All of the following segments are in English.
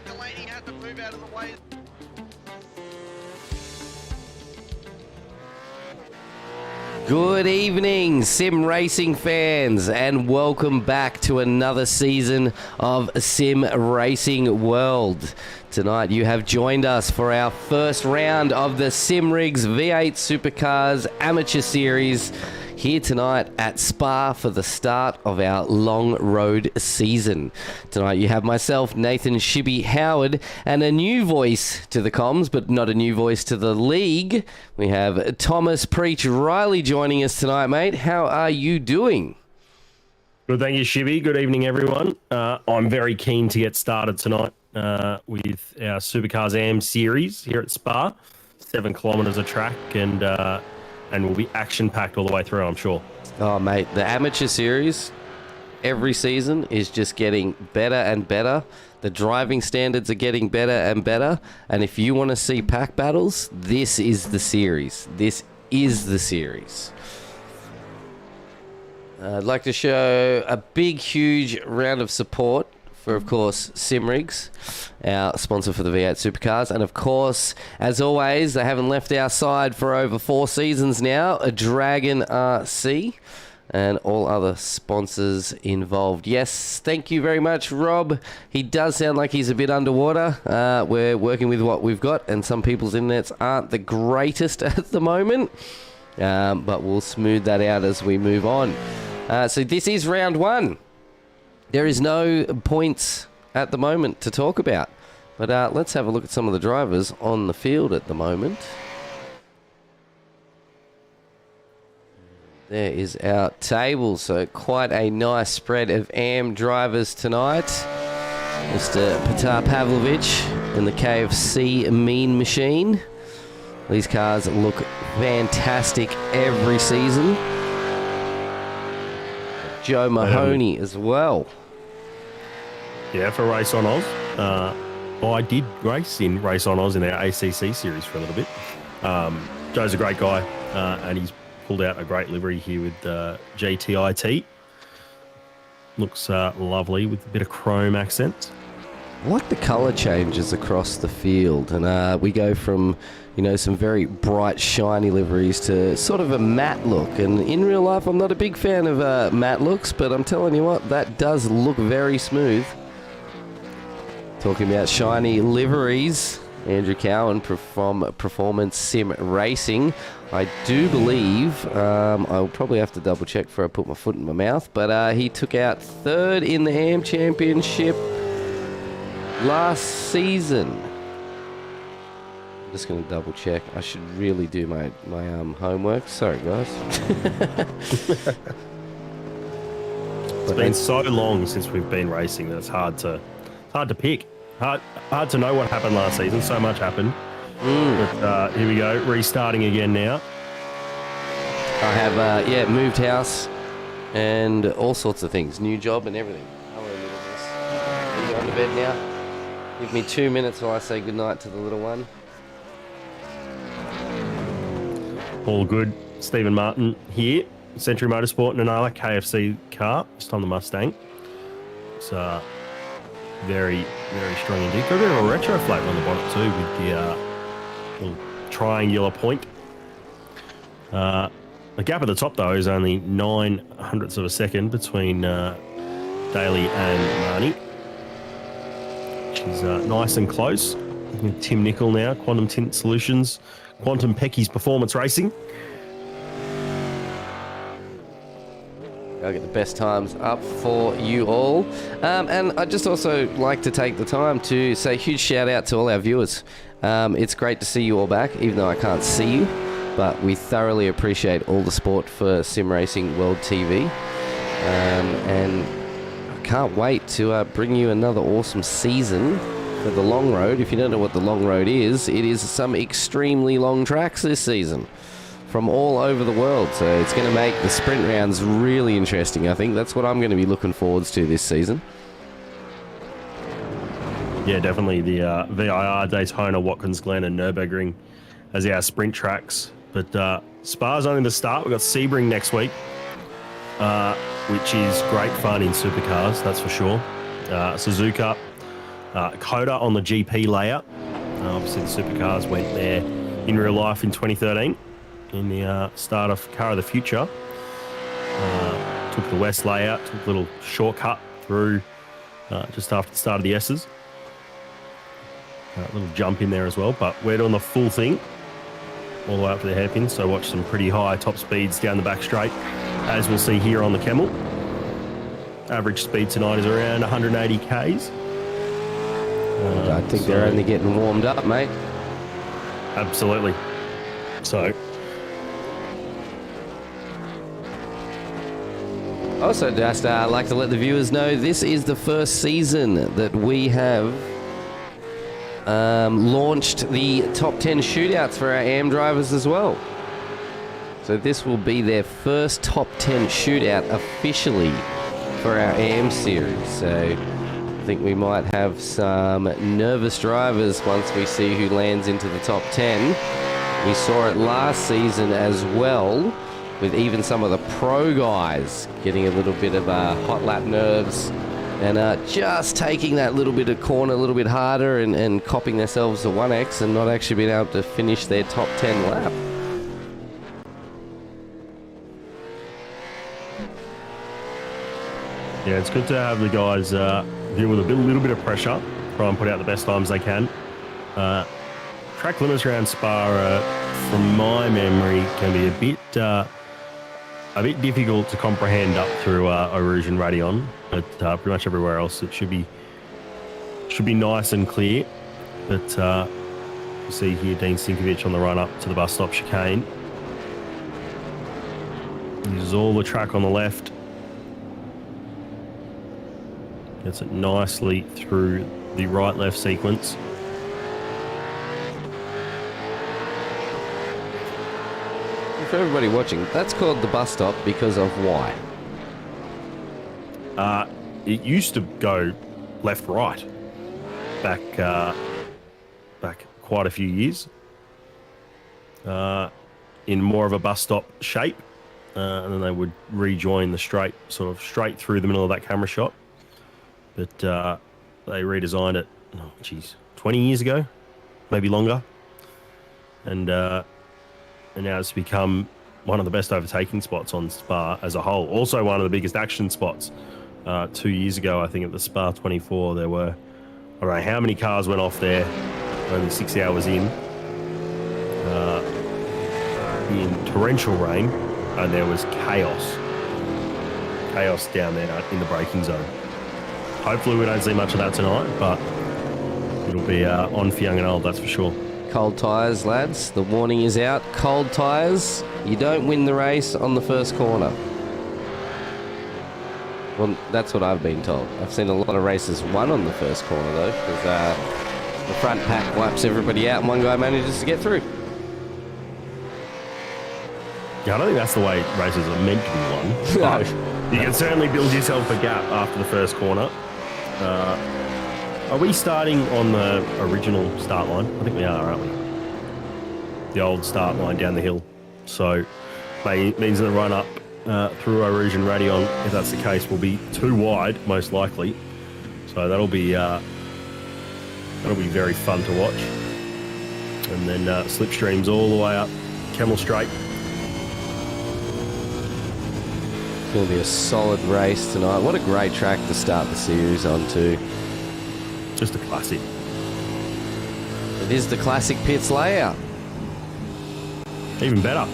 Delaney had to move out of the way. Good evening, sim racing fans, and welcome back to another season of Sim Racing World. Tonight you have joined us for our first round of the SimRigs V8 Supercars Amateur Series here tonight at Spa for the start of our long road season. Tonight you have myself, Nathan ShiBBy Howard, and a new voice to the comms, but not a new voice to the league. We have Thomas Preech Riley joining us tonight, mate. How are you doing? Good, thank you, ShiBBy. Good evening, everyone. I'm very keen to get started tonight with our Supercars AM series here at Spa. 7 kilometres of track, and we'll be action-packed all the way through, I'm sure. Oh, mate, the amateur series every season is just getting better and better. The driving standards are getting better and better. And if you want to see pack battles, this is the series. This is the series. I'd like to show a big, huge round of support for, of course, SimRigs, our sponsor for the V8 Supercars. And, of course, as always, they haven't left our side for over 4 seasons now, a Dragon RC and all other sponsors involved. Yes, thank you very much, Rob. He does sound like he's a bit underwater. We're working with what we've got, and some people's internets aren't the greatest at the moment. But we'll smooth that out as we move on. So this is round 1. There is no points at the moment to talk about. But let's have a look at some of the drivers on the field at the moment. There is our table. So quite a nice spread of AM drivers tonight. Mr. Petar Pavlovich in the KFC Mean Machine. These cars look fantastic every season. Joe Mahoney as well. Yeah, for Race on Oz. I did race in Race on Oz in our ACC series for a little bit. Joe's a great guy, and he's pulled out a great livery here with GTIT. Looks lovely with a bit of chrome accents. I like the colour changes across the field, and we go from, you know, some very bright, shiny liveries to sort of a matte look. And in real life, I'm not a big fan of matte looks, but I'm telling you what, that does look very smooth. Talking about shiny liveries, Andrew Cowan from Performance Sim Racing. I do believe, I'll probably have to double check before I put my foot in my mouth, but he took out 3rd in the AM Championship last season. I'm just going to double check. I should really do my homework. Sorry, guys. It's been so long since we've been racing that it's hard to pick. Hard to know what happened last season. So much happened. But here we go, restarting again now. I have moved house and all sorts of things. New job and everything. Hello, little miss. Are you going to bed now? Give me 2 minutes while I say goodnight to the little one. All good. Stephen Martin here. Century Motorsport in another KFC car. This time the Mustang. It's very, very strong indeed. Got a bit of a retro flavor on the bonnet too with the little triangular point. The gap at the top though is only 0.09 of a second between Daly and Marnie. She's nice and close. Tim Nicol now, Quantum Tint Solutions, Quantum Pecky's Performance Racing. I'll get the best times up for you all. And I'd just also like to take the time to say a huge shout out to all our viewers. It's great to see you all back, even though I can't see you. But we thoroughly appreciate all the support for Sim Racing World TV. And I can't wait to bring you another awesome season for the long road. If you don't know what the long road is, it is some extremely long tracks this season from all over the world. So it's going to make the sprint rounds really interesting, I think. That's what I'm going to be looking forwards to this season. Yeah, definitely the VIR, Daytona, Watkins Glen and Nürburgring as our sprint tracks. But Spa's only the start. We've got Sebring next week, which is great fun in supercars, that's for sure. Suzuka, Coda on the GP layout. Obviously, the Supercars went there in real life in 2013 in the start of Car of the Future. Took the West layout, took a little shortcut through just after the start of the S's. A little jump in there as well, but we're doing the full thing all the way up to the hairpins, so watch some pretty high top speeds down the back straight, as we'll see here on the Camel. Average speed tonight is around 180 Ks. I think they're only getting warmed up, mate. Absolutely. So, also, just like to let the viewers know, this is the first season that we have launched the top 10 shootouts for our AM drivers as well. So this will be their first top 10 shootout officially for our AM series. So I think we might have some nervous drivers once we see who lands into the top 10. We saw it last season as well, with even some of the pro guys getting a little bit of hot lap nerves and just taking that little bit of corner a little bit harder and copping themselves to 1X and not actually being able to finish their top 10 lap. yeah, it's good to have the guys deal with a little bit of pressure, try and put out the best times they can. Track limits around Spa, from my memory, can be a bit difficult to comprehend up through Rouge and Radeon, but pretty much everywhere else it should be nice and clear. But you see here Dean Sinkovic on the run up to the bus stop chicane. Uses all the track on the left. Gets it nicely through the right-left sequence. For everybody watching, that's called the bus stop because of why? It used to go left-right back quite a few years in more of a bus stop shape, and then they would rejoin the straight through the middle of that camera shot. But they redesigned it, 20 years ago, maybe longer, and now it's become one of the best overtaking spots on Spa as a whole. Also one of the biggest action spots. 2 years ago, I think at the Spa 24, there were, I don't know how many cars went off there, only 6 hours in torrential rain, and there was chaos down there in the braking zone. Hopefully we don't see much of that tonight, but it'll be on for young and old, that's for sure. Cold tyres, lads. The warning is out. Cold tyres, you don't win the race on the first corner. Well, that's what I've been told. I've seen a lot of races won on the first corner, though, because the front pack wipes everybody out and one guy manages to get through. Yeah, I don't think that's the way races are meant to be won. No. You can certainly build yourself a gap after the first corner. Are we starting on the original start line? I think we are, aren't we? The old start line down the hill. So means that the run up through Rouge and Radeon, if that's the case, will be too wide, most likely. So that'll be very fun to watch. And then slipstreams all the way up Camel Straight. It's going to be a solid race tonight. What a great track to start the series on, too. Just a classic. It is the classic pits layout. Even better.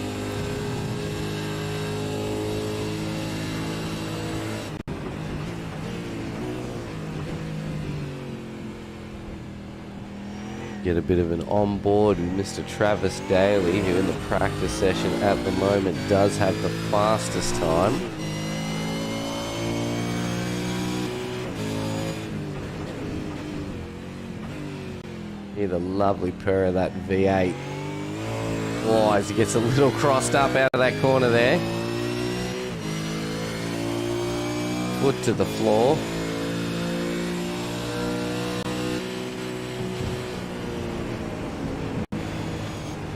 Get a bit of an onboard with Mr. Travis Daly, who in the practice session at the moment does have the fastest time. Hear the lovely purr of that V8. Oh, as he gets a little crossed up out of that corner there. Foot to the floor.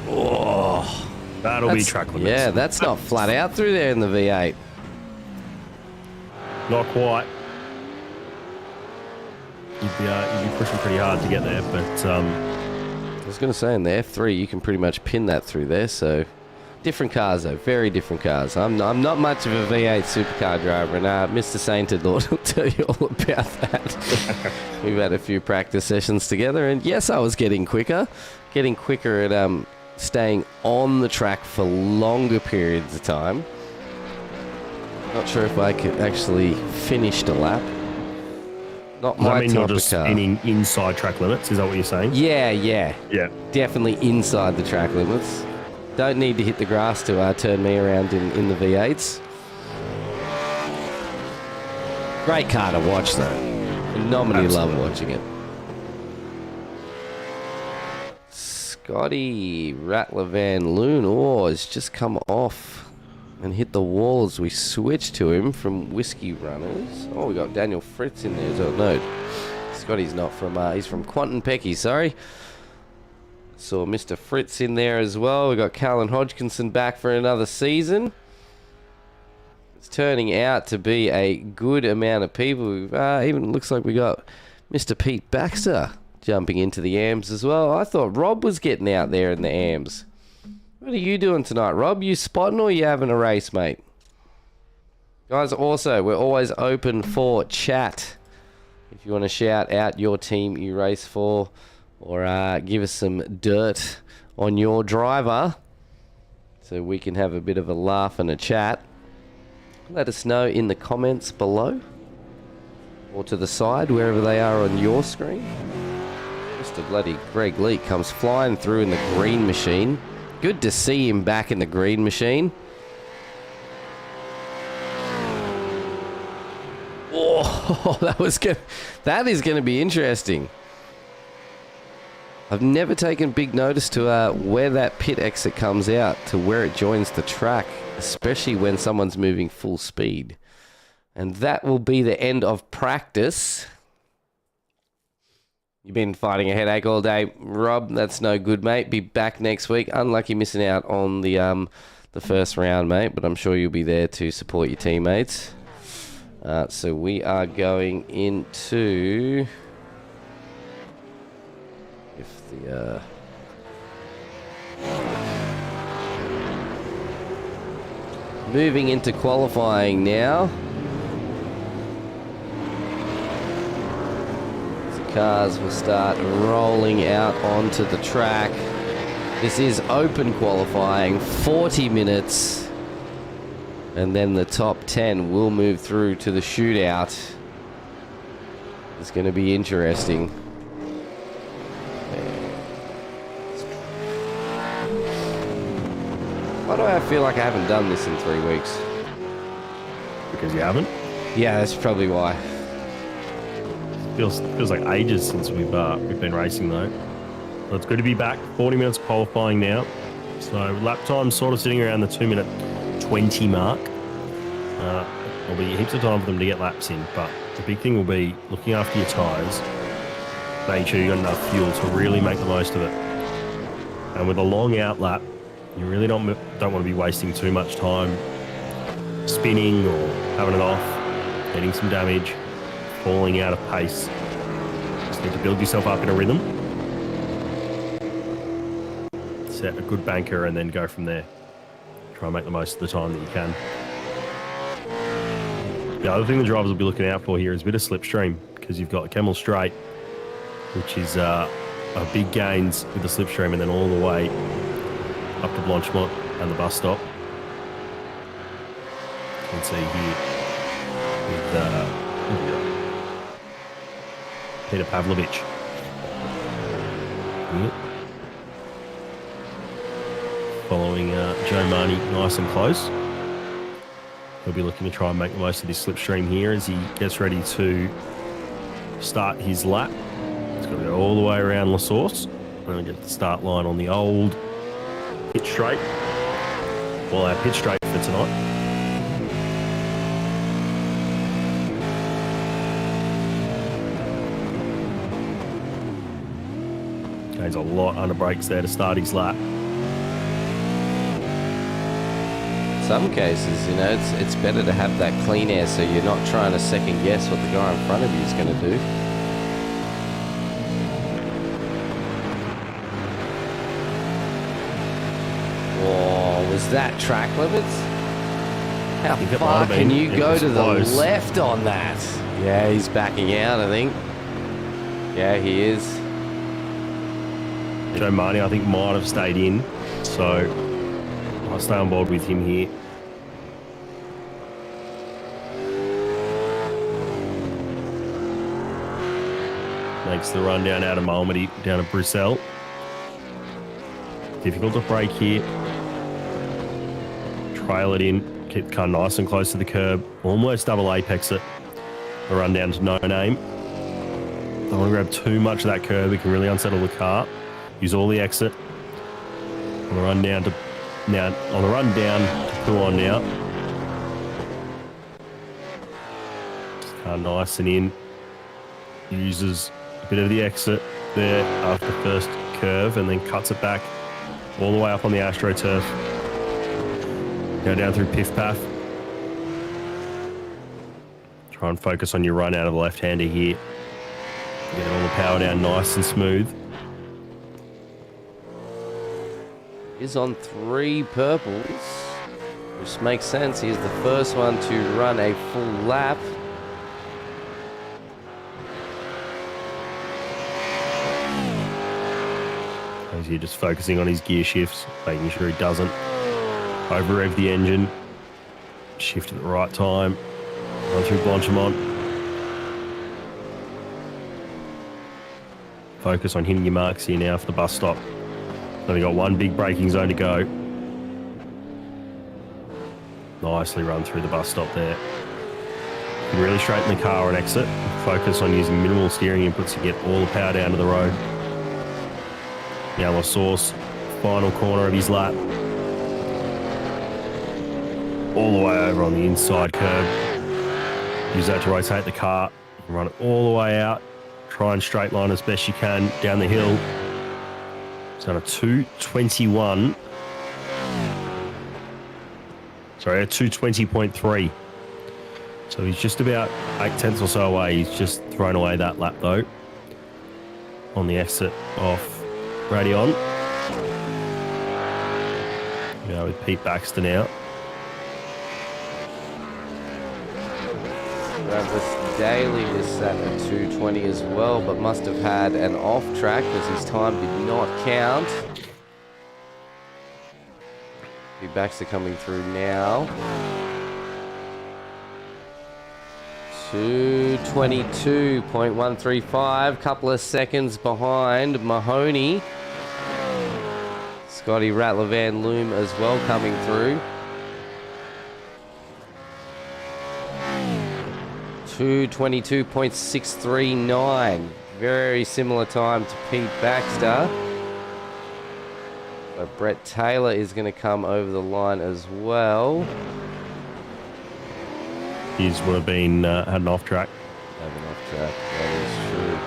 Oh, That'll be track limits. yeah, that's not flat out through there in the V8. Not quite. you'd be pushing pretty hard to get there. But I was going to say, in the F3, you can pretty much pin that through there. So, different cars, though. Very different cars. I'm not much of a V8 supercar driver, and Mr. Sainted Lord will tell you all about that. We've had a few practice sessions together, and yes, I was getting quicker at staying on the track for longer periods of time. Not sure if I could actually finish the lap. Not my type you're of just car. spinning inside track limits. Is that what you're saying? Yeah. Definitely inside the track limits. Don't need to hit the grass to turn me around in the V8s. Great car to watch, though. Phenomenally love watching it. Scotty Rattler Van Loon has just come off and hit the wall as we switch to him from Whiskey Runners. Oh, we got Daniel Fritz in there as well. No, Scotty's not from, he's from Quanton Pecky, sorry. Saw Mr. Fritz in there as well. We got Callan Hodgkinson back for another season. It's turning out to be a good amount of people. Even looks like we got Mr. Pete Baxter jumping into the AMs as well. I thought Rob was getting out there in the AMs. What are you doing tonight, Rob? You spotting or you having a race, mate? Guys, also, we're always open for chat. If you want to shout out your team you race for, or give us some dirt on your driver, so we can have a bit of a laugh and a chat, let us know in the comments below, or to the side, wherever they are on your screen. Mr. Bloody Greg Lee comes flying through in the green machine. Good to see him back in the green machine. Oh, that is going to be interesting. I've never taken big notice to where that pit exit comes out to where it joins the track, especially when someone's moving full speed. And that will be the end of practice. You've been fighting a headache all day, Rob. That's no good, mate. Be back next week. Unlucky missing out on the first round, mate, but I'm sure you'll be there to support your teammates. So we are going into... moving into qualifying now. Cars will start rolling out onto the track. This is open qualifying, 40 minutes. And then the top 10 will move through to the shootout. It's going to be interesting. Why do I feel like I haven't done this in 3 weeks? Because you haven't? Yeah, that's probably why. Feels like ages since we've been racing though. So it's good to be back. 40 minutes qualifying now. So lap time sort of sitting around the 2-minute 20 mark. There'll be heaps of time for them to get laps in, but the big thing will be looking after your tyres, making sure you've got enough fuel to really make the most of it. And with a long out lap, you really don't want to be wasting too much time spinning or having it off, getting some damage, falling out of pace. Just need to build yourself up in a rhythm, set a good banker, and then go from there. Try and make the most of the time that you can. The other thing the drivers will be looking out for here is a bit of slipstream, because you've got Kemmel Straight, which is a big gains with the slipstream, and then all the way up to Blanchemont and the bus stop. You can see here with Peter Pavlovich. Following Joe Marnie nice and close. He'll be looking to try and make the most of this slipstream here as he gets ready to start his lap. He's got to go all the way around La Source and get the start line on the old pit straight. Well, our pit straight for tonight. Gains a lot under brakes there to start his lap. Some cases, you know, it's better to have that clean air so you're not trying to second guess what the guy in front of you is going to do. that track limits? How think it might far have can been. you It go was to close. the left on that? Yeah, he's backing out, I think. Yeah, he is. Joe Marnie, I think, might have stayed in. So I'll stay on board with him here. Makes the run down out of Malmedy, down to Bruxelles. Difficult to break here. Trail it in. Keep the car nice and close to the curb. Almost double apex it. The run down to No Name. Don't want to grab too much of that curb. It can really unsettle the car. Use all the exit. On the run down to Puon now. This car nice and in. Uses a bit of the exit there after the first curve and then cuts it back all the way up on the AstroTurf. Go down through Piff Paff. Try and focus on your run out of the left-hander here. Get all the power down nice and smooth. He's on 3 purples, which makes sense. He's the first one to run a full lap. As you're just focusing on his gear shifts, making sure he doesn't over-rev the engine. Shift at the right time. Run through Blanchimont. Focus on hitting your marks here now for the bus stop. Only got one big braking zone to go. Nicely run through the bus stop there. You can really straighten the car on exit. Focus on using minimal steering inputs to get all the power down to the road. Now La Source, final corner of his lap. All the way over on the inside curb. Use that to rotate the car. Run it all the way out. Try and straight line as best you can down the hill. It's on a 2:21. Sorry, a 2:20.3. So he's just about 8 tenths or so away. He's just thrown away that lap though. On the exit off Radion. Yeah, with Pete Baxter now. Travis Daly was sat at 2:20 as well, but must have had an off track as his time did not count. Pete Baxter coming through now. 2:22.135, couple of seconds behind Mahoney. Scotty Rattler Van Loom as well coming through. 2:22.639, very similar time to Pete Baxter. But Brett Taylor is going to come over the line as well. He's would have been had an off track. Have an off track, that is true.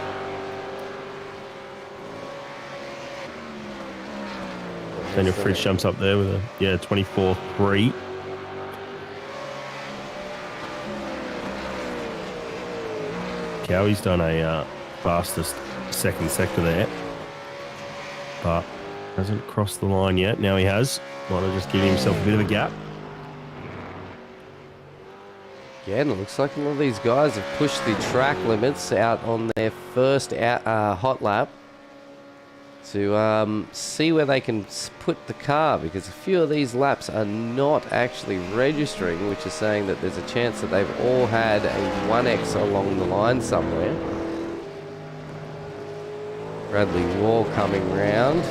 Daniel Fritz jumps up there with a 24.3. Cowie's done a fastest second sector there, but hasn't crossed the line yet. Now he has. Might have just given himself a bit of a gap. Again, it looks like a lot of these guys have pushed the track limits out on their first hot lap to see where they can put the car, because a few of these laps are not actually registering, which is saying that there's a chance that they've all had a 1X along the line somewhere. Bradley Wall coming round.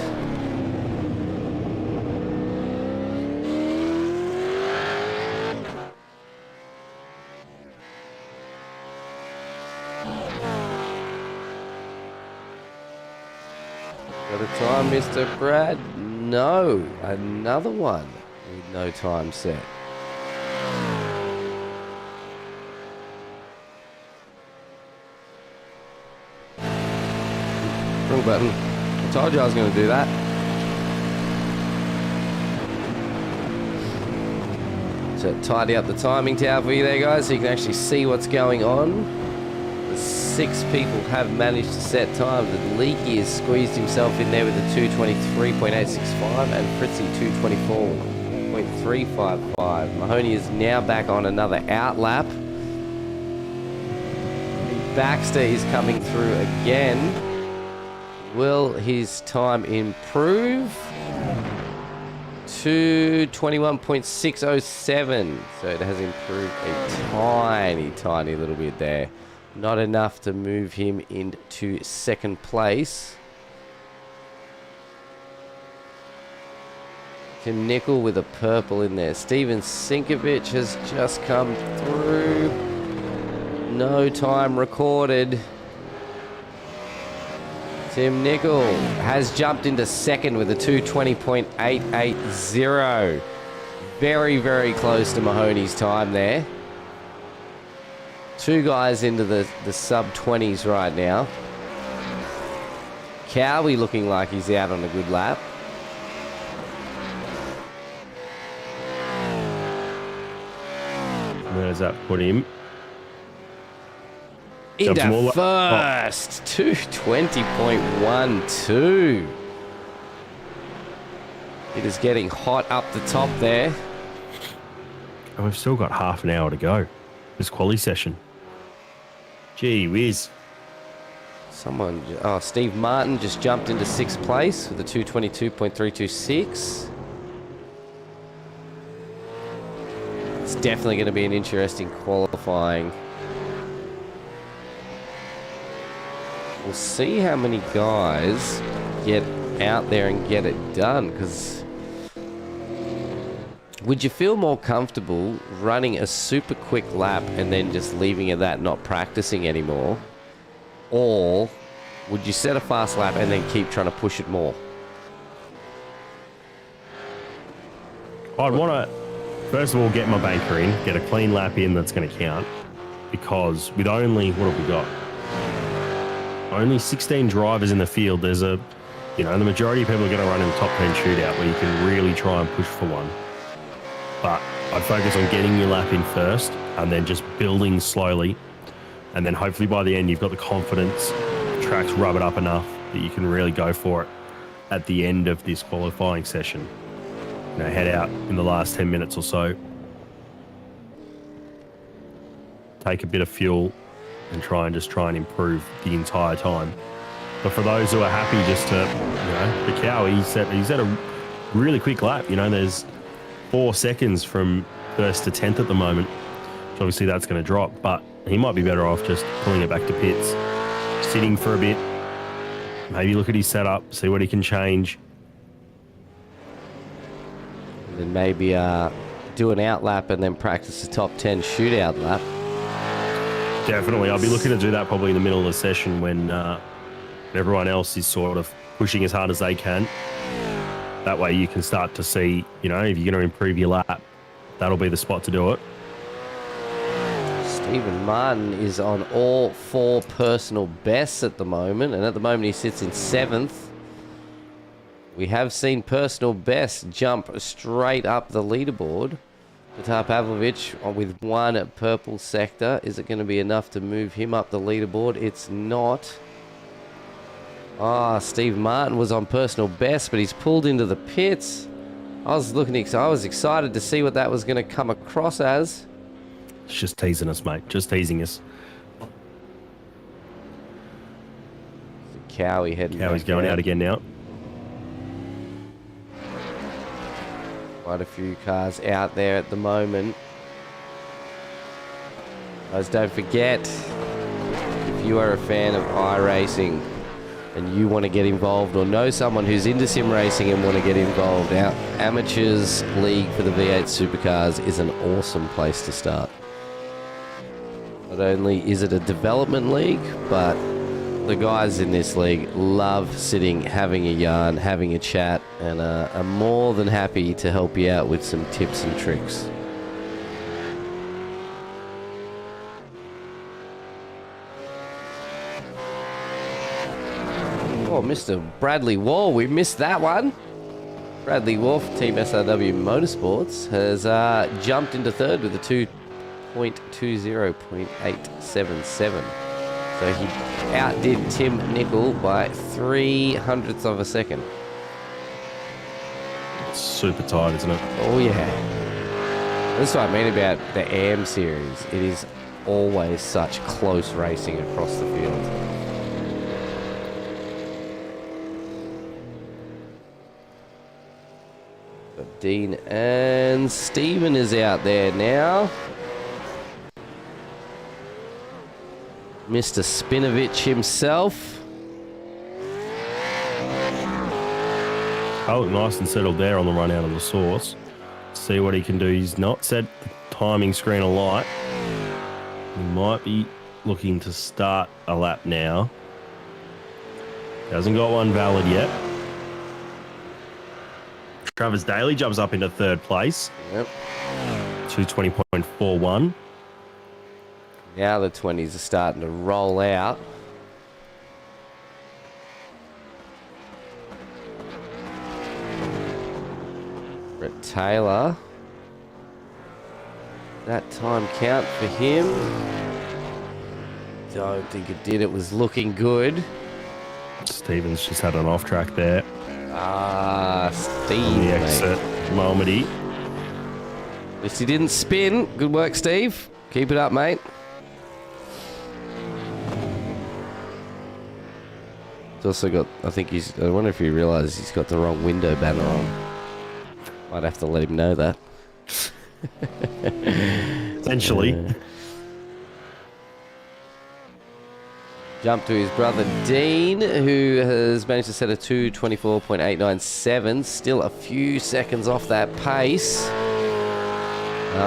Got a time, Mr. Brad? No, another one with no time set. Wrong button. I told you I was going to do that. To tidy up the timing tower for you there, guys, so you can actually see what's going on. 6 people have managed to set times. And Leaky has squeezed himself in there with a 2:23.865 and Fritzy 2:24. 2.355. Mahoney is now back on another out lap. Baxter is coming through again. Will his time improve? To 21.607. So it has improved a tiny little bit there. Not enough to move him into second place. Tim Nickel with a purple in there. Steven Sinkovic has just come through. No time recorded. Tim Nickel has jumped into second with a 2:20.880. Very, very close to Mahoney's time there. Two guys into the sub-20s right now. Cowie looking like he's out on a good lap. Where does that put him? Into first, 2:20.12. It is getting hot up the top there. And we've still got half an hour to go. This quali session. Gee whiz. Steve Martin just jumped into sixth place with a 2:22.326. It's definitely going to be an interesting qualifying. We'll see how many guys get out there and get it done, because would you feel more comfortable running a super quick lap and then just leaving it at that, not practicing anymore? Or would you set a fast lap and then keep trying to push it more? I'd want to, first of all, get my banker in, get a clean lap in that's going to count, because with only, what have we got? Only 16 drivers in the field. There's the majority of people are going to run in the top 10 shootout where you can really try and push for one. But I'd focus on getting your lap in first and then just building slowly. And then hopefully by the end, you've got the confidence, tracks rub it up enough that you can really go for it at the end of this qualifying session. Head out in the last 10 minutes or so. Take a bit of fuel and try and improve the entire time. But for those who are happy just to, the cow, he's at a really quick lap. There's 4 seconds from first to 10th at the moment. So obviously that's going to drop, but he might be better off just pulling it back to pits, sitting for a bit, maybe look at his setup, see what he can change. And then maybe do an out lap and then practice the top 10 shootout lap. Definitely. I'll be looking to do that probably in the middle of the session when everyone else is sort of pushing as hard as they can. That way you can start to see, if you're going to improve your lap, that'll be the spot to do it. Stephen Martin is on all 4 personal bests at the moment, and at the moment he sits in 7th. We have seen personal best jump straight up the leaderboard. Tatar Pavlovich with 1 purple sector. Is it going to be enough to move him up the leaderboard? It's not. Steve Martin was on personal best, but he's pulled into the pits. I was excited to see what that was going to come across as. It's just teasing us, mate. Just teasing us. Cowie heading. Cowie's going out again now. Quite a few cars out there at the moment. Guys, don't forget, if you are a fan of iRacing and you want to get involved or know someone who's into sim racing and want to get involved, our Amateurs League for the V8 Supercars is an awesome place to start. Not only is it a development league, but the guys in this league love sitting, having a yarn, having a chat, and are more than happy to help you out with some tips and tricks. Oh, Mr. Bradley Wall, we missed that one. Bradley Wall from Team SRW Motorsports has jumped into third with a 2.20.877. So he outdid Tim Nickel by 0.03 of a second. super tight, isn't it? Oh, yeah. That's what I mean about the AM series. It is always such close racing across the field. But Dean and Stephen is out there now. Mr. Spinovich himself. Oh, look nice and settled there on the run out of the source. See what he can do. He's not set the timing screen alight. He might be looking to start a lap now. Hasn't got one valid yet. Travis Daly jumps up into third place. Yep. 220.41. Now the 20s are starting to roll out. Brett Taylor. That time count for him. Don't think it did. It was looking good. Stevens just had an off track there. Ah, Steve. On the exit Malmedy. At least he didn't spin. Good work, Steve. Keep it up, mate. He's also got, I think he's, I wonder if he realised he's got the wrong window banner on. Might have to let him know that. Essentially. Jump to his brother Dean, who has managed to set a 2:24.897. Still a few seconds off that pace.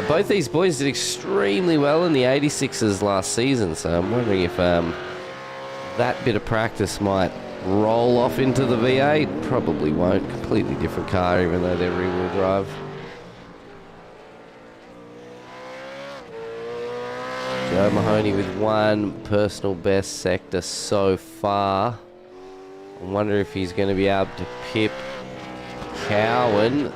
Both these boys did extremely well in the 86s last season, so I'm wondering if that bit of practice might roll off into the V8. Probably won't. Completely different car, even though they're rear-wheel drive. Joe Mahoney with one personal best sector so far. I wonder if he's going to be able to pip Cowan.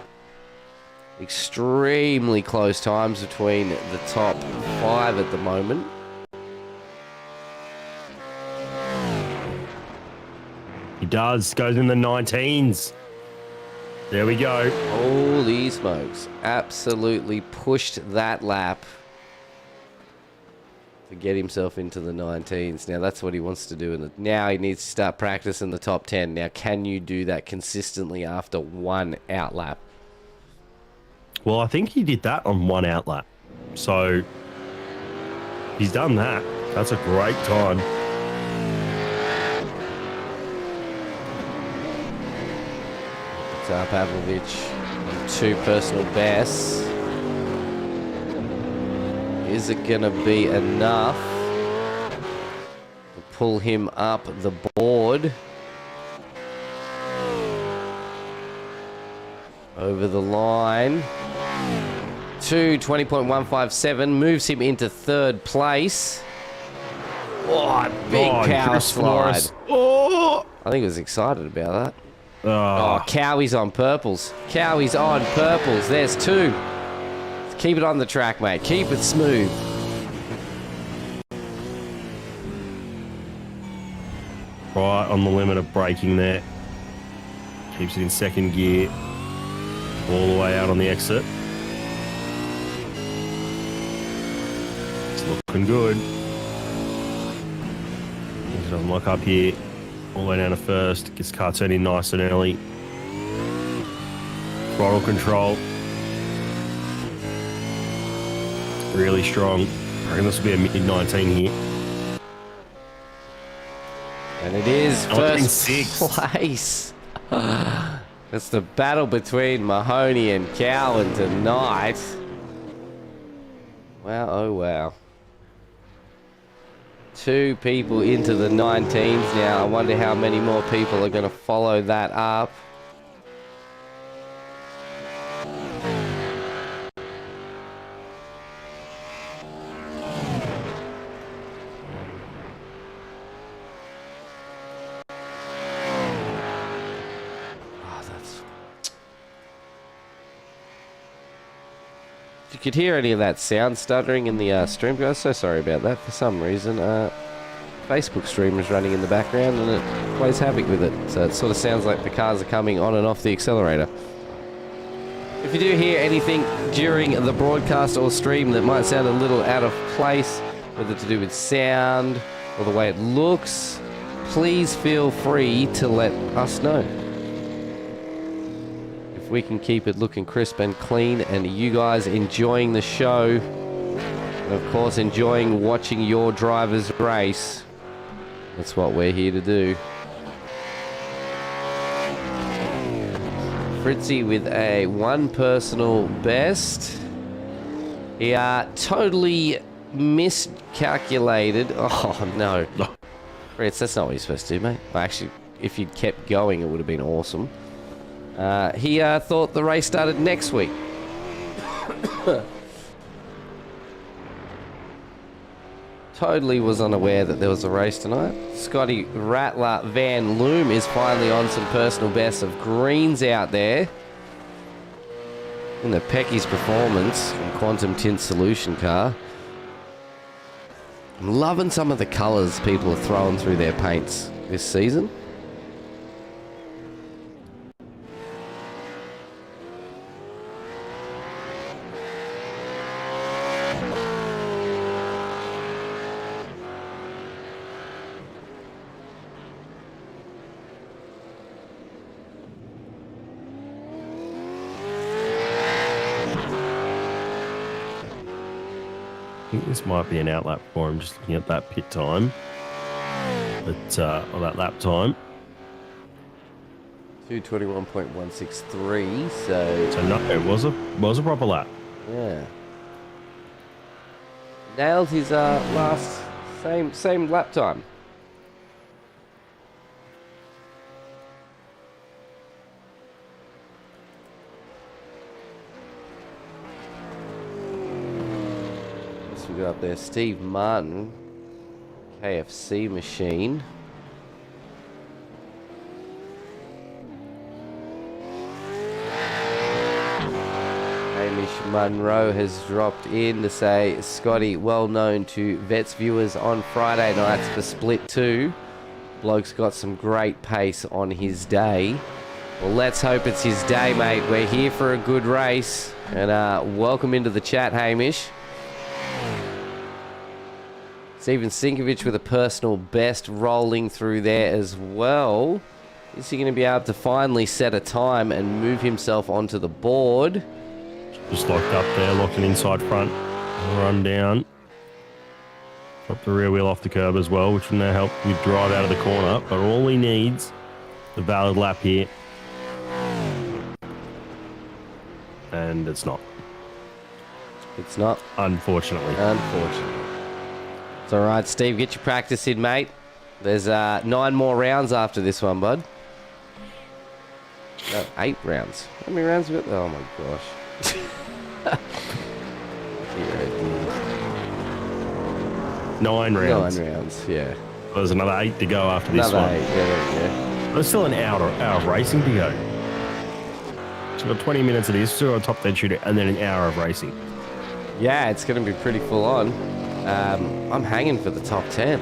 Extremely close times between the top 5 at the moment. He does. Goes in the 19s. There we go. Holy smokes. Absolutely pushed that lap to get himself into the 19s. Now, that's what he wants to do. Now he needs to start practicing the top 10. Now, can you do that consistently after one out lap? Well, I think he did that on one out lap. So he's done that. That's a great time. It's up Pavlovich on 2 personal bests. Is it going to be enough to pull him up the board? Over the line. 2:20.157 moves him into 3rd place. Oh, big power slide. Oh! I think he was excited about that. Oh. Oh, Cowie's on purples. Cowie's on purples. There's 2. Keep it on the track, mate. Keep it smooth. Right on the limit of braking there. Keeps it in 2nd gear. All the way out on the exit. It's looking good. He doesn't lock up here. All the way down to 1st. Gets car turning in nice and early. Throttle control. Really strong. I reckon this will be a mid-19 here. And it is first 6th place. It's the battle between Mahoney and Cowan tonight. Wow, oh wow. 2 people into the 19s now. I wonder how many more people are going to follow that up. If you could hear any of that sound stuttering in the stream, guys, so sorry about that. For some reason, Facebook stream is running in the background and it plays havoc with it. So it sort of sounds like the cars are coming on and off the accelerator. If you do hear anything during the broadcast or stream that might sound a little out of place, whether to do with sound or the way it looks, please feel free to let us know. If we can keep it looking crisp and clean and you guys enjoying the show, and of course enjoying watching your drivers race, that's what we're here to do. Fritzy with a 1 personal best. He totally miscalculated. Oh, no. Fritz, that's not what you're supposed to do, mate. Well, actually, if you'd kept going, it would have been awesome. He thought the race started next week. Totally was unaware that there was a race tonight. Scotty Rattler Van Loom is finally on some personal bests of greens out there. In the Pecky's Performance from Quantum Tint Solution car. I'm loving some of the colours people are throwing through their paints this season. I think this might be an outlap for him, just looking at that pit time. But, or that lap time. 2:21.163, so... So no, it was a proper lap. Yeah. Nailed his last same lap time. We got up there Steve Martin, KFC machine. Hamish Munro has dropped in to say, Scotty, well known to Vets viewers on Friday nights for Split 2. Bloke's got some great pace on his day. Well, let's hope it's his day, mate. We're here for a good race. And welcome into the chat, Hamish. Steven Sinkovich with a personal best rolling through there as well. Is he going to be able to finally set a time and move himself onto the board? Just locked up there, locking inside front. Run down. Drop the rear wheel off the curb as well, which will now help you drive out of the corner. But all he needs, the valid lap here. And it's not. It's not. Unfortunately. Unfortunately. It's all right, Steve. Get your practice in, mate. There's 9 more rounds after this one, bud. No, 8 rounds. How many rounds we got? Oh, my gosh. Nine rounds. 9 rounds, yeah. There's another 8 to go after this one. 8, yeah. There's still an hour of racing to go. So we've got 20 minutes of this, still a top 10 shooter, and then an hour of racing. Yeah, it's going to be pretty full on. I'm hanging for the top 10.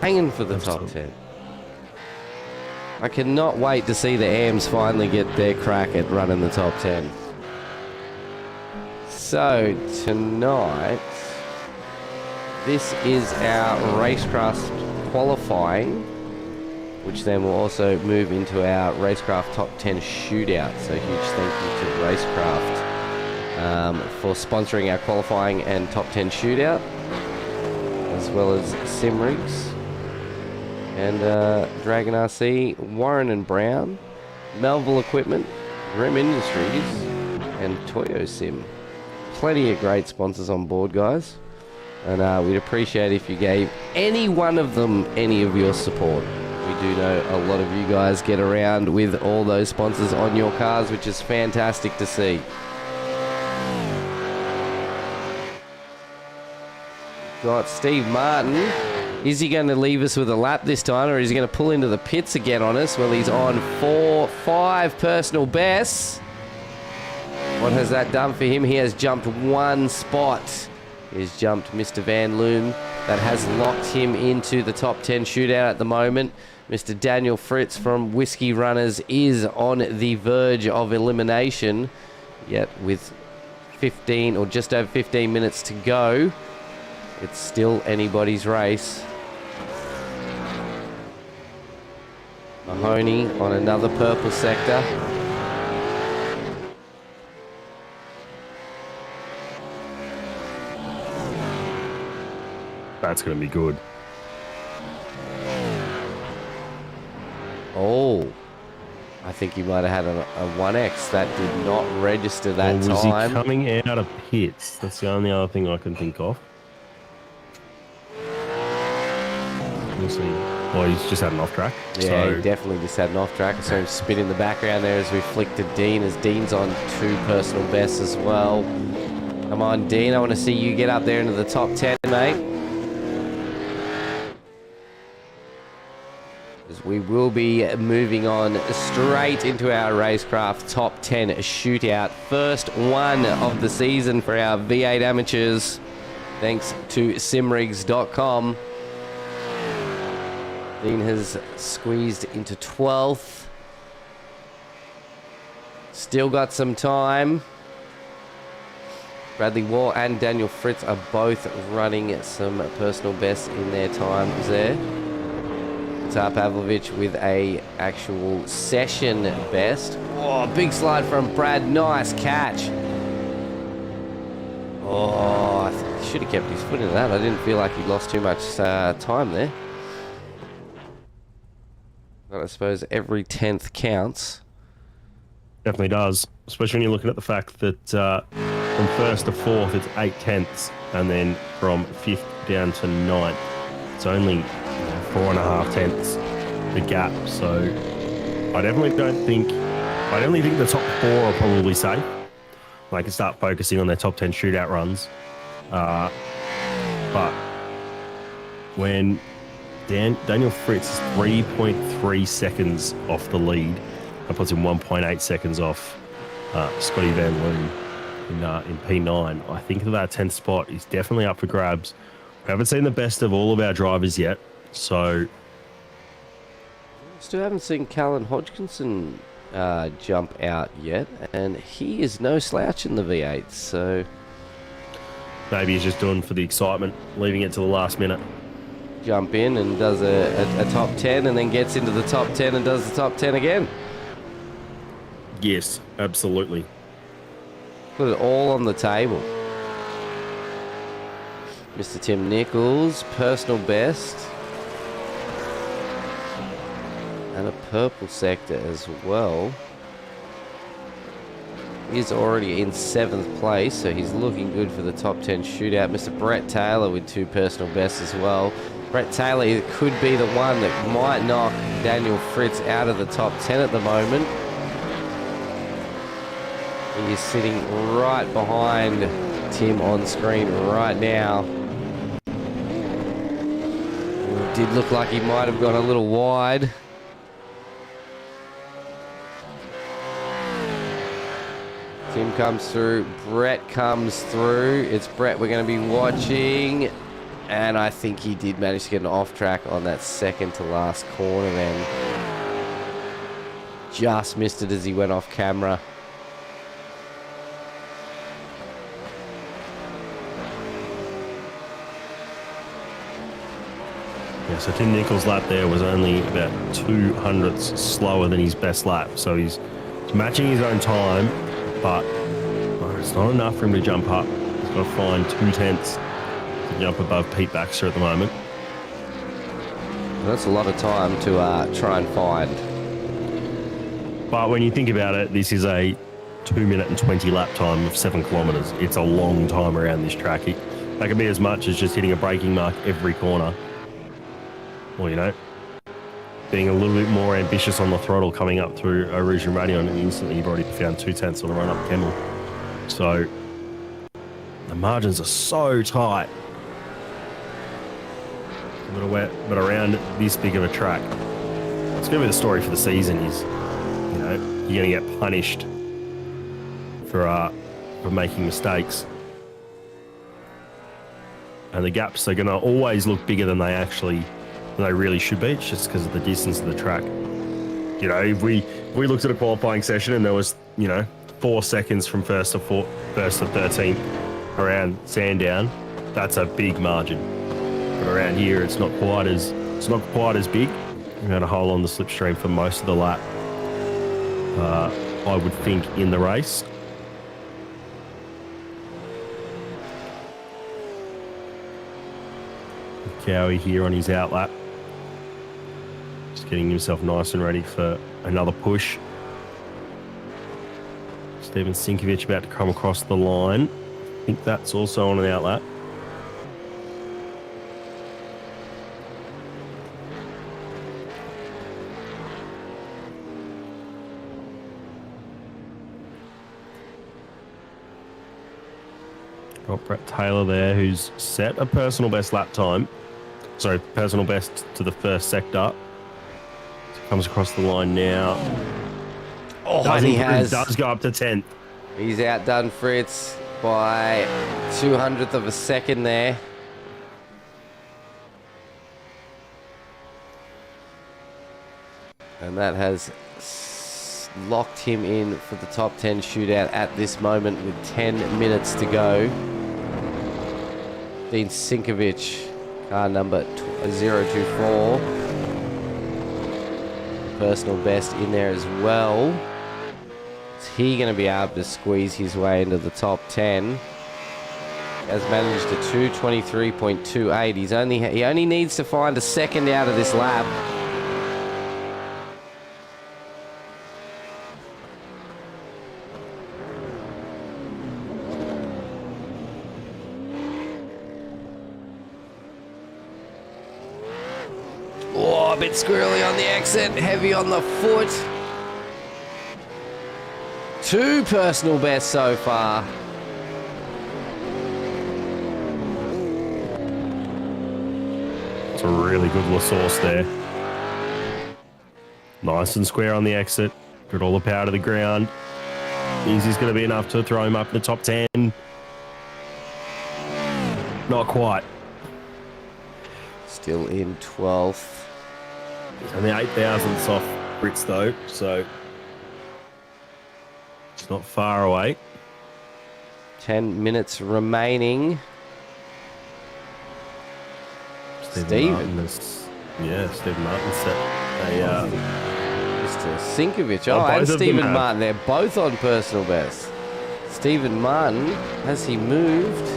Hanging for the top 10. I cannot wait to see the AMs finally get their crack at running the top 10. So, tonight, this is our racecraft qualifying, which then will also move into our racecraft top 10 shootout. So, huge thank you to Racecraft for sponsoring our qualifying and top 10 shootout, as well as Simrigs and Dragon RC, Warren and Brown, Melville Equipment, Rim Industries, and Toyo Sim. Plenty of great sponsors on board, guys, and we'd appreciate if you gave any one of them any of your support. We do know a lot of you guys get around with all those sponsors on your cars, which is fantastic to see. Got Steve Martin. Is he going to leave us with a lap this time, or is he going to pull into the pits again on us? Well, he's on 5 personal bests. What has that done for him? He has jumped 1 spot. He's jumped Mr. Van Loom. That has locked him into the top 10 shootout at the moment. Mr. Daniel Fritz from Whiskey Runners is on the verge of elimination. Yet with 15 or just over 15 minutes to go, it's still anybody's race. Mahoney on another purple sector. That's going to be good. Oh, I think he might have had a 1X. That did not register that or was time. he coming out of pits? That's the only other thing I can think of. We'll see. Well, he's just had an off track. Yeah, so. he definitely just had an off track. I saw him spin in the background there as we flicked to Dean, as Dean's on 2 personal bests as well. Come on, Dean, I want to see you get up there into the top 10, mate. As we will be moving on straight into our Racecraft top 10 shootout. First one of the season for our V8 amateurs, thanks to simrigs.com. Dean has squeezed into 12th. Still got some time. Bradley Waugh and Daniel Fritz are both running some personal bests in their times there. Tar Pavlovich with a actual session best. Oh, big slide from Brad. Nice catch. Oh, I think he should have kept his foot in that. I didn't feel like he lost too much time there. But I suppose every 10th counts. Definitely does, especially when you're looking at the fact that from 1st to 4th it's 8 tenths, and then from 5th down to 9th it's only 4.5 tenths the gap. So I definitely think the top 4 are probably safe. They can start focusing on their top 10 shootout runs, but when Daniel Fritz is 3.3 seconds off the lead, that puts him 1.8 seconds off Scotty Van Loon in P9. I think that 10th spot is definitely up for grabs. We haven't seen the best of all of our drivers yet, so... Still haven't seen Callan Hodgkinson jump out yet, and he is no slouch in the V8, so... Maybe he's just doing for the excitement, leaving it to the last minute. Jump in and does a top 10 and then gets into the top 10 and does the top 10 again. Yes, absolutely. Put it all on the table. Mr. Tim Nichols, personal best. And a purple sector as well. He's already in 7th place, so he's looking good for the top 10 shootout. Mr. Brett Taylor with 2 personal bests as well. Brett Taylor could be the one that might knock Daniel Fritz out of the top 10 at the moment. He is sitting right behind Tim on screen right now. It did look like he might have gone a little wide. Tim comes through, Brett comes through. It's Brett we're going to be watching. And I think he did manage to get an off track on that second to last corner then. Just missed it as he went off camera. Yeah, so Tim Nichols' lap there was only about 200ths slower than his best lap. So he's matching his own time, but it's not enough for him to jump up. He's got to find 2 tenths to jump above Pete Baxter at the moment. That's a lot of time to try and find. But when you think about it, this is a 2 minute and 20 lap time of 7 kilometres. It's a long time around this track. That could be as much as just hitting a braking mark every corner. Or, you know, being a little bit more ambitious on the throttle coming up through Eau Rouge and Radion, and instantly you've already found 2 tenths on the run up Kemmel. So the margins are so tight. But around this big of a track, it's going to be the story for the season is, you know, you're going to get punished for making mistakes. And the gaps are going to always look bigger than they really should be. It's just because of the distance of the track. You know, if we looked at a qualifying session and there was, you know, 4 seconds from first to 13th around Sandown. That's a big margin. But around here, it's not quite as big. We had a hole on the slipstream for most of the lap. I would think in the race. Cowie here on his outlap. Just getting himself nice and ready for another push. Steven Sinkovic about to come across the line. I think that's also on an outlap. Got Brett Taylor there, who's set a personal best lap time. Sorry, personal best to the first sector. So comes across the line now. Oh, and he does go up to 10th. He's outdone Fritz by 200th of a second there. And that has locked him in for the top 10 shootout at this moment with 10 minutes to go. Dean Sinkovic, car number 024. Personal best in there as well. Is he going to be able to squeeze his way into the top 10? Has managed a 2:23.28. He only needs to find a second out of this lap. Oh, a bit squirrely on the exit, heavy on the foot. 2 personal bests so far. It's a really good La Source there. Nice and square on the exit. Got all the power to the ground. Easy's going to be enough to throw him up in the top 10. Not quite. Still in 12th. And the 8,000th off Brits though, so it's not far away. 10 minutes remaining. Stephen Martin set a... Mr. Sinkovic. Oh, and Stephen Martin. They're both on personal best. Stephen Martin, has he moved?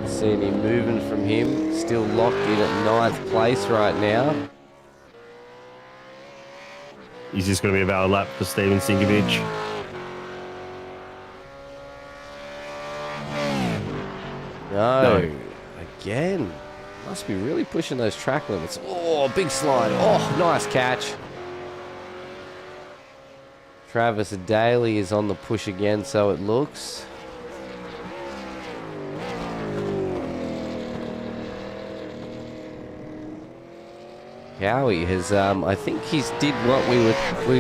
See any movement from him. Still locked in at 9th place right now. Is this going to be a valid lap for Steven Sinkovic? No. Again. Must be really pushing those track limits. Oh, big slide. Oh, nice catch. Travis Daly is on the push again, so it looks. Cowie has, I think he's did what we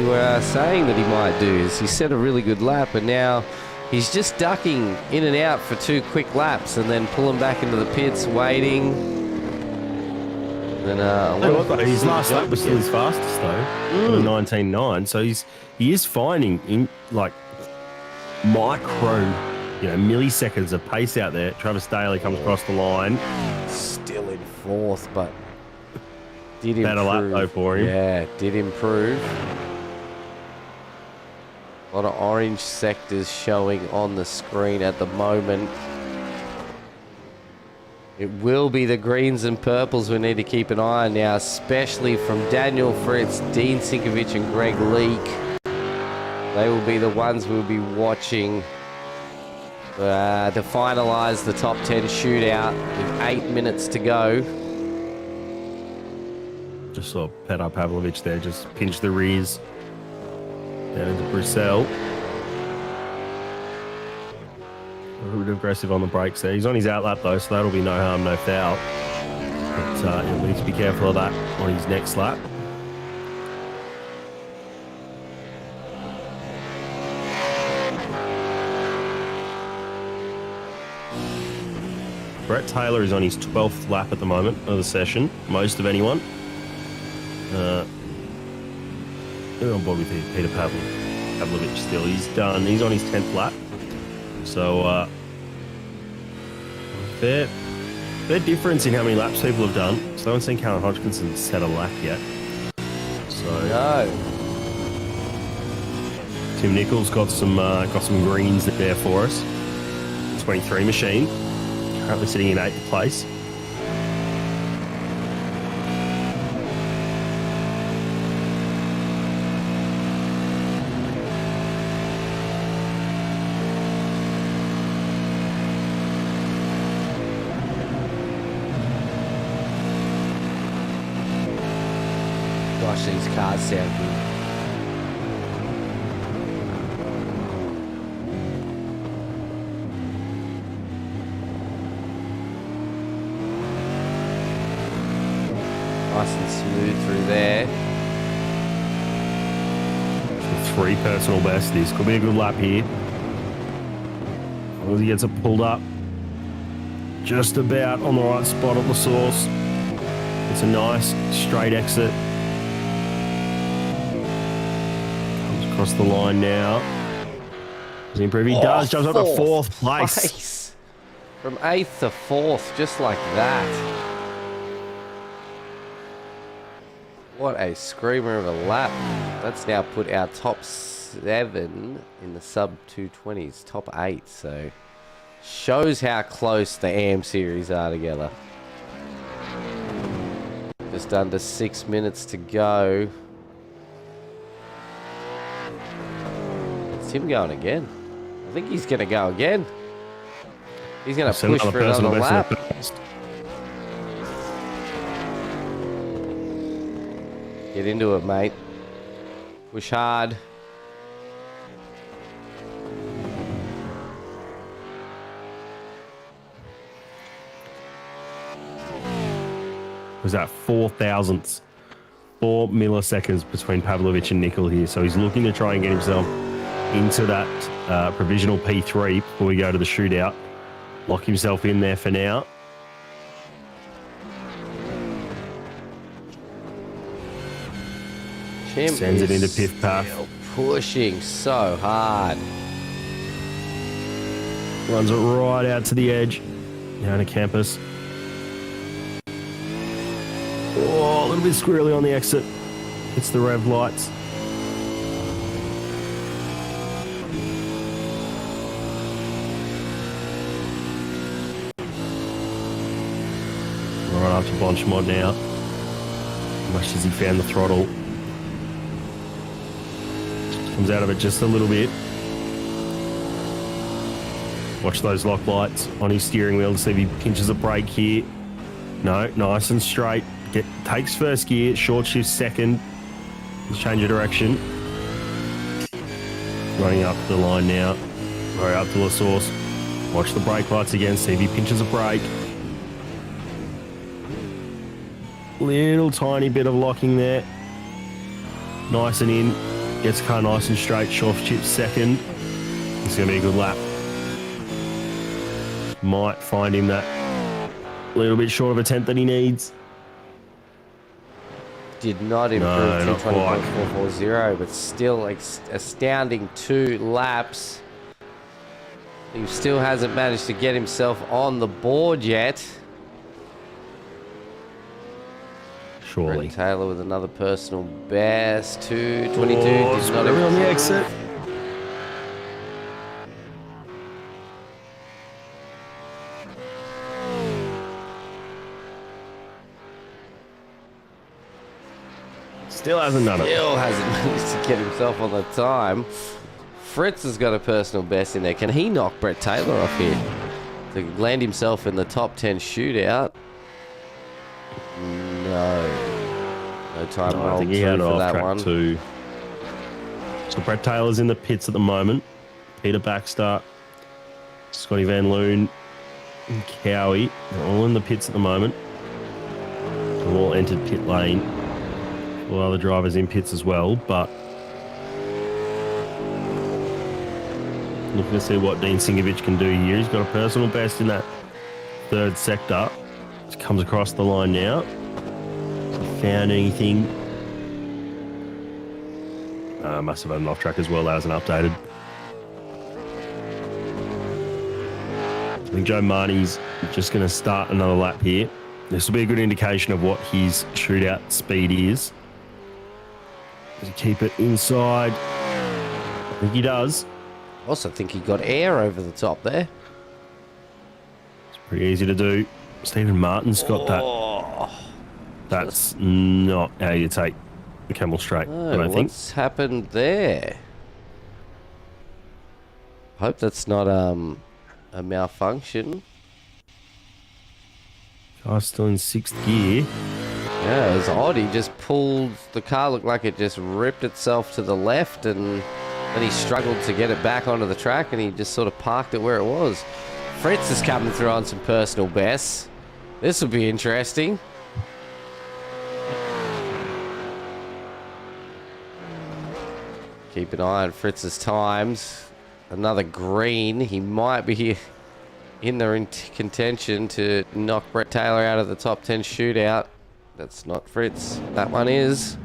were saying that he might do. Is he set a really good lap, and now he's just ducking in and out for 2 quick laps, and then pulling back into the pits, waiting. And his last lap was still his fastest though, 19.9. So he is finding in like micro, milliseconds of pace out there. Travis Daly comes across the line, still in 4th, but. Did improve. Better lap though for him. Yeah, did improve. A lot of orange sectors showing on the screen at the moment. It will be the greens and purples we need to keep an eye on now, especially from Daniel Fritz, Dean Sinkovic and Greg Leake. They will be the ones we'll be watching to finalise the top 10 shootout with 8 minutes to go. Just saw Petar Pavlovich there, just pinch the rears down into Bruxelles. A little bit aggressive on the brakes there. He's on his outlap though, so that'll be no harm, no foul. But he'll need to be careful of that on his next lap. Brett Taylor is on his 12th lap at the moment of the session, most of anyone. Who's on board with Peter Pavlovich still. He's on his 10th lap. So, fair difference in how many laps people have done. So I haven't seen Callum Hodgkinson set a lap yet. So No. Tim Nichols got some greens there for us. 23 machine, currently sitting in 8th place. Gosh, these cars sound good. Nice and smooth through there. 3 personal best. This could be a good lap here. As long as he gets it pulled up just about on the right spot at the source. It's a nice straight exit. Comes across the line now. Does he improve? He does. Jumps up to 4th place. From 8th to 4th, just like that. What a screamer of a lap. That's now put our top 7 in the sub 220s, top 8. So shows how close the AM series are together. Just under 6 minutes to go. It's him going again. I think he's going to go again. He's going to push for another lap. Get into it, mate. Push hard. Was that 4 thousandths? 4 milliseconds between Pavlovich and Nickel here. So he's looking to try and get himself into that provisional P3 before we go to the shootout. Lock himself in there for now. Chim Sends it into Piff Paff. Pushing so hard. Runs it right out to the edge. Down to campus. Oh, a little bit squirrely on the exit. Hits the rev lights. Right up to Bonchmod now. Much as he found the throttle. Comes out of it just a little bit. Watch those lock lights on his steering wheel to see if he pinches a brake here. No, nice and straight. Takes first gear, short shift second. Change of direction. Running up the line now. Right up to the source. Watch the brake lights again, see if he pinches a brake. Little tiny bit of locking there. Nice and in. Gets the car nice and straight. Short shift second. It's going to be a good lap. Might find him that little bit short of a 10th that he needs. Did not improve to 20.440, but still astounding 2 laps. He still hasn't managed to get himself on the board yet. Surely. Brett Taylor with another personal best. 2:22. Did not even on the exit. Still hasn't done it. Still hasn't managed to get himself on the time. Fritz has got a personal best in there. Can he knock Brett Taylor off here to land himself in the top 10 shootout? No time I think he had it off track too. So Brett Taylor's in the pits at the moment. Peter Baxter, Scotty Van Loon, and Cowie, they're all in the pits at the moment. They've all entered pit lane. All other drivers in pits as well, but looking to see what Dean Singovich can do here. He's got a personal best in that 3rd sector. Just comes across the line now. Hasn't found anything. Must have had an off track as well. That wasn't updated. I think Joe Marnie's just going to start another lap here. This will be a good indication of what his shootout speed is. Does he keep it inside? I think he does. I also think he got air over the top there. It's pretty easy to do. Stephen Martin's got that. That's not how you take the camel straight, I don't think. What's happened there? Hope that's not a malfunction. Car's still in 6th gear. Yeah, it was odd. He just pulled... The car looked like it just ripped itself to the left, and then he struggled to get it back onto the track, and he just sort of parked it where it was. Fritz is coming through on some personal bests. This will be interesting. Keep an eye on Fritz's times. Another green. He might be in the contention to knock Brett Taylor out of the top 10 shootout. That's not Fritz. That one is.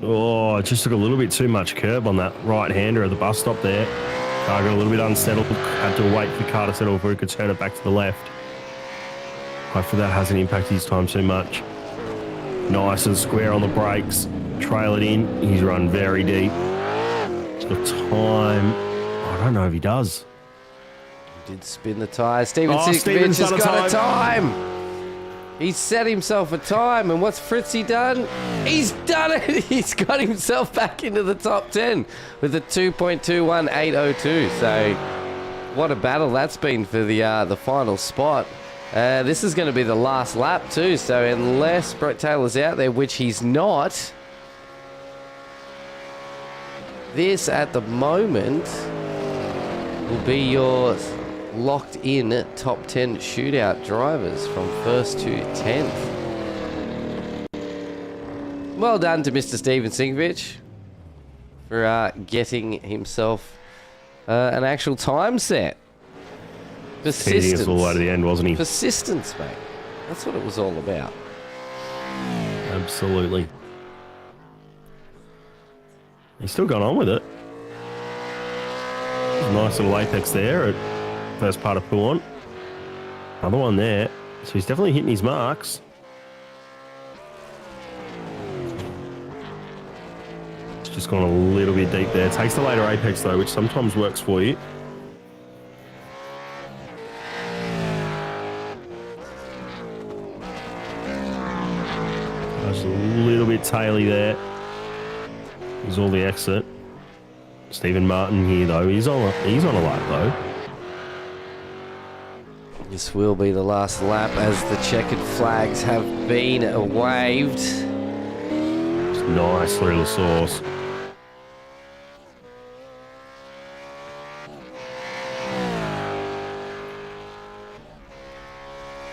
Oh, it just took a little bit too much curb on that right-hander at the bus stop there. Car got a little bit unsettled. Had to wait for the car to settle before he could turn it back to the left. Hopefully that hasn't impacted his time too much. Nice and square on the brakes. Trail it in. He's run very deep. He's got time. I don't know if he does. He did spin the tyres. Steven Stephen's has done got a time. He's set himself a time, and what's Fritzy done? He's done it! He's got himself back into the top 10 with a 2.21802. So, what a battle that's been for the final spot. This is going to be the last lap too, so unless Brett Taylor's out there, which he's not, this at the moment will be your locked in top 10 shootout drivers from 1st to 10th. Well done to Mr. Steven Sinkovich for getting himself an actual time set. Persistence. Teasing us all the way to the end, wasn't he? Persistence, mate. That's what it was all about. Absolutely. He's still gone on with it. Nice little apex there at first part of Pouon. Another one there. So he's definitely hitting his marks. It's just gone a little bit deep there. Takes the later apex though, which sometimes works for you. Just a little bit taily there. There's all the exit. Stephen Martin here though. He's on a lap though. This will be the last lap as the checkered flags have been waved. It's nice little sauce.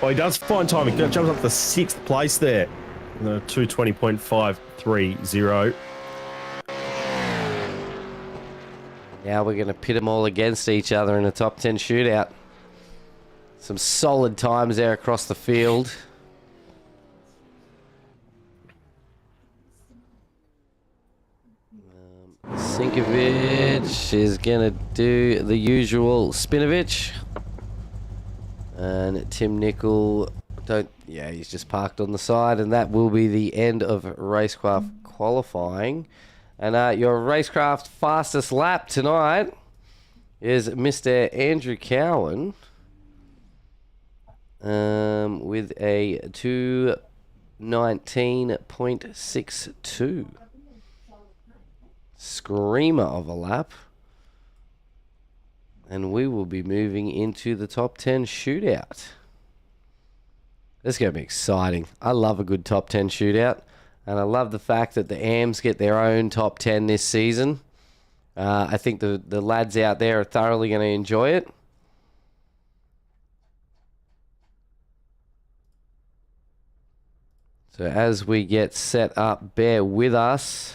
Well, he does find time. He jumps up to 6th place there. 220.530. Now we're going to pit them all against each other in a top 10 shootout. Some solid times there across the field. Sinkovich is going to do the usual Spinovich. And Tim Nicol, he's just parked on the side. And that will be the end of racecraft qualifying. And your racecraft fastest lap tonight is Mr. Andrew Cowan. With a 2:19.62. Screamer of a lap. And we will be moving into the top 10 shootout. This is going to be exciting. I love a good top 10 shootout. And I love the fact that the AMs get their own top 10 this season. I think the lads out there are thoroughly going to enjoy it. So as we get set up, bear with us.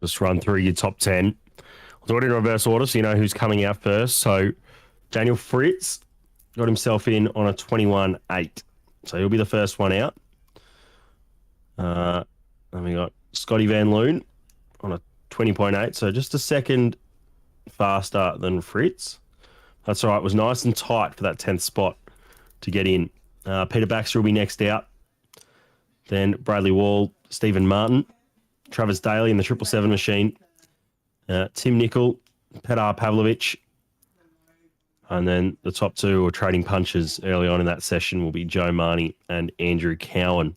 Just run through your top 10. We'll do it in reverse order so you know who's coming out first. So Daniel Fritz got himself in on a 21.8. So he'll be the first one out. Then we got Scotty Van Loon on a 20.8. So just a second faster than Fritz. That's all right. It was nice and tight for that 10th spot to get in. Peter Baxter will be next out. Then Bradley Wall, Stephen Martin, Travis Daly in the 777 machine, Tim Nicol, Petar Pavlovich, and then the top two are trading punches early on in that session will be Joe Marnie and Andrew Cowan.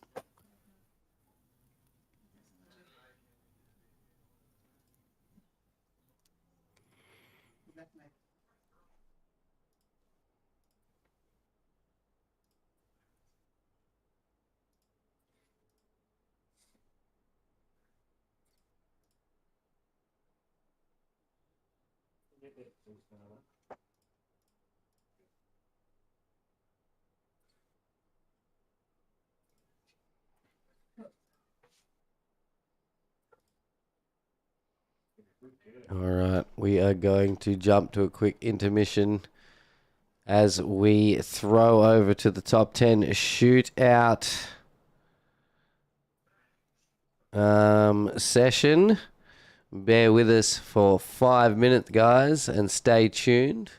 All right, we are going to jump to a quick intermission as we throw over to the top 10 shootout session. Bear with us for 5 minutes, guys, and stay tuned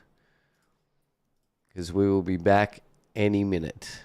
because we will be back any minute.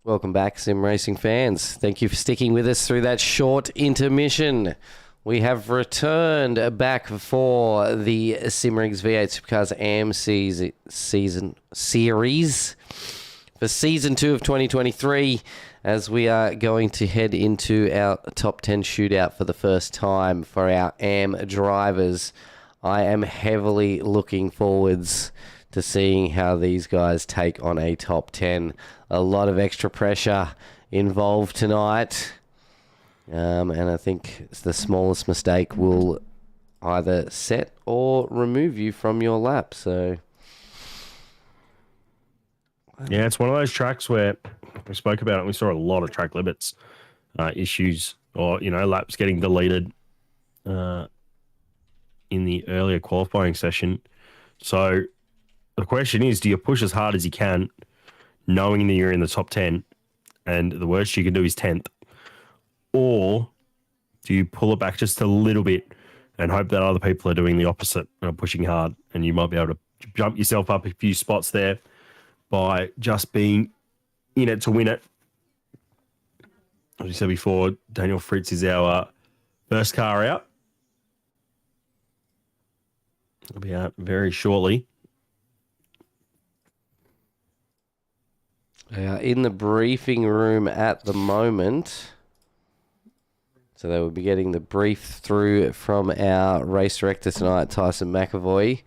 Welcome back, sim racing fans. Thank you for sticking with us through that short intermission. We have returned back for the Simrigs V8 Supercars AM season series for season 2 of 2023, as we are going to head into our top 10 shootout for the first time for our AM drivers. I am heavily looking forwards to seeing how these guys take on a top 10. A lot of extra pressure involved tonight. And I think the smallest mistake will either set or remove you from your lap. So, yeah, it's one of those tracks where we spoke about it. We saw a lot of track limits issues, or laps getting deleted in the earlier qualifying session. So the question is, do you push as hard as you can, knowing that you're in the top 10, and the worst you can do is 10th? Or do you pull it back just a little bit and hope that other people are doing the opposite and are pushing hard, and you might be able to jump yourself up a few spots there by just being in it to win it? As we said before, Daniel Fritz is our first car out. He'll be out very shortly. They are in the briefing room at the moment. So they will be getting the brief through from our race director tonight, Tyson McAvoy,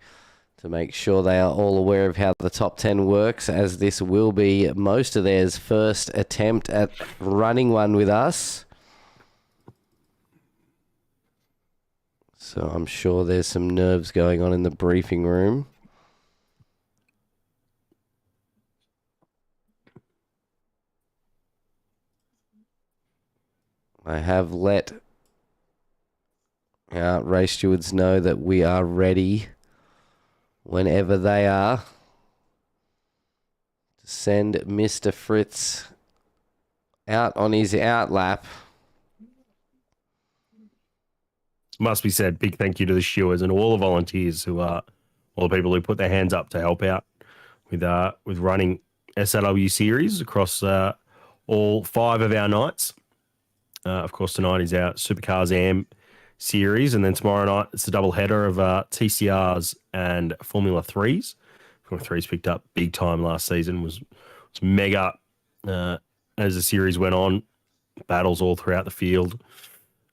to make sure they are all aware of how the top 10 works, as this will be most of theirs first attempt at running one with us. So I'm sure there's some nerves going on in the briefing room. I have let our race stewards know that we are ready whenever they are to send Mr. Fritz out on his out lap. Must be said, big thank you to the stewards and all the volunteers who are all the people who put their hands up to help out with running SLW series across all 5 of our nights. Of course, tonight is our Supercars AM series, and then tomorrow night it's the double header of TCRs and Formula 3s. Formula 3s picked up big time last season, was mega as the series went on. Battles all throughout the field.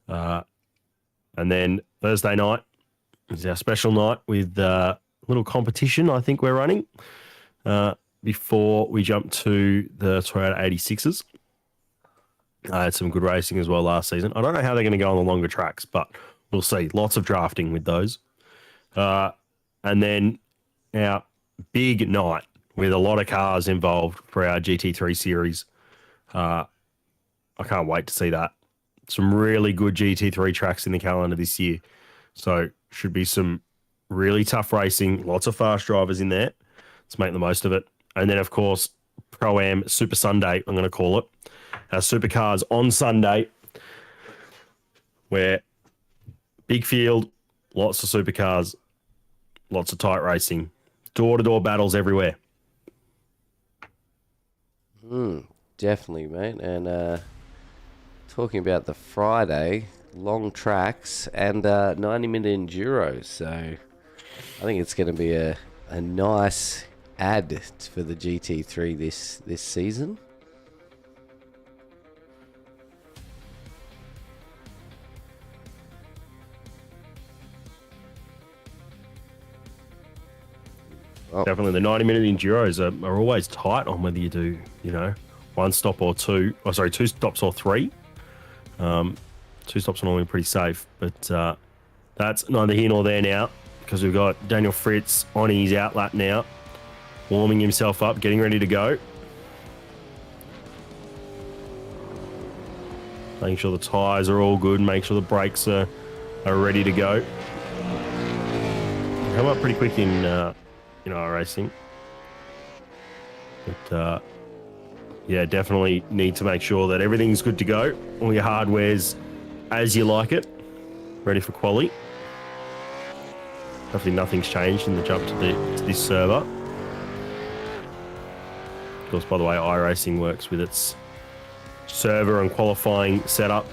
And then Thursday night is our special night with a little competition I think we're running before we jump to the Toyota 86s. I had some good racing as well last season. I don't know how they're going to go on the longer tracks, but we'll see. Lots of drafting with those. And then our big night with a lot of cars involved for our GT3 series. I can't wait to see that. Some really good GT3 tracks in the calendar this year. So should be some really tough racing. Lots of fast drivers in there. Let's make the most of it. And then, of course, Pro-Am Super Sunday, I'm going to call it. Our Supercars on Sunday, where big field, lots of supercars, lots of tight racing, door-to-door battles everywhere. Definitely, mate. And talking about the Friday, long tracks and 90-minute enduro. So I think it's going to be a nice add for the GT3 this season. Oh. Definitely, the 90-minute enduros are always tight on whether you do, one stop or two. Oh, sorry, 2 stops or 3. 2 stops are normally pretty safe, but that's neither here nor there now, because we've got Daniel Fritz on his out lap now, warming himself up, getting ready to go. Making sure the tyres are all good, make sure the brakes are ready to go. Come up pretty quick in our racing. But yeah, definitely need to make sure that everything's good to go. All your hardware's as you like it, ready for quali. Hopefully nothing's changed in the jump to this server. Of course, by the way, iRacing works with its server and qualifying setup.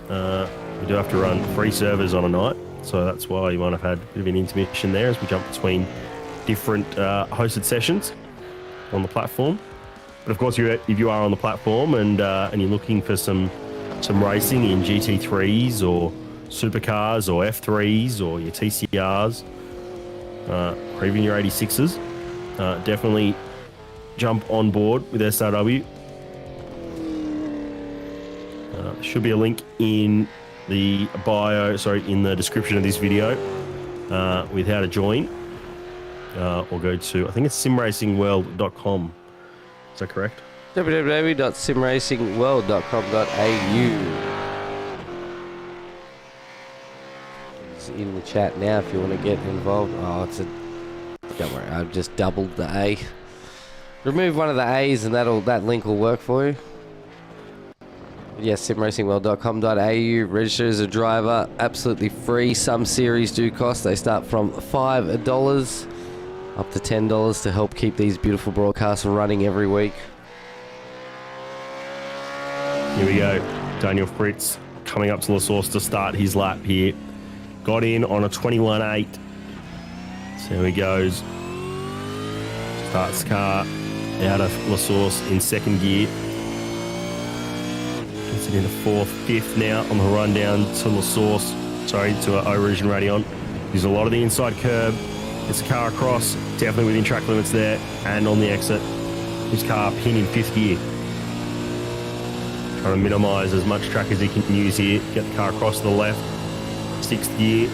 We do have to run 3 servers on a night, so that's why you might have had a bit of an intermission there as we jump between different hosted sessions on the platform. But of course, if you are on the platform and you're looking for some racing in GT3s or Supercars or F3s or your TCRs, or even your 86s, definitely jump on board with SRW. There should be a link in the in the description of this video with how to join. Or go to, I think it's simracingworld.com. Is that correct? www.simracingworld.com.au. It's in the chat now if you want to get involved. Oh, don't worry, I've just doubled the A. Remove one of the A's and that link will work for you. Yes, simracingworld.com.au. Register as a driver, absolutely free. Some series do cost. They start from $5 up to $10 to help keep these beautiful broadcasts running every week. Here we go. Daniel Fritz coming up to La Source to start his lap here. Got in on a 21.8. So he goes. Starts the car out of La Source in second gear. Gets it into fourth, fifth now on the run down to La Source. Sorry, to Origin Radion. There's a lot of the inside curb. Gets the car across, definitely within track limits there, and on the exit. His car pinned in fifth gear. Trying to minimise as much track as he can use here. Get the car across to the left. Sixth gear.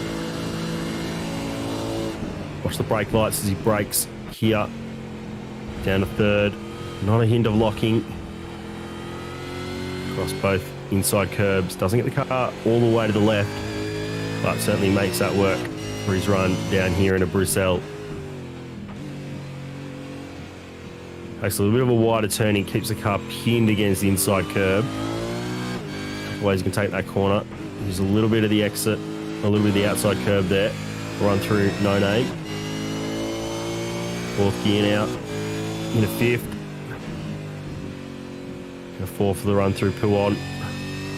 Watch the brake lights as he brakes here. Down to third. Not a hint of locking. Across both inside curbs. Doesn't get the car all the way to the left, but certainly makes that work for his run down here into Bruxelles. Takes a little bit of a wider turning, keeps the car pinned against the inside curb. Ways you can take that corner. Use a little bit of the exit, a little bit of the outside curb there. Run through no name. Fourth gear now. Into fifth. And fourth for the run through Puon.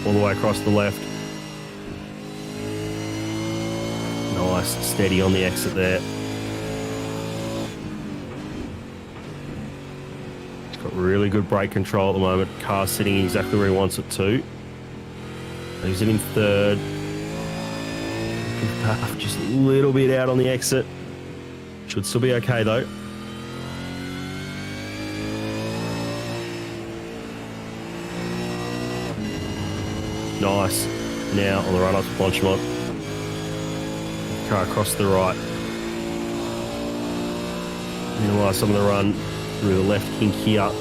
All the way across the left. Nice, steady on the exit there. He's got really good brake control at the moment. Car's sitting exactly where he wants it to. Leaves it in third. Just a little bit out on the exit. Should still be okay though. Nice. Now on the run up to Blanchimont. Car across the right. Meanwhile, some of the run through the left kink here.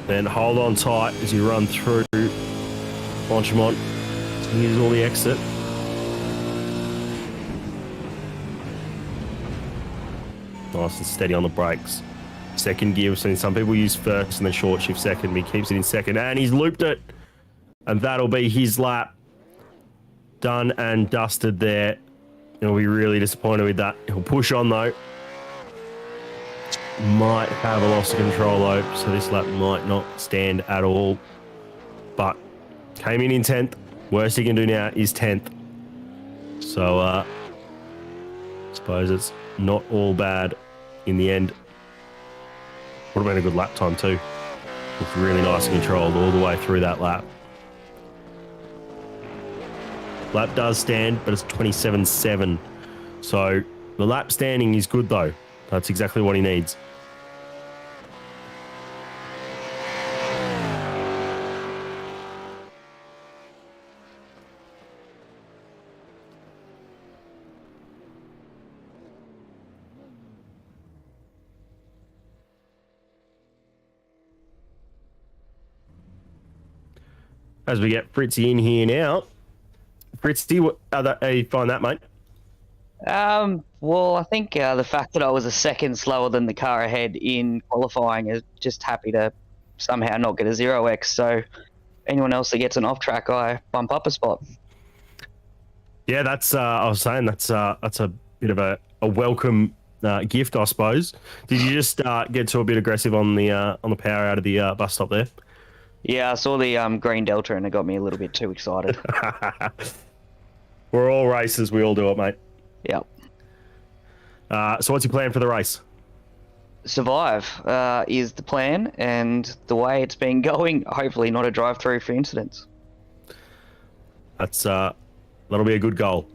Then hold on tight as you run through Blanchimont. So here's all the exit. Nice and steady on the brakes. Second gear, we've seen some people use first and then short shift second. He keeps it in second and he's looped it. And that'll be his lap. Done and dusted there. He'll be really disappointed with that. He'll push on though. Might have a loss of control though, so this lap might not stand at all. But came in 10th. Worst he can do now is 10th. So I suppose it's not all bad in the end. Would have been a good lap time too. It's really nice and controlled all the way through that lap. Lap does stand, but it's 27.7. So the lap standing is good though. That's exactly what he needs. As we get Fritzy in here now. Fritzy, how you find that, mate? Well, I think the fact that I was a second slower than the car ahead in qualifying is just happy to somehow not get a 0x. So anyone else that gets an off track, I bump up a spot. Yeah, that's I was saying that's a bit of a welcome gift, I suppose. Did you just get to a bit aggressive on the power out of the bus stop there? Yeah, I saw the green Delta and it got me a little bit too excited. We're all racers. We all do it, mate. Yep. So what's your plan for the race? Survive is the plan, and the way it's been going, hopefully not a drive-through for incidents. That'll be a good goal.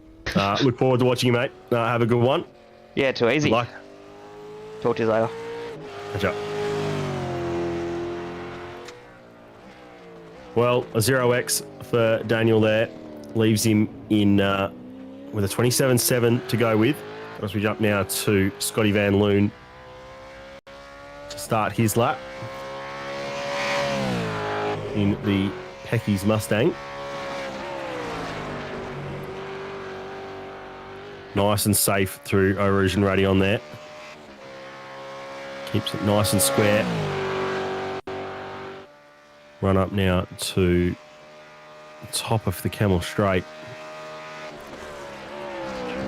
Look forward to watching you, mate. Have a good one. Yeah, too easy. Good luck. Talk to you later. Catch up. Well, a 0x for Daniel there leaves him in with a 27.7 to go with. As we jump now to Scotty Van Loon to start his lap in the Pecky's Mustang. Nice and safe through Erosion Radion there. Keeps it nice and square. Run up now to the top of the Camel Straight.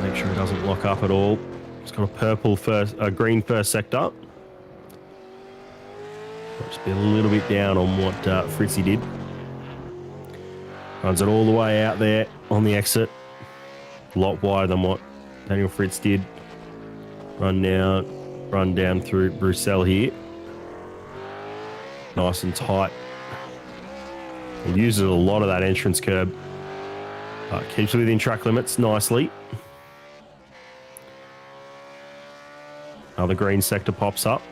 Make sure it doesn't lock up at all. It's got a green first sector. Might just be a little bit down on what Fritzy did. Runs it all the way out there on the exit. A lot wider than what Daniel Fritz did. Run down through Bruxelles here. Nice and tight. He uses a lot of that entrance curb. Keeps it within track limits nicely. Another green sector pops up.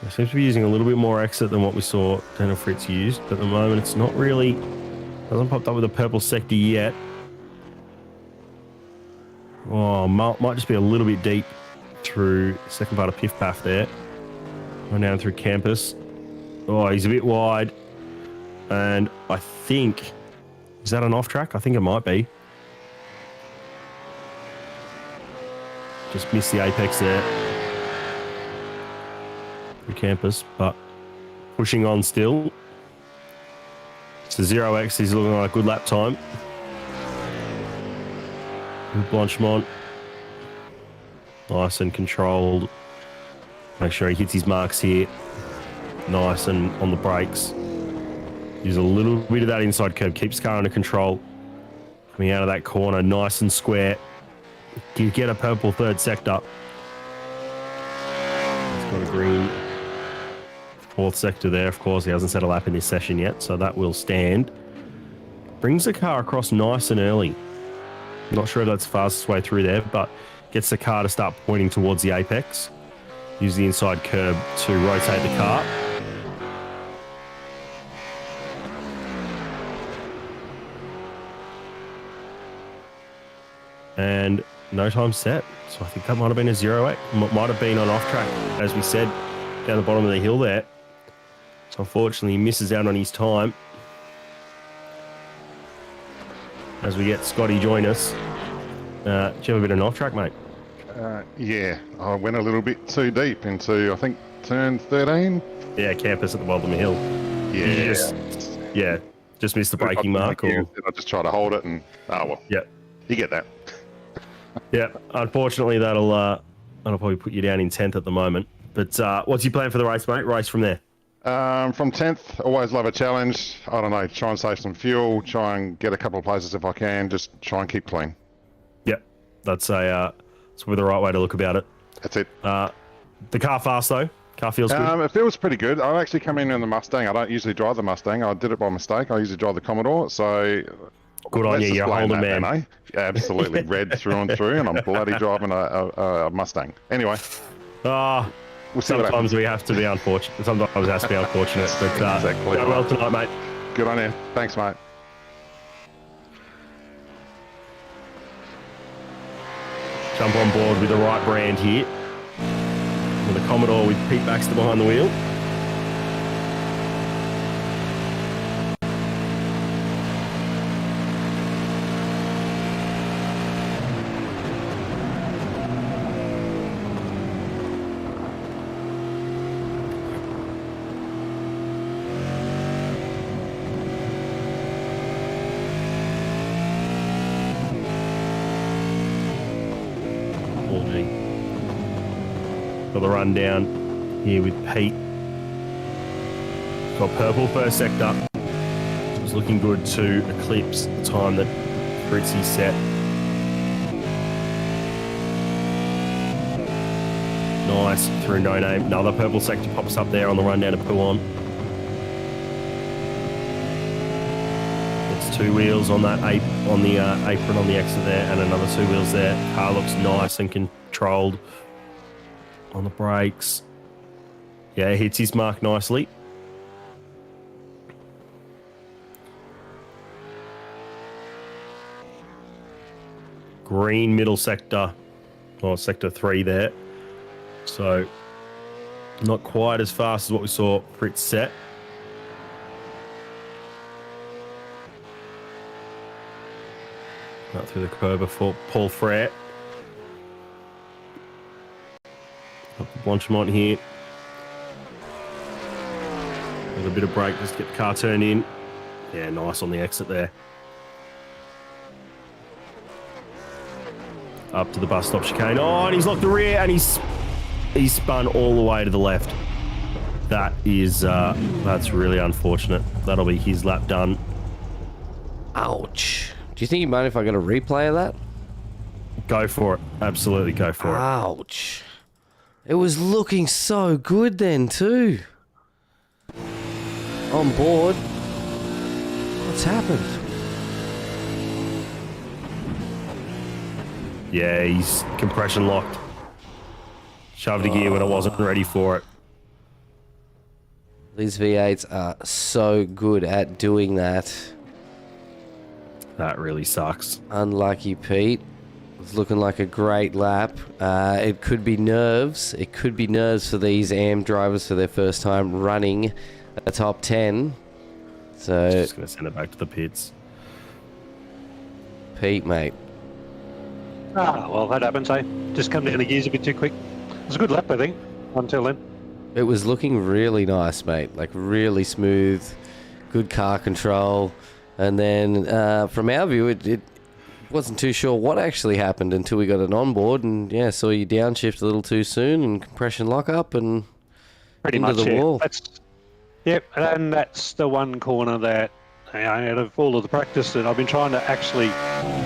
It seems to be using a little bit more exit than what we saw Daniel Fritz used. But at the moment, it's not really... Hasn't popped up with a purple sector yet. Oh, might just be a little bit deep through the second part of Piff Paff there. Run down through Campus. Oh, he's a bit wide. And I think... Is that an off-track? I think it might be. Just missed the apex there. Through Campus, but pushing on still. It's a 0x. He's looking like a good lap time. Blanchemont. Nice and controlled. Make sure he hits his marks here. Nice and on the brakes. Use a little bit of that inside curb. Keeps the car under control. Coming out of that corner, nice and square. You get a purple third sector. He's got a green fourth sector there. Of course, he hasn't set a lap in this session yet, so that will stand. Brings the car across nice and early. Not sure if that's the fastest way through there, but gets the car to start pointing towards the apex. Use the inside curb to rotate the car. And no time set. So I think that might have been a 0-8. Might have been on off track, as we said, down the bottom of the hill there. So unfortunately, he misses out on his time. As we get Scotty join us. Do you have a bit of an off track, mate? Yeah, I went a little bit too deep into, I think, turn 13. Yeah, Campus at the bottom of the hill. Yeah. Just missed the braking mark. Or... I just try to hold it and, yeah, you get that. Yeah, unfortunately, that'll probably put you down in 10th at the moment. But what's your plan for the race, mate? Race from there. From 10th, always love a challenge. I don't know, try and save some fuel, try and get a couple of places if I can, just try and keep clean. Yep, that's probably the right way to look about it. That's it. The car fast, though? Car feels good? It feels pretty good. I actually come in the Mustang. I don't usually drive the Mustang. I did it by mistake. I usually drive the Commodore, so... Good on you, you're a Holden man. Then, eh? Absolutely, red through and through, and I'm bloody driving a Mustang. Anyway. We'll sometimes we have to be unfortunate. Sometimes it has to be unfortunate. But exactly. Go well tonight, mate. Good on you. Thanks, mate. Jump on board with the right brand here. With the Commodore with Pete Baxter behind the wheel. Got the rundown here with Pete. Got purple first sector. It was looking good to eclipse the time that Fritzy set. Nice through No Name. Another purple sector pops up there on the rundown to Puon. It's 2 wheels on that apron on the exit there, and another 2 wheels there. Car looks nice and controlled on the brakes. Yeah, hits his mark nicely. Green middle sector, or sector 3 there. So not quite as fast as what we saw Fritz set. Out through the curb for Paul Frere. Blanchimont here. With a bit of brake just to get the car turned in. Yeah, nice on the exit there. Up to the bus stop chicane. Oh, and he's locked the rear, and he's spun all the way to the left. That is, that's really unfortunate. That'll be his lap done. Ouch. Do you think you mind if I got a replay of that? Go for it. Absolutely go for it. Ouch. It was looking so good then too. On board. What's happened? Yeah, he's compression locked. Shoved a gear when it wasn't ready for it. These V8s are so good at doing that. That really sucks. Unlucky Pete. It's looking like a great lap. It could be nerves. It could be nerves for these AM drivers for their first time running a top 10. So Just going to send it back to the pits. Pete, mate. Well, that happens, eh? Just come down the gears a bit too quick. It was a good lap, I think, until then. It was looking really nice, mate. Like really smooth, good car control. And then from our view, it wasn't too sure what actually happened until we got it on board. And yeah, saw you downshift a little too soon and compression lock up and Pretty into much, the yeah. wall. Yep, and that's the one corner that, out of all of the practice that I've been trying to actually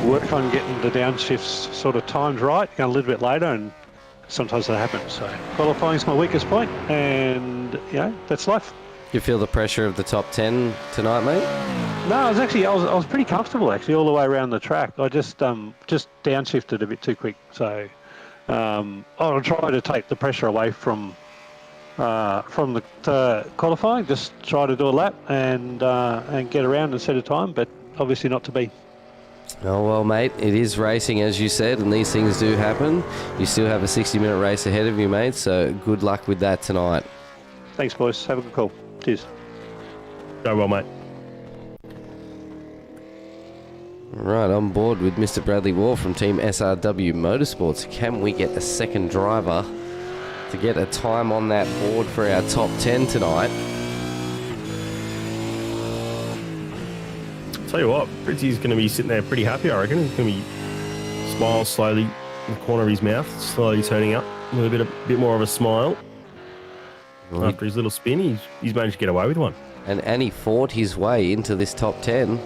work on getting the downshifts sort of timed right, a little bit later, and sometimes that happens. So qualifying's my weakest point, and that's life. You feel the pressure of the top 10 tonight, mate? No, I was pretty comfortable actually all the way around the track. I just downshifted a bit too quick, so I'll try to take the pressure away from the qualifying. Just try to do a lap and get around and set a time, but obviously not to be. Oh, well, mate, it is racing, as you said, and these things do happen. You still have a 60-minute race ahead of you, mate, so good luck with that tonight. Thanks, boys. Have a good call. Cheers. Go well, mate. Right, on board with Mr. Bradley Wall from Team SRW Motorsports. Can we get a second driver to get a time on that board for our top 10 tonight? Tell you what, Fritzy's going to be sitting there pretty happy, I reckon. He's going to be smiling slowly in the corner of his mouth, slowly turning up with a bit more of a smile. Well, After his little spin, he's managed to get away with one. And he fought his way into this top 10.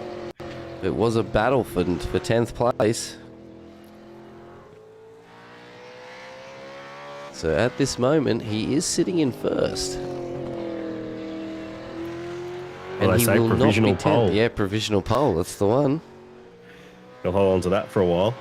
It was a battle for 10th place. So at this moment, he is sitting in first. Well, they say provisional not be 10th. pole. Yeah, provisional pole. That's the one. He'll hold on to that for a while.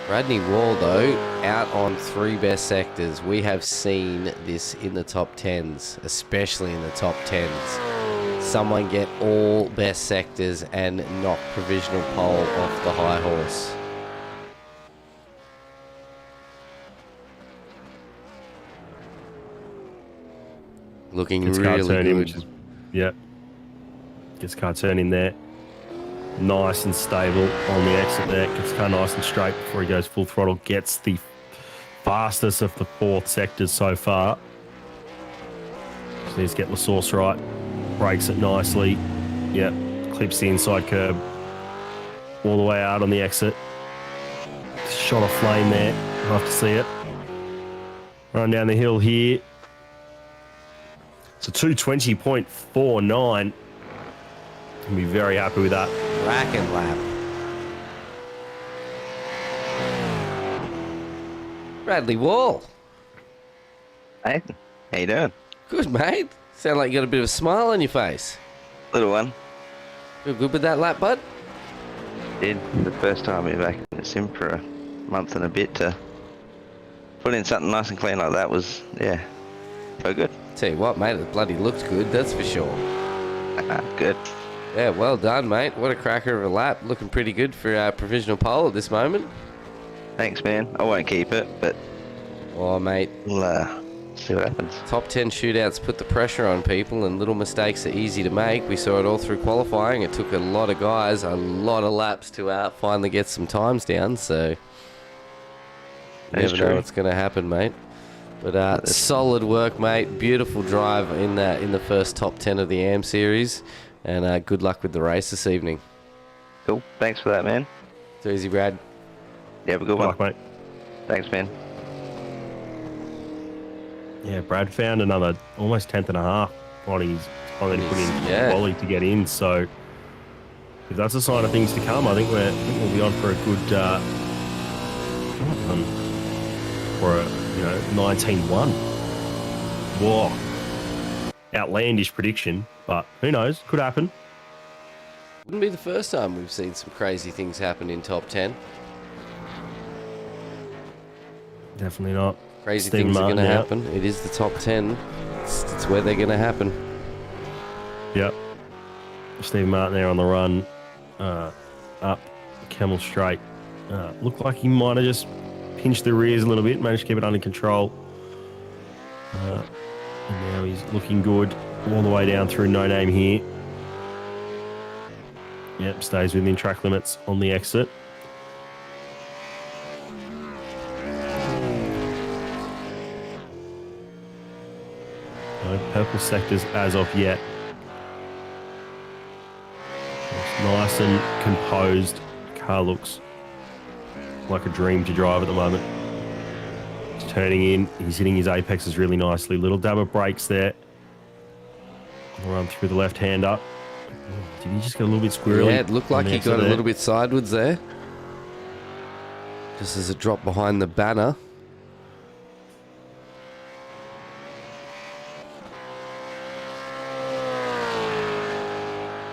Bradley Wall, though, out on 3 best sectors. We have seen this in the top 10s, especially in the top 10s. Someone get all best sectors and knock provisional pole off the high horse. Looking Gets car really turn in, good. which is, yeah. Gets car turn in there. Nice and stable on the exit there. Gets car nice and straight before he goes full throttle. Gets the fastest of the 4th sectors so far. Just needs to get the source right. Brakes it nicely. Yeah. Clips the inside curb. All the way out on the exit. Shot a flame there. I'll have to see it. Run down the hill here. It's a 220.49. Can be very happy with that. Rack and lap. Bradley Wall. Hey, how you doing? Good, mate. Sound like you got a bit of a smile on your face. Little one. Feel good with that lap, bud? Did the first time we were back in the sim for a month and a bit to put in something nice and clean like that was, yeah, so good. Tell you what, mate, it bloody looked good, that's for sure. Good. Yeah, well done, mate. What a cracker of a lap. Looking pretty good for our provisional pole at this moment. Thanks, man. I won't keep it, but Oh, mate. we'll see what happens. Top 10 shootouts put the pressure on people, and little mistakes are easy to make. We saw it all through qualifying. It took a lot of guys, a lot of laps to finally get some times down, so you That's never know true. what's going to happen, mate. But solid work, mate. Beautiful drive in the first top 10 of the AM series, and good luck with the race this evening. Cool. Thanks for that, man. It's easy, Brad. You have a Good good one. luck, mate. Thanks, man. Yeah, Brad found another almost 10th and a half on his put in Yeah. quality to get in. So if that's a sign of things to come, I think we'll be on for a good for a 19-1. Whoa, outlandish prediction, but who knows? Could happen. Wouldn't be the first time we've seen some crazy things happen in top 10. Definitely not. Crazy Stephen things are going to Martin out. happen. It is the top 10. It's where they're going to happen. Yep. Stephen Martin there on the run, up Camel Straight. Looked like he might have just pinched the rears a little bit, managed to keep it under control. And now he's looking good all the way down through No Name here. Yep, stays within track limits on the exit. No purple sectors as of yet. It's nice and composed. Car looks like a dream to drive at the moment. He's turning in. He's hitting his apexes really nicely. Little dab of brakes there. Run through the left hand up. Did he just get a little bit squirrely? Yeah, it looked like he got a little bit sideways there. Just as it dropped behind the banner.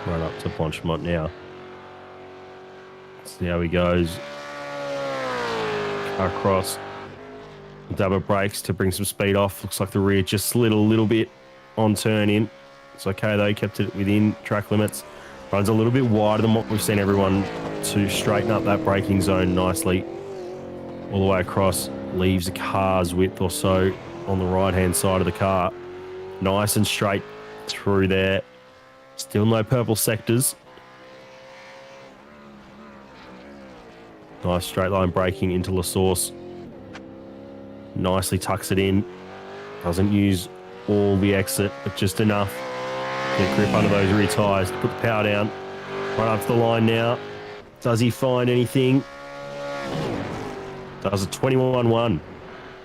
Right up to Ponchemont now. See how he goes. Car across. Dab of brakes to bring some speed off. Looks like the rear just slid a little bit on turn in. It's okay though, kept it within track limits. Runs a little bit wider than what we've seen everyone to straighten up that braking zone nicely. All the way across, leaves a car's width or so on the right-hand side of the car. Nice and straight through there. Still no purple sectors. Nice straight line braking into La Source. Nicely tucks it in. Doesn't use all the exit, but just enough. Get grip under those rear tyres to put the power down. Right up to the line now. Does he find anything? Does a 21-1.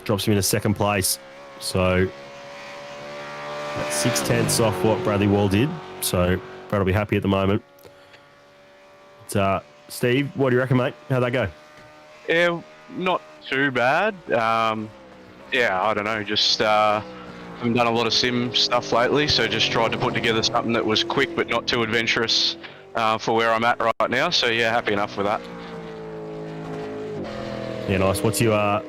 Drops him into second place. So that's 6/10 off what Bradley Wall did. So Brad will be happy at the moment. But, Steve, what do you reckon, mate? How'd that go? Yeah, not too bad. Yeah, I don't know. Just haven't done a lot of sim stuff lately, so just tried to put together something that was quick but not too adventurous for where I'm at right now. So yeah, happy enough with that. Yeah, nice. What's your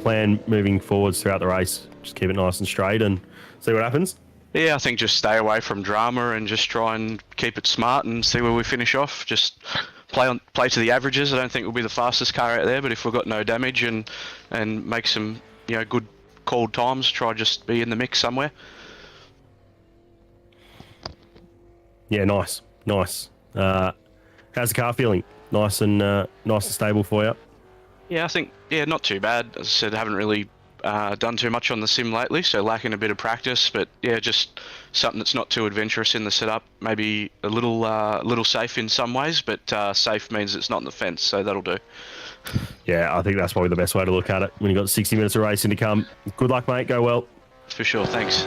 plan moving forwards throughout the race? Just keep it nice and straight and see what happens? Yeah, I think just stay away from drama and just try and keep it smart and see where we finish off. Just play to the averages. I don't think we'll be the fastest car out there, but if we've got no damage and make some good called times, try just be in the mix somewhere. Yeah, nice. How's the car feeling? Nice and stable for you? Yeah, I think not too bad. As I said, I haven't really done too much on the sim lately, so lacking a bit of practice. But yeah, just something that's not too adventurous in the setup. Maybe a little safe in some ways, but safe means it's not in the fence, so that'll do. Yeah, I think that's probably the best way to look at it. When you've got 60 minutes of racing to come, good luck, mate. Go well. For sure, thanks.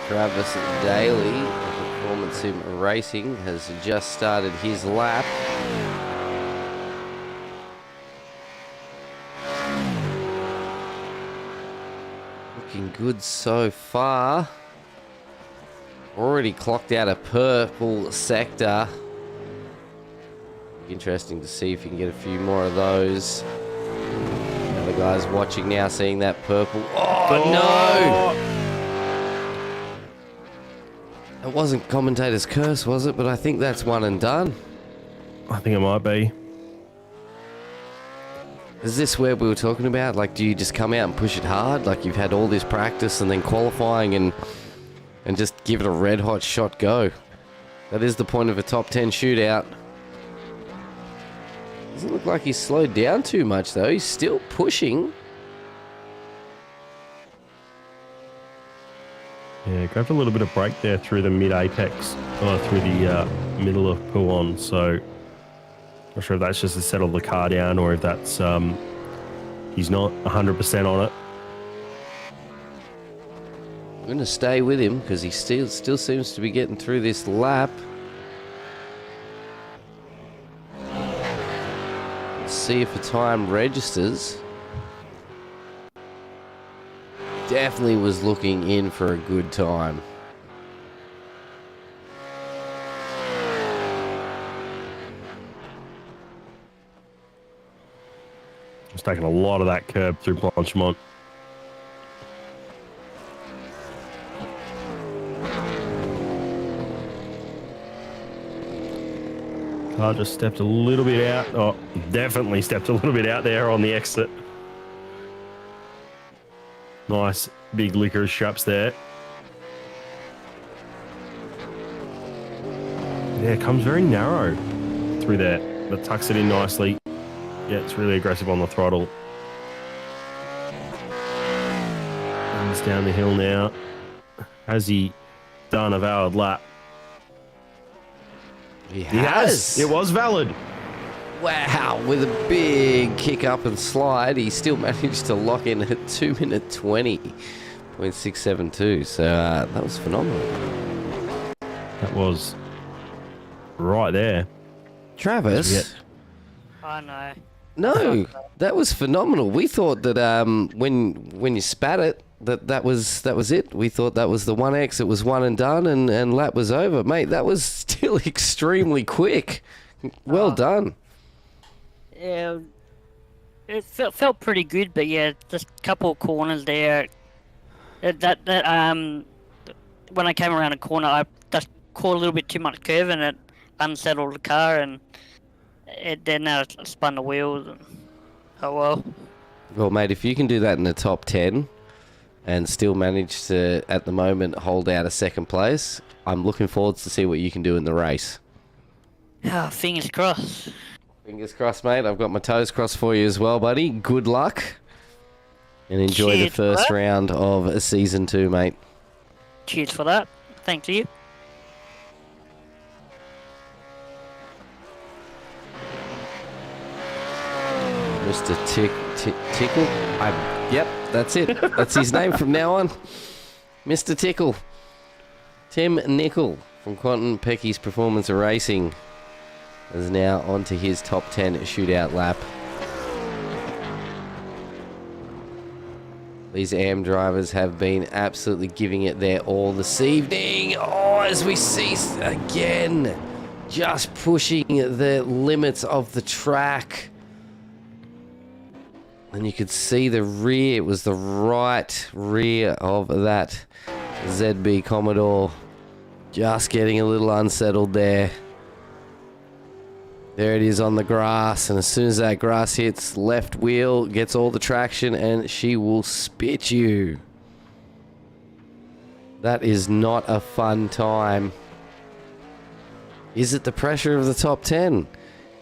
Travis Daly of Performance Sim Racing has just started his lap. Looking good so far. Already clocked out a purple sector. Interesting to see if you can get a few more of those. The other guys watching now, seeing that purple. Oh, no! It wasn't commentator's curse, was it? But I think that's one and done. I think it might be. Is this where we were talking about? Like, do you just come out and push it hard? Like, you've had all this practice and then qualifying and just give it a red-hot shot go. That is the point of a top 10 shootout. Doesn't look like he's slowed down too much, though. He's still pushing. Yeah, grabbed a little bit of break there through the mid-apex, through the middle of Puon. So, not sure if that's just to settle the car down or if that's he's not 100% on it. I'm going to stay with him because he still seems to be getting through this lap. Let's see if the time registers. Definitely was looking in for a good time. It's taking a lot of that curb through Blanchemont. Car just stepped a little bit out. Oh, definitely stepped a little bit out there on the exit. Nice big licorice straps there. Yeah, it comes very narrow through there. That tucks it in nicely. Yeah, it's really aggressive on the throttle. Runs down the hill now. Has he done a valid lap? He has. It was valid. Wow, with a big kick up and slide, he still managed to lock in at 2 minute 20.672. So that was phenomenal. That was right there. Travis? I know. No, that was phenomenal. We thought that when you spat it, that was it. We thought that was the 1X. It was one and done, and lap was over. Mate, that was still extremely quick. Well done. Yeah, it felt pretty good, but yeah, just a couple of corners there. That when I came around a corner, I just caught a little bit too much curve, and it unsettled the car, and then I spun the wheels. And, oh well. Well, mate, if you can do that in the top 10 and still manage to, at the moment, hold out a second place, I'm looking forward to see what you can do in the race. Oh, fingers crossed. Fingers crossed, mate. I've got my toes crossed for you as well, buddy. Good luck. And enjoy the first round of Season 2, mate. Cheers for that. Thank you. Mr. Tickle. Yep, that's it. That's his name from now on. Mr. Tickle. Tim Nickel from Quantum Pecky's Performance Racing is now on to his top 10 shootout lap. These AM drivers have been absolutely giving it their all this evening. Oh, as we see again, just pushing the limits of the track. And you could see the rear, it was the right rear of that ZB Commodore. Just getting a little unsettled there. There it is on the grass, and as soon as that grass hits, left wheel gets all the traction and she will spit you. That is not a fun time. Is it the pressure of the top 10?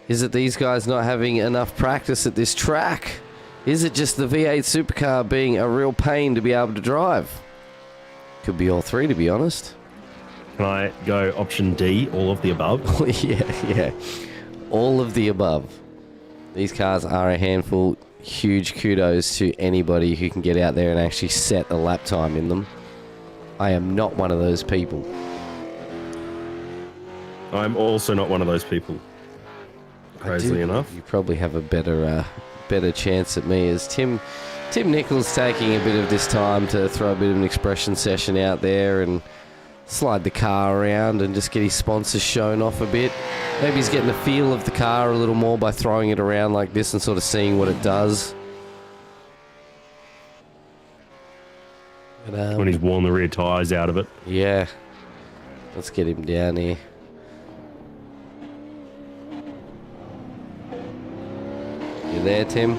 Is it these guys not having enough practice at this track? Is it just the V8 Supercar being a real pain to be able to drive? Could be all three, to be honest. Can I go option D, all of the above? Yeah. All of the above. These cars are a handful. Huge kudos to anybody who can get out there and actually set a lap time in them. I am not one of those people. I'm also not one of those people. Crazily enough. You probably have a better chance at me, as Tim Nichols taking a bit of this time to throw a bit of an expression session out there and slide the car around and just get his sponsors shown off a bit. Maybe he's getting the feel of the car a little more by throwing it around like this and sort of seeing what it does. But, when he's worn the rear tyres out of it. Yeah. Let's get him down here. You there, Tim?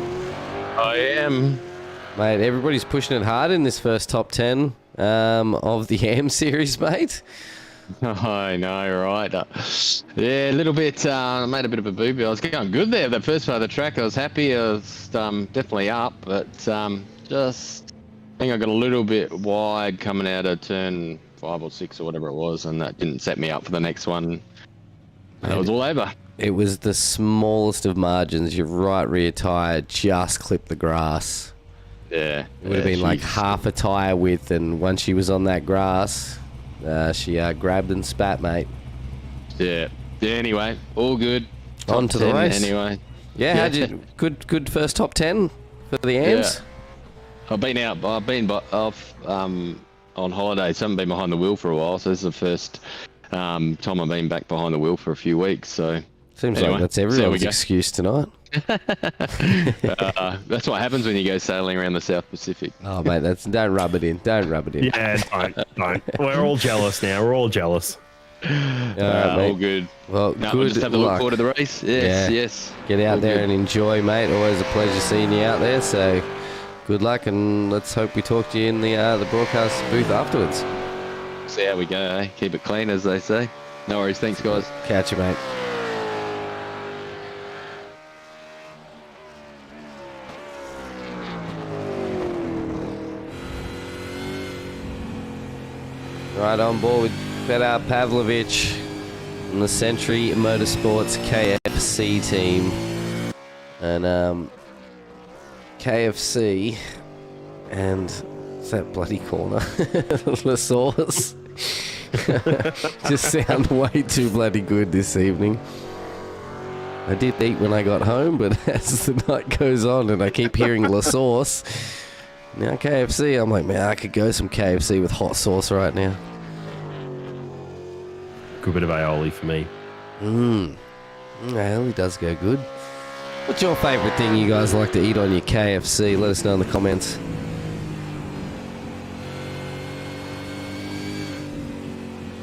I am. Mate, everybody's pushing it hard in this first top 10 of the AM series, mate. I know, right? Yeah, a little bit. I made a bit of a boo-boo. I was going good there. The first part of the track, I was happy. I was definitely up, but just I think I got a little bit wide coming out of turn 5 or 6 or whatever it was, and that didn't set me up for the next one. That was all over. It was the smallest of margins. Your right rear tyre just clipped the grass. Yeah. It would have been like half a tyre width, and once she was on that grass, she grabbed and spat, mate. Yeah. Yeah. Anyway, all good. On to the race. Anyway. Yeah. How'd you? Good first top 10 for the AMs. Yeah. I've been off on holiday, so I haven't been behind the wheel for a while. So this is the first time I've been back behind the wheel for a few weeks. So seems like that's everyone's excuse tonight. That's what happens when you go sailing around the South Pacific. Oh, mate, don't rub it in. Don't rub it in. Yeah, don't. We're all jealous now. We're all jealous. All good. Well, no, good we'll just have to look luck. forward to the race. Yes. Get out all there good. and enjoy, mate. Always a pleasure seeing you out there. So, good luck, and let's hope we talk to you in the broadcast booth afterwards. See how we go, eh? Keep it clean, as they say. No worries. Thanks, guys. Catch you, mate. Right on board with Petar Pavlovich from the Century Motorsports KFC team. And KFC and it's that bloody corner. The sauce. Just sound way too bloody good this evening. I did eat when I got home, but as the night goes on and I keep hearing La Sauce, now KFC, I'm like, man, I could go some KFC with hot sauce right now. Good bit of aioli for me. Aioli does go good. What's your favourite thing you guys like to eat on your KFC? Let us know in the comments.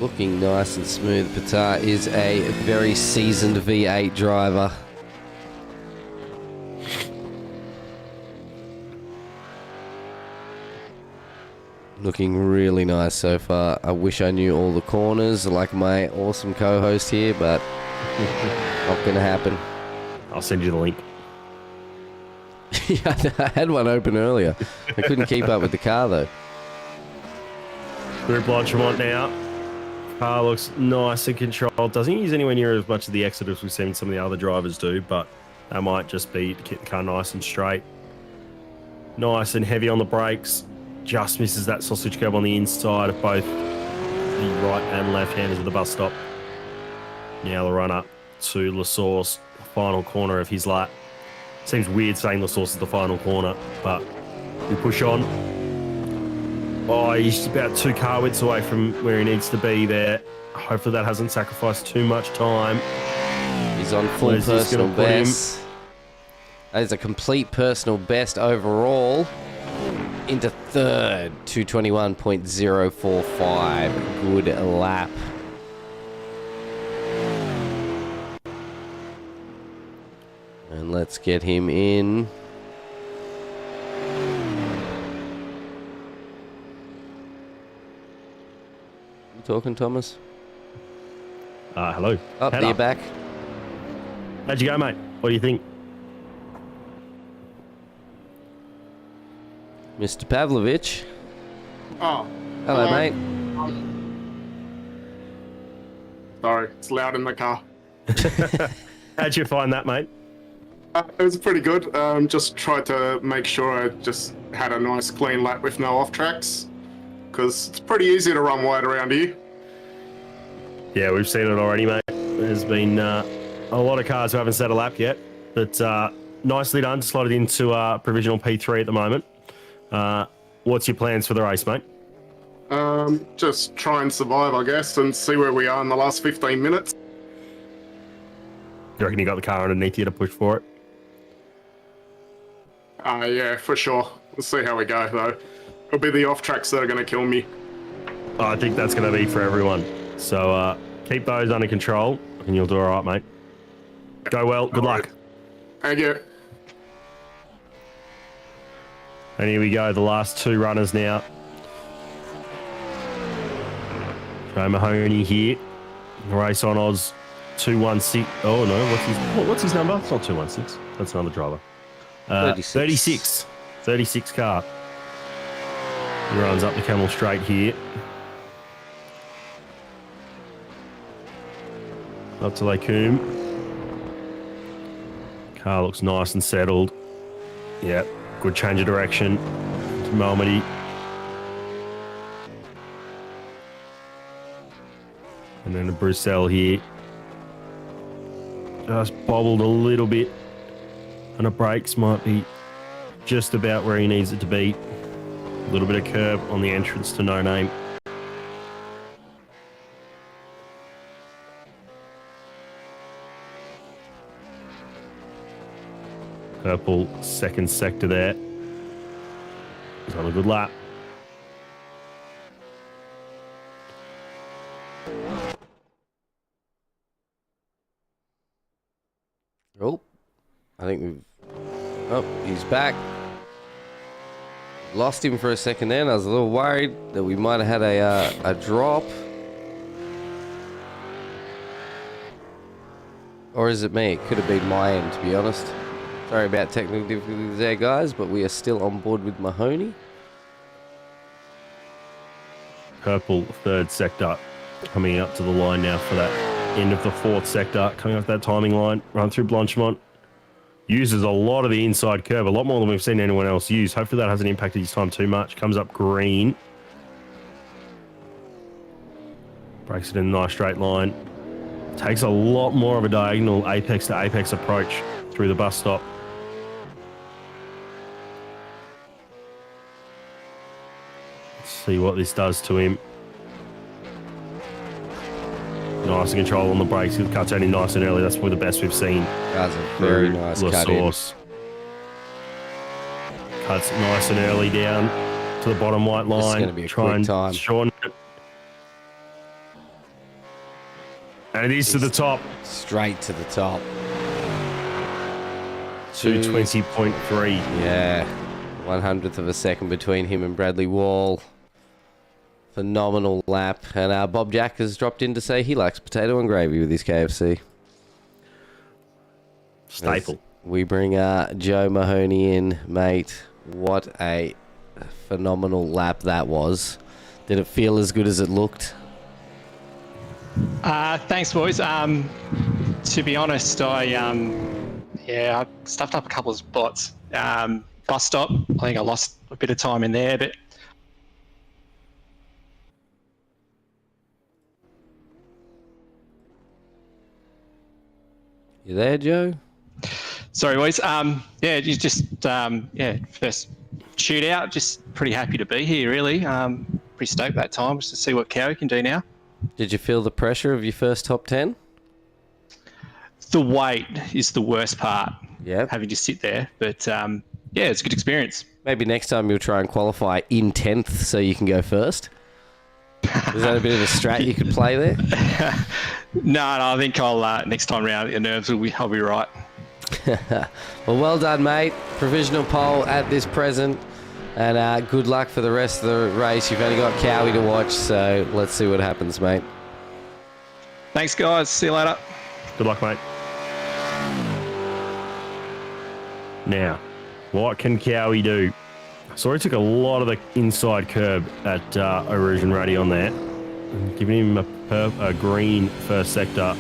Looking nice and smooth. Petar is a very seasoned V8 driver. Looking really nice so far. I wish I knew all the corners like my awesome co-host here, but not going to happen. I'll send you the link. Yeah, I had one open earlier. I couldn't keep up with the car though. Group Larchmont now. Car looks nice and controlled. Doesn't use anywhere near as much of the Exodus we've seen some of the other drivers do, but that might just be to keep the car nice and straight. Nice and heavy on the brakes. Just misses that sausage curb on the inside of both the right and left handers of the bus stop. Now the run up to La Source, final corner of his lap. Seems weird saying La Source is the final corner, but we push on. Oh, he's about 2 car widths away from where he needs to be there. Hopefully that hasn't sacrificed too much time. He's on full personal best. That is a complete personal best overall. Into third, 221.045. Good lap. And let's get him in. You talking, Thomas? Hello. Up, you're back. How'd you go, mate? What do you think? Mr. Pavlovich. Oh. Hello, mate. Sorry, it's loud in the car. How'd you find that, mate? It was pretty good. Just tried to make sure I just had a nice clean lap with no off tracks, because it's pretty easy to run wide around here. Yeah, we've seen it already, mate. There's been a lot of cars who haven't set a lap yet, but nicely done. Slotted into provisional P3 at the moment. What's your plans for the race, mate? Just try and survive, I guess, and see where we are in the last 15 minutes. You reckon you got the car underneath you to push for it? Yeah, for sure. We'll see how we go, though. It'll be the off tracks that are going to kill me. I think that's going to be for everyone. So keep those under control, and you'll do all right, mate. Go well. Good luck. Thank you. And here we go, the last two runners now. Joe Mahoney here. Race on Oz 216. Oh no, what's his number? It's not 216. That's another driver. 36. 36 car. He runs up the Camel Straight here. Up to Lacoum. Car looks nice and settled. Yeah, good change of direction. To Malmedy. And then the Bruxelles here. Just bobbled a little bit. And the brakes might be just about where he needs it to be. A little bit of curb on the entrance to No Name. Purple second sector there. He's on a good lap. Oh, I think we've... Oh, he's back. Lost him for a second then. I was a little worried that we might have had a drop. Or is it me? It could have been my end, to be honest. Sorry about technical difficulties there, guys, but we are still on board with Mahoney. Purple third sector coming up to the line now for that end of the fourth sector. Coming off that timing line, run through Blanchemont. Uses a lot of the inside curve, a lot more than we've seen anyone else use. Hopefully that hasn't impacted his time too much. Comes up green. Breaks it in a nice straight line. Takes a lot more of a diagonal apex to apex approach through the bus stop. Let's see what this does to him. Nice and control on the brakes. He cuts out in nice and early. That's probably the best we've seen. That's a very nice cut in. Cuts nice and early down to the bottom white line. This is going to be a quick time. Shorten it. And it is to the top. Straight to the top. 220.3. Yeah. 1/100th of a second between him and Bradley Wall. Phenomenal lap. And Bob Jack has dropped in to say he likes potato and gravy with his KFC. Staple. As we bring Joe Mahoney in, mate. What a phenomenal lap that was. Did it feel as good as it looked? Thanks, boys. To be honest, I stuffed up a couple of spots. Bus stop, I think I lost a bit of time in there, but You there, Joe? sorry, boys. You just first shootout. Just pretty happy to be here. Really, pretty stoked that time just to see what Cowie can do now. Did you feel the pressure of your first top 10? The wait is the worst part. Yeah. Having to sit there, but it's a good experience. Maybe next time you'll try and qualify in 10th so you can go first. Is that a bit of a strat you could play there? No, I think I'll next time round the nerves I'll be right. Well done, mate. Provisional pole at this present. And good luck for the rest of the race. You've only got Cowie to watch, so let's see what happens, mate. Thanks, guys. See you later. Good luck, mate. Now, what can Cowie do? So he took a lot of the inside curb at Erosion Ruddy on there. Giving him a green first sector.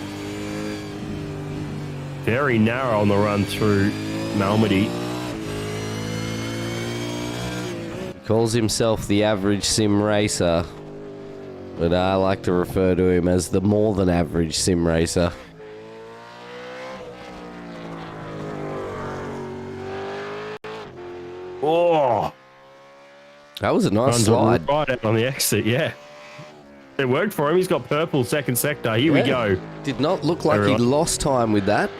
Very narrow on the run through Malmedy. Calls himself the average sim racer, but I like to refer to him as the more than average sim racer. Oh! That was a nice Runs slide. right out on the exit, yeah. It worked for him. He's got purple second sector. Here we go. Did not look like he lost time with that.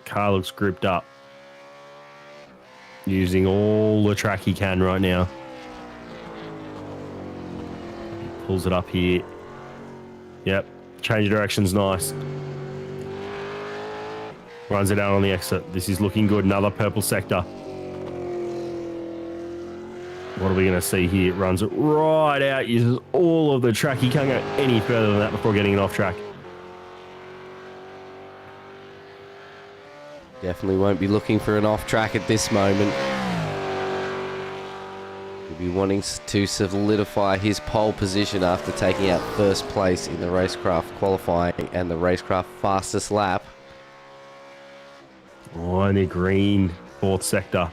Car looks gripped up. Using all the track he can right now. He pulls it up here. Yep. Change of direction's nice. Runs it out on the exit. This is looking good. Another purple sector. What are we going to see here? It runs it right out. Uses all of the track. He can't go any further than that before getting it off track. Definitely won't be looking for an off track at this moment. He'll be wanting to solidify his pole position after taking out first place in the racecraft qualifying and the racecraft fastest lap. Oh, and the green fourth sector.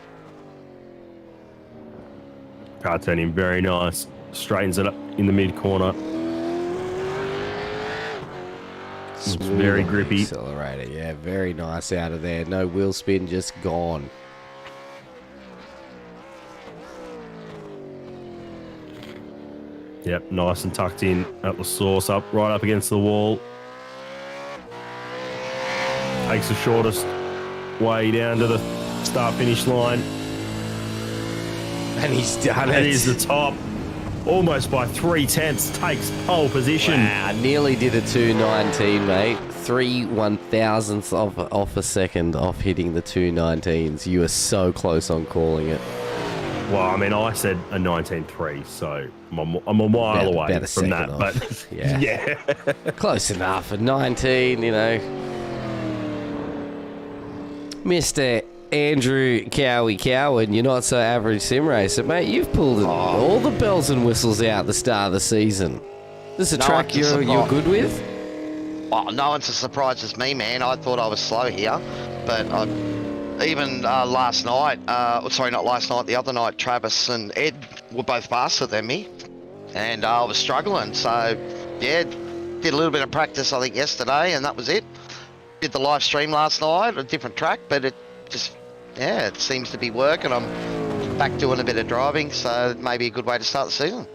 Car turning very nice. Straightens it up in the mid corner. Looks very grippy. Accelerator, yeah, very nice out of there. No wheel spin, just gone. Yep, nice and tucked in at the source, up right up against the wall. Takes the shortest way down to the start-finish line. And he's done it. That is the top. Almost by 3/10. Takes pole position. Wow, nearly did a 219, mate. 3/1000ths off a second off hitting the 219s. You were so close on calling it. Well, I mean, I said a 19.3, so I'm a mile away from that. off. But yeah, yeah. Close enough. A 19, you know. Mr. Andrew Cowan, you're not so average sim racer, mate. You've pulled all the bells and whistles out the start of the season. This is a track you're good with? Oh, no one's as surprised as me, man. I thought I was slow here, but even last night, sorry, not last night, the other night, Travis and Ed were both faster than me, and I was struggling. So, yeah, did a little bit of practice, I think, yesterday, and that was it. Did the live stream last night, a different track, but it just, yeah, it seems to be working. I'm back doing a bit of driving, so it may be a good way to start the season.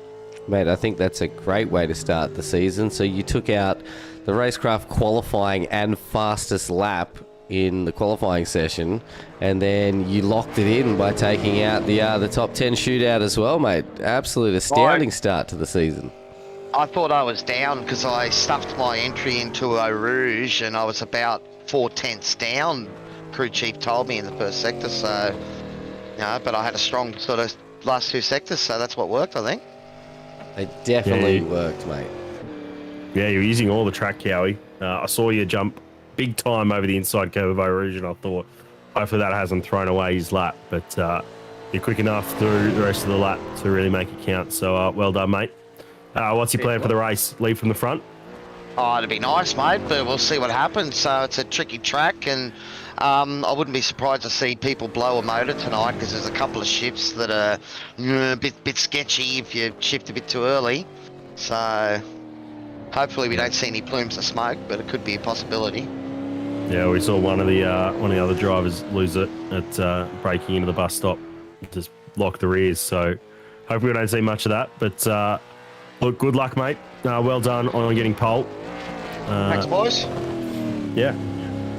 Mate, I think that's a great way to start the season. So you took out the racecraft qualifying and fastest lap in the qualifying session, and then you locked it in by taking out the top 10 shootout as well, mate. Absolute astounding start to the season. I thought I was down because I stuffed my entry into Eau Rouge, and I was about 4/10ths down, crew chief told me, in the first sector. So, you know, but I had a strong sort of last two sectors, so that's what worked, I think. It definitely worked, mate. Yeah, you're using all the track, Cowie. I saw you jump big time over the inside curve of Eau Rouge, and I thought, hopefully that hasn't thrown away his lap. But you're quick enough through the rest of the lap to really make it count. So well done, mate. What's your plan for the race? Lead from the front? Oh, it'd be nice, mate, but we'll see what happens. So it's a tricky track, and I wouldn't be surprised to see people blow a motor tonight because there's a couple of shifts that are a bit sketchy if you shift a bit too early. So hopefully we don't see any plumes of smoke, but it could be a possibility. Yeah, we saw one of the other drivers lose it at braking into the bus stop, just lock the rears. So hopefully we don't see much of that. But look, good luck, mate. Well done on getting pole. Thanks, boys. Yeah.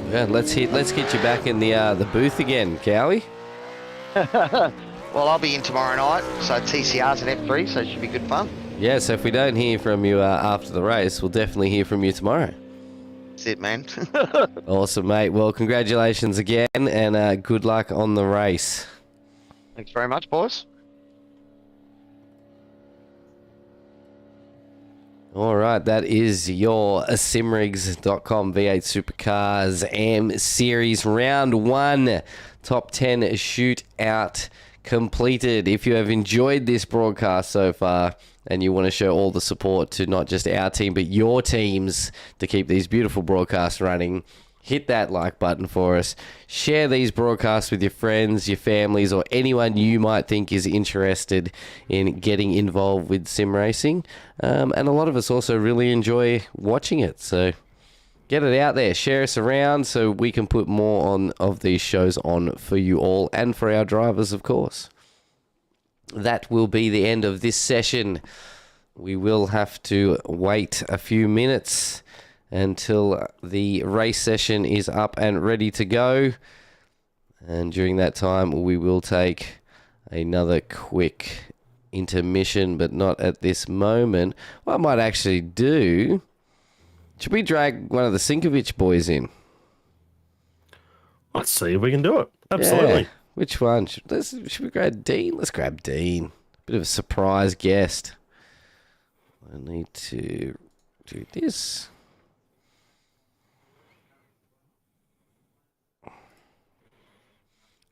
Yeah, let's get you back in the booth again, Cowie. Well, I'll be in tomorrow night, so TCR's at F3, so it should be good fun. Yeah, so if we don't hear from you after the race, we'll definitely hear from you tomorrow. That's it, man. Awesome, mate. Well, congratulations again, and good luck on the race. Thanks very much, boys. All right, that is your simrigs.com V8 Supercars AM Series Round 1 Top 10 shootout completed. If you have enjoyed this broadcast so far and you want to show all the support to not just our team but your teams to keep these beautiful broadcasts running, hit that like button for us. Share these broadcasts with your friends, your families, or anyone you might think is interested in getting involved with sim racing. And a lot of us also really enjoy watching it. So get it out there. Share us around so we can put more of these shows on for you all and for our drivers, of course. That will be the end of this session. We will have to wait a few minutes until the race session is up and ready to go. And during that time, we will take another quick intermission, but not at this moment. What I might actually do, should we drag one of the Sinkovich boys in? Let's see if we can do it. Absolutely. Yeah. Which one? Should we grab Dean? Let's grab Dean. Bit of a surprise guest. I need to do this.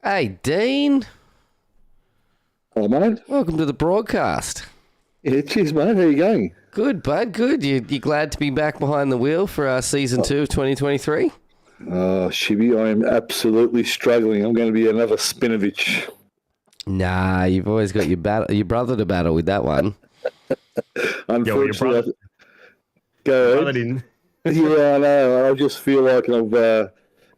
Hey, Dean. Hello, mate. Welcome to the broadcast. Yeah, cheers, mate. How you going? Good, bud. Good. You glad to be back behind the wheel for our season 2 of 2023? Oh, ShiBBy, I am absolutely struggling. I'm going to be another Spinovich. Nah, you've always got your brother to battle with that one. Unfortunately, go ahead. Yeah, I know. I just feel like I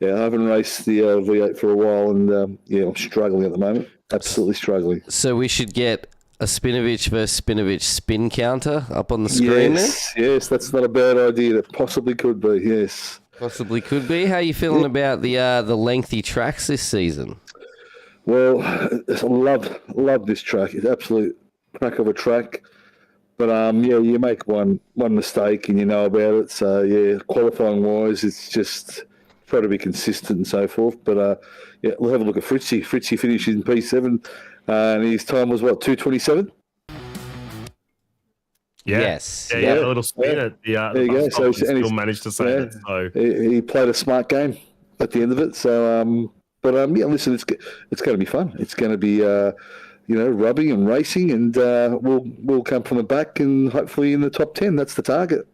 haven't raced the V8 for a while, and I'm struggling at the moment. Absolutely struggling. So we should get a Spinovich versus Spinovich spin counter up on the screen. Yes, that's not a bad idea. That possibly could be. Yes, possibly could be. How are you feeling about the lengthy tracks this season? Well, I love this track. It's absolute crack of a track. But you make one mistake and you know about it. So qualifying wise, it's just try to be consistent and so forth. But we'll have a look at Fritzy. Fritzy finished in P7, and his time was what, 2:27. Yeah. Yes. Yeah, a little spin at the there you go. So he still managed to say it. So he played a smart game at the end of it. So listen, it's going to be fun. It's going to be rubbing and racing, and we'll come from the back and hopefully in the top 10. That's the target.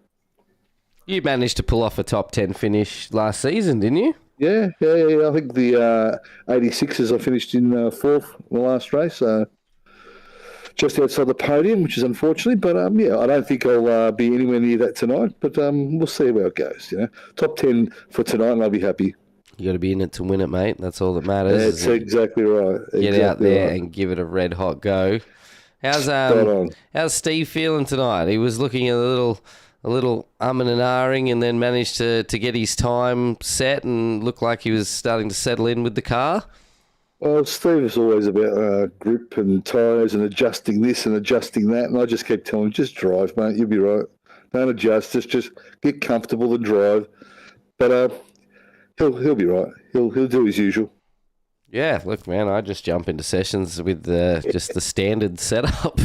You managed to pull off a top 10 finish last season, didn't you? Yeah. I think the 86ers I finished in fourth in the last race, just outside the podium, which is unfortunate. But I don't think I'll be anywhere near that tonight. But we'll see where it goes. Top 10 for tonight, and I'll be happy. You got to be in it to win it, mate. That's all that matters. That's exactly right. Get out there and give it a red hot go. How's Steve feeling tonight? He was looking a little umming and ahhing, and then managed to get his time set and looked like he was starting to settle in with the car. Well, Steve is always about grip and tyres and adjusting this and adjusting that, and I just keep telling him, just drive, mate. You'll be right. Don't adjust. Just get comfortable and drive. But he'll be right. He'll do his usual. Yeah, look, man, I just jump into sessions with just the standard setup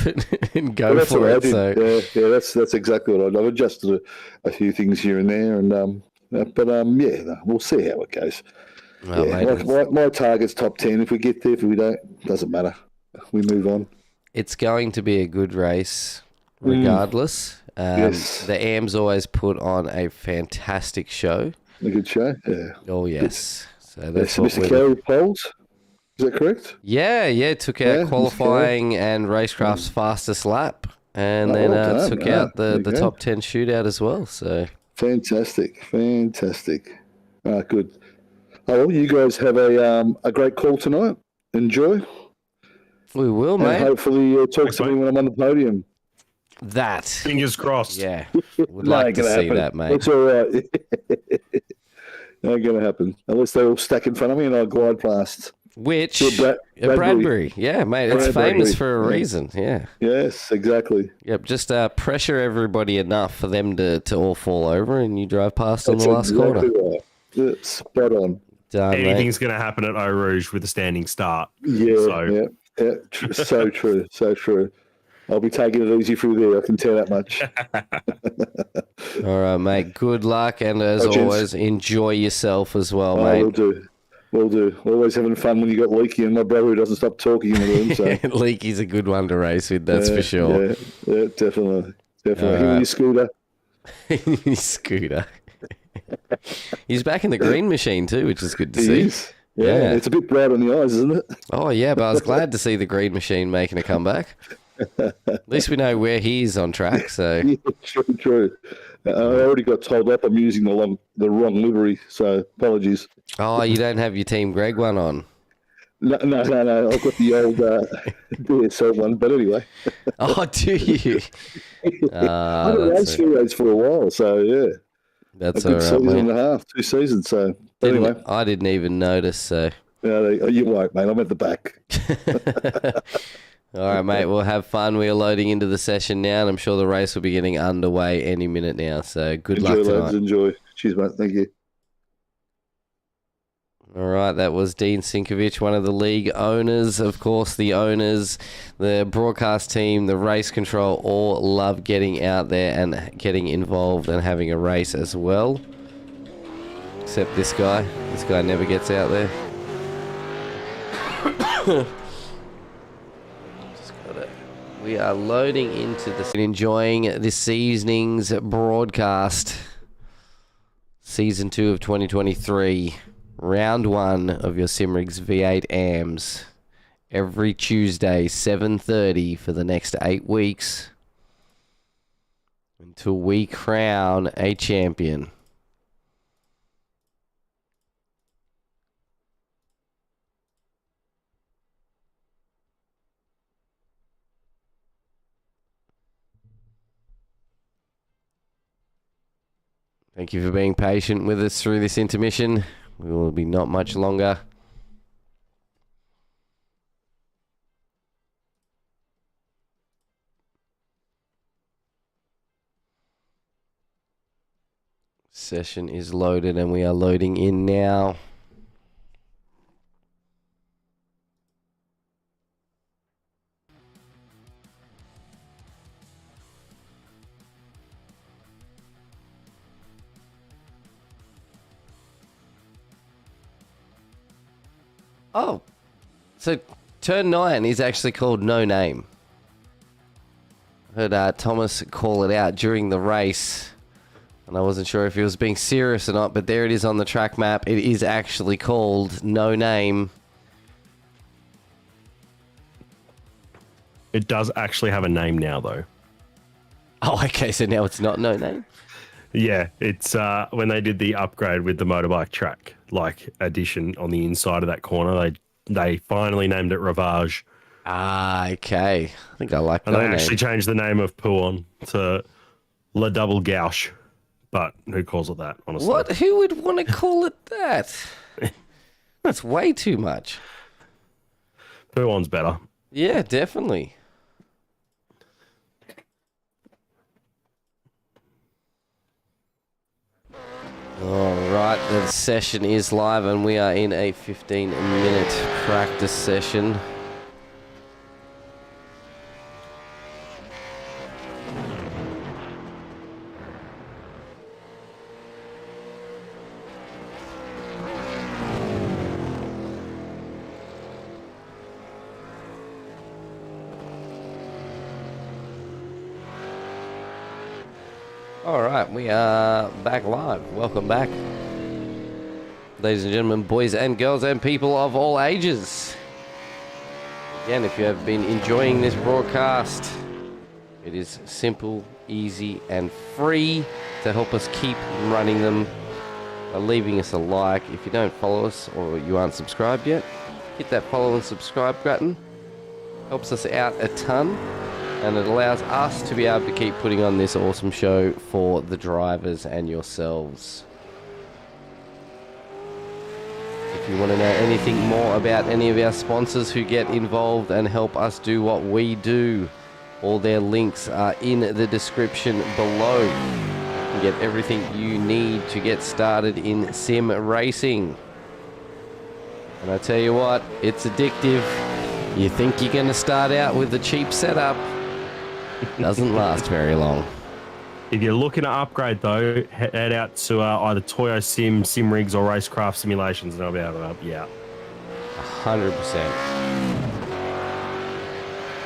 and go for it. So that's exactly what I did. I've adjusted a few things here and there, and we'll see how it goes. Well, my target's top 10. If we get there, if we don't, doesn't matter. We move on. It's going to be a good race, regardless. Yes. The AM's always put on a fantastic show. A good show, yeah. Oh, yes. So that's Mr. Carey poles. Is that correct? Yeah. Took out qualifying and Racecraft's fastest lap, and then took out the top 10 shootout as well. So fantastic. Good. Oh, well, you guys have a great call tonight. Enjoy. We will, mate. And hopefully talk to me when I'm on the podium. That. Fingers crossed. Yeah. Would like to see that, mate. It's all right. Not going to happen. Unless they're all stacked in front of me and I glide past. Which? Bradbury. Yeah, mate. It's famous for a reason. Yeah. Yes, exactly. Yep. Just pressure everybody enough for them to all fall over and you drive past on the last corner. Right. Yeah, spot on. Anything's going to happen at Eau Rouge with a standing start. Yeah. So true. So true. I'll be taking it easy through there. I can tell that much. All right, mate. Good luck, and as always, enjoy yourself as well, mate. Will do. Will do. Always having fun when you got Leaky and my brother who doesn't stop talking in the room. So. Leaky's a good one to race with, that's for sure. Yeah, definitely. Definitely. Him and his scooter. His scooter. He's back in the green machine too, which is good to see. He is. Yeah, it's a bit bright on the eyes, isn't it? Oh, yeah, but I was glad to see the green machine making a comeback. At least we know where he is on track, so... Yeah, true. I already got told up I'm using the wrong livery, so apologies. Oh, you don't have your Team Greg one on? No. I've got the old DSL one, but anyway. Oh, do you? I've been racing Heroes for a while, so yeah. That's a good all right, season mate. and a half, 2 seasons, so anyway. I didn't even notice, so... Yeah, you won't, mate. I'm at the back. All right, mate. We'll have fun. We are loading into the session now, and I'm sure the race will be getting underway any minute now. So good luck tonight. Lads, enjoy. Cheers, mate. Thank you. All right, that was Dean Sinkovich, one of the league owners. Of course, the owners, the broadcast team, the race control, all love getting out there and getting involved and having a race as well. Except this guy. This guy never gets out there. We are loading into enjoying this evening's broadcast. Season 2 of 2023. Round 1 of your Simrigs V8 AMs. Every Tuesday, 7:30 for the next 8 weeks. Until we crown a champion. Thank you for being patient with us through this intermission. We will be not much longer. Session is loaded and we are loading in now. Oh, so turn 9 is actually called No Name. I heard Thomas call it out during the race, and I wasn't sure if he was being serious or not, but there it is on the track map. It is actually called No Name. It does actually have a name now, though. Oh, okay, so now it's not No Name? Yeah, it's when they did the upgrade with the motorbike track, like addition on the inside of that corner, they finally named it Ravage. Ah, okay. I think I like that. And they name. actually changed the name of Pouon to La Double Gouche, but who calls it that, honestly? What? Who would want to call it that? That's way too much. Pouon's better. Yeah, definitely. All right, the session is live and we are in a 15-minute practice session. All right, we are back live. Welcome back. Ladies and gentlemen, boys and girls and people of all ages. Again, if you have been enjoying this broadcast, it is simple, easy, and free to help us keep running them by leaving us a like. If you don't follow us or you aren't subscribed yet, hit that follow and subscribe button. Helps us out a ton. And it allows us to be able to keep putting on this awesome show for the drivers and yourselves. If you want to know anything more about any of our sponsors who get involved and help us do what we do, all their links are in the description below. You can get everything you need to get started in sim racing. And I tell you what, it's addictive. You think you're going to start out with a cheap setup, Doesn't last very long. If you're looking to upgrade, though, head out to either Toyo Sim Rigs, or Racecraft Simulations, and I'll be able to help you out. 100%.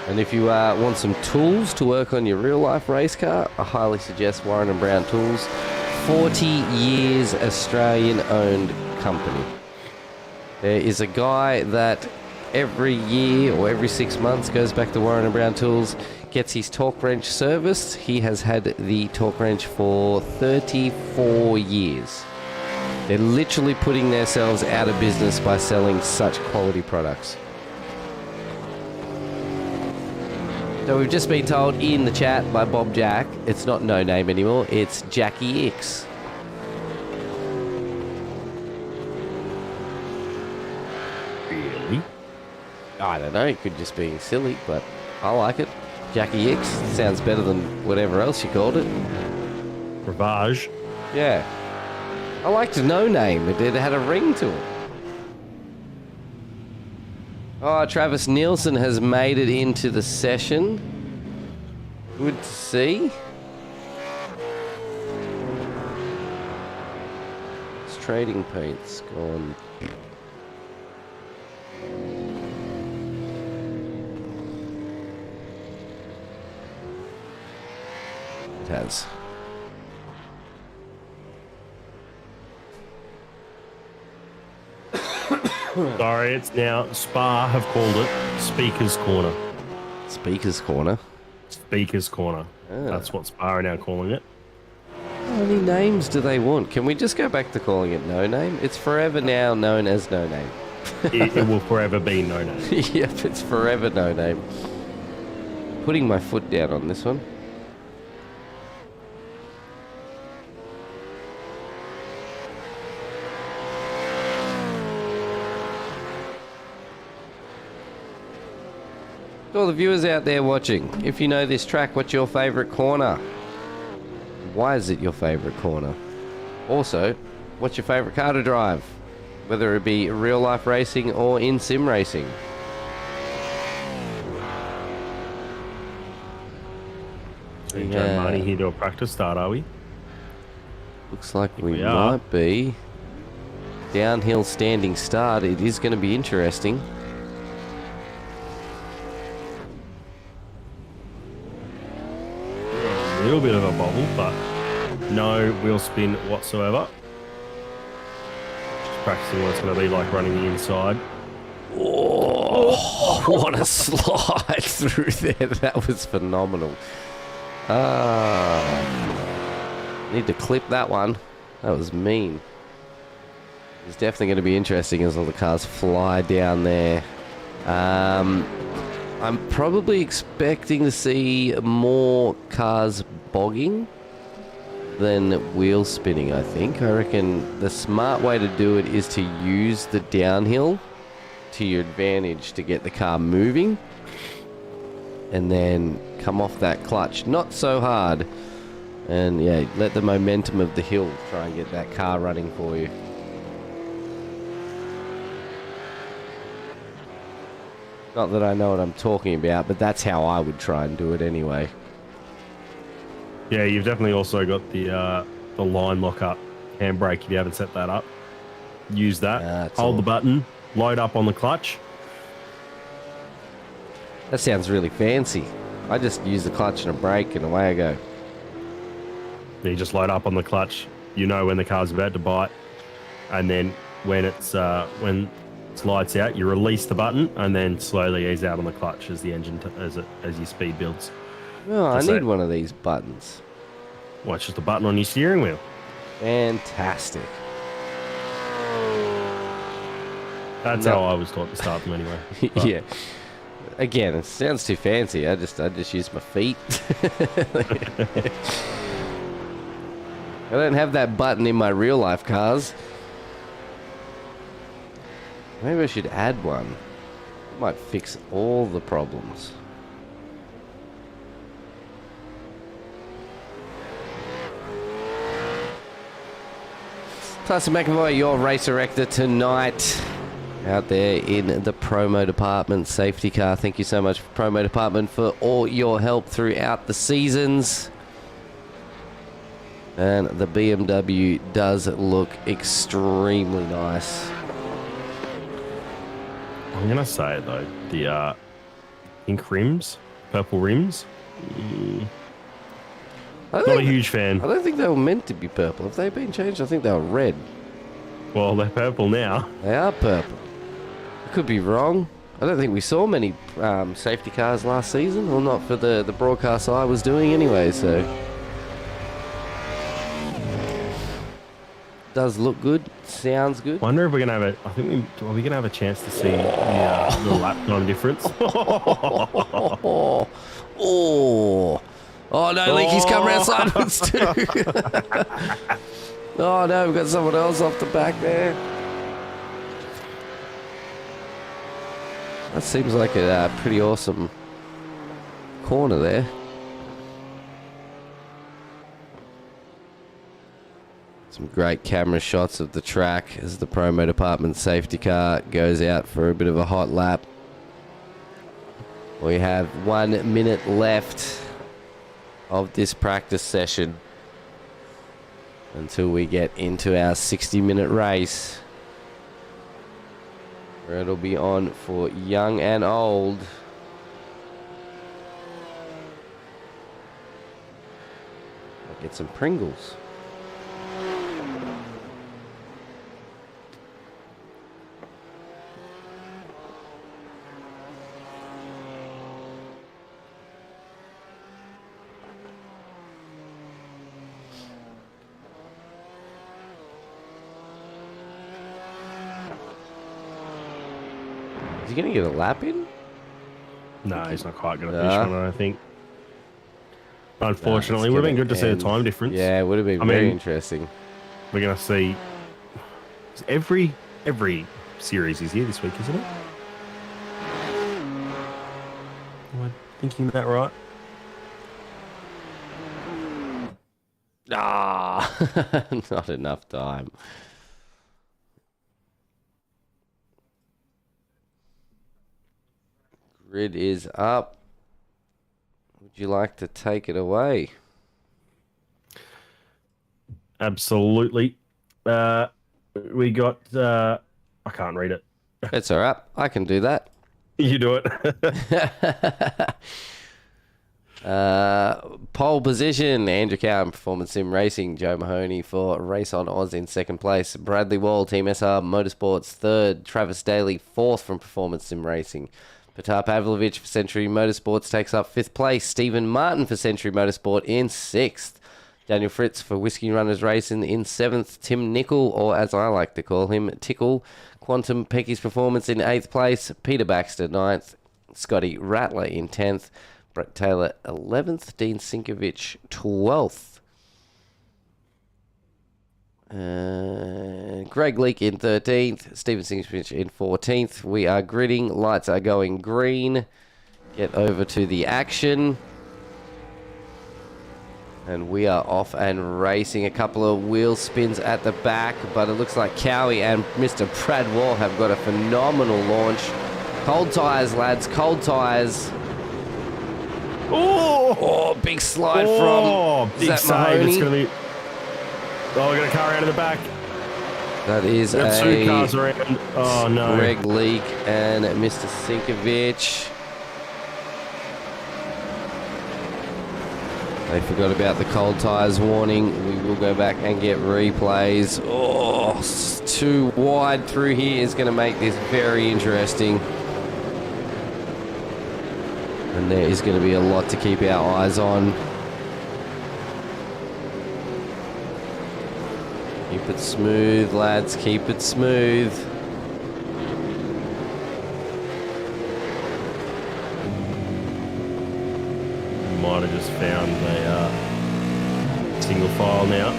And if you want some tools to work on your real-life race car, I highly suggest Warren & Brown Tools. 40 years Australian-owned company. There is a guy that every year or every 6 months goes back to Warren & Brown Tools, gets his torque wrench serviced. He has had the torque wrench for 34 years. They're literally putting themselves out of business by selling such quality products. So we've just been told in the chat by Bob Jack, it's not No Name anymore, it's Jackie X. Really? I don't know, it could just be silly, but I like it. Jackie X sounds better than whatever else you called it. Ravage. Yeah. I liked No Name, it had a ring to it. Oh, Travis Nielsen has made it into the session. Good to see. It's trading paint's gone. It has. Sorry, it's now Spa have called it Speaker's Corner. Speaker's Corner? Speaker's Corner. That's what Spa are now calling it. How many names do they want? Can we just go back to calling it No Name? It's forever now known as No Name. It will forever be No Name. Yep, it's forever No Name. Putting my foot down on this one. To all the viewers out there watching, if you know this track, what's your favourite corner? Why is it your favourite corner? Also, what's your favourite car to drive? Whether it be real life racing or in sim racing. And Joe Marnie here to a practice start, are we? Looks like we might be. Downhill standing start. It is going to be interesting. A little bit of a bobble, but no wheel spin whatsoever. Just practicing what it's going to be like running the inside. Oh, what a slide through there. That was phenomenal. Need to clip that one. That was mean. It's definitely going to be interesting as all the cars fly down there. I'm probably expecting to see more cars bogging than wheel spinning, I think. I reckon the smart way to do it is to use the downhill to your advantage to get the car moving and then come off that clutch. Not so hard. And yeah, let the momentum of the hill try and get that car running for you. Not that I know what I'm talking about, but that's how I would try and do it anyway. Yeah, you've definitely also got the line lock up handbrake if you haven't set that up. Use that. Hold the button. Load up on the clutch. That sounds really fancy. I just use the clutch and a brake and away I go. You just load up on the clutch. You know when the car's about to bite, and then when it's lights out, you release the button and then slowly ease out on the clutch as the engine as your speed builds. Oh, I need one of these buttons. Well, it's just a button on your steering wheel. Fantastic. That's how I was taught to start them anyway. Yeah. Again, it sounds too fancy. I just use my feet. I don't have that button in my real life cars. Maybe I should add one. It might fix all the problems. Tyson McAvoy, your race director tonight. out there in the promo department safety car. Thank you so much, promo department, for all your help throughout the seasons. And the BMW does look extremely nice. I'm going to say, though, the ink rims, purple rims, not a huge fan. I don't think they were meant to be purple. Have they been changed? I think they were red. Well, they're purple now. They are purple. I could be wrong. I don't think we saw many safety cars last season, or not for the broadcast I was doing anyway, so. Does look good, sounds good. Wonder if we're gonna have are we gonna have a chance to see the lap time difference? Oh no, Leaky's come around sideways too. Oh no, we've got someone else off the back there. That seems like a pretty awesome corner there. Some great camera shots of the track as the promo department safety car goes out for a bit of a hot lap. We have 1 minute left of this practice session until we get into our 60-minute race, where it'll be on for young and old. I'll get some Pringles. Is he going to get a lap in? No, he's not quite going to finish one, I don't think. Unfortunately, it would have been good to see the time difference. Yeah, it would have been very interesting. We're going to see every series is here this week, isn't it? Am I thinking that right? Not enough time. Grid is up. Would you like to take it away? Absolutely. We got... I can't read it. It's all right. I can do that. You do it. Pole position, Andrew Cowan, Performance Sim Racing. Joe Mahoney for Race on Oz in second place. Bradley Wall, Team SR Motorsports, third. Travis Daly, fourth from Performance Sim Racing. Petar Pavlovich for Century Motorsports takes up fifth place. Stephen Martin for Century Motorsport in sixth. Daniel Fritz for Whiskey Runners Racing in seventh. Tim Nickel, or as I like to call him, Tickle. Quantum Pecky's Performance in eighth place. Peter Baxter, ninth. Scotty Rattler in 10th. Brett Taylor, 11th. Dean Sinkovich, 12th. Greg Leake in 13th. Stephen Sinkovich in 14th. We are gridding. Lights are going green. Get over to the action. And we are off and racing. A couple of wheel spins at the back, but it looks like Cowie and Mr. Brad Wall have got a phenomenal launch. Cold tyres, lads. Cold tyres. Oh, big slide from big save. Mahoney. It's going to be... Oh, we're going to car around to the back. That is Got two cars around. Oh, no. Greg Leake and Mr. Sinkovich. They forgot about the cold tyres warning. We will go back and get replays. Oh, too wide through here is going to make this very interesting. And there is going to be a lot to keep our eyes on. Keep it smooth, lads. Keep it smooth. Might have just found a single file now.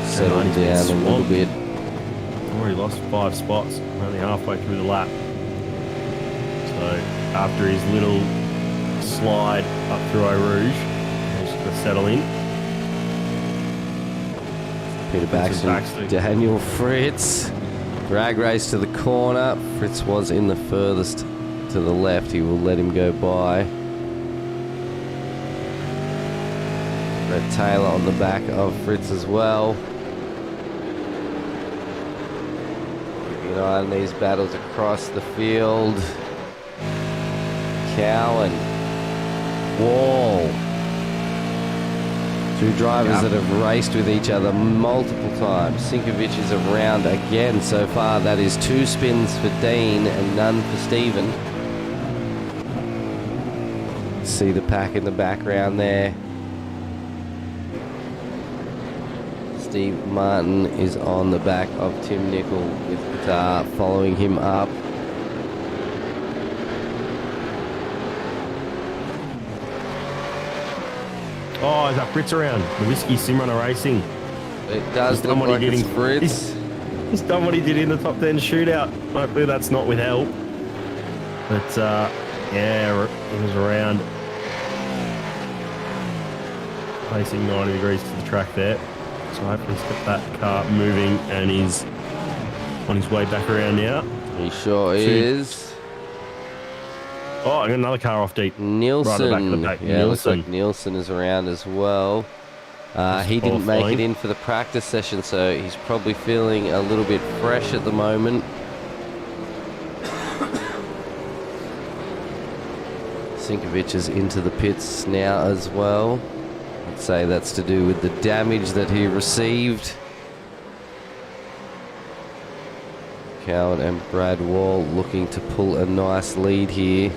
Settle down a little bit. Already lost 5 spots. Only halfway through the lap. So after his little slide up through Eau Rouge, he's just going to settle in. Peter Baxter, Daniel Fritz. Drag race to the corner. Fritz was in the furthest to the left. He will let him go by. Brett Taylor on the back of Fritz as well. Keeping an eye on these battles across the field. Cowan. Wall. Two drivers that have raced with each other multiple times. Sinkovic is around again so far. That is 2 spins for Dean and none for Stephen. See the pack in the background there. Steve Martin is on the back of Tim Nicol with Qatar following him up. Oh, is that Fritz around? The Whiskey Simrunner Racing. It does look like it's Fritz. He's done what he did in the top 10 shootout. Hopefully that's not with help. But, yeah, he was around. Facing 90 degrees to the track there. So hopefully he's got that car moving and he's on his way back around now. He sure is. Oh, I got another car off deep. Nielsen. Right at the back of the pack. Yeah, looks like Nielsen is around as well. He didn't make it in for the practice session, so he's probably feeling a little bit fresh at the moment. Sinkovic is into the pits now as well. I'd say that's to do with the damage that he received. Cowan and Brad Wall looking to pull a nice lead here.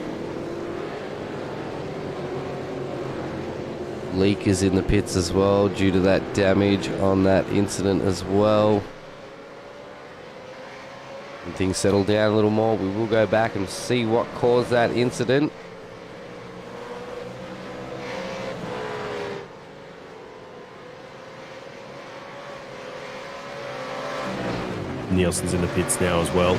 Leak is in the pits as well due to that damage on that incident as well. When things settle down a little more, we will go back and see what caused that incident. Nielsen's in the pits now as well.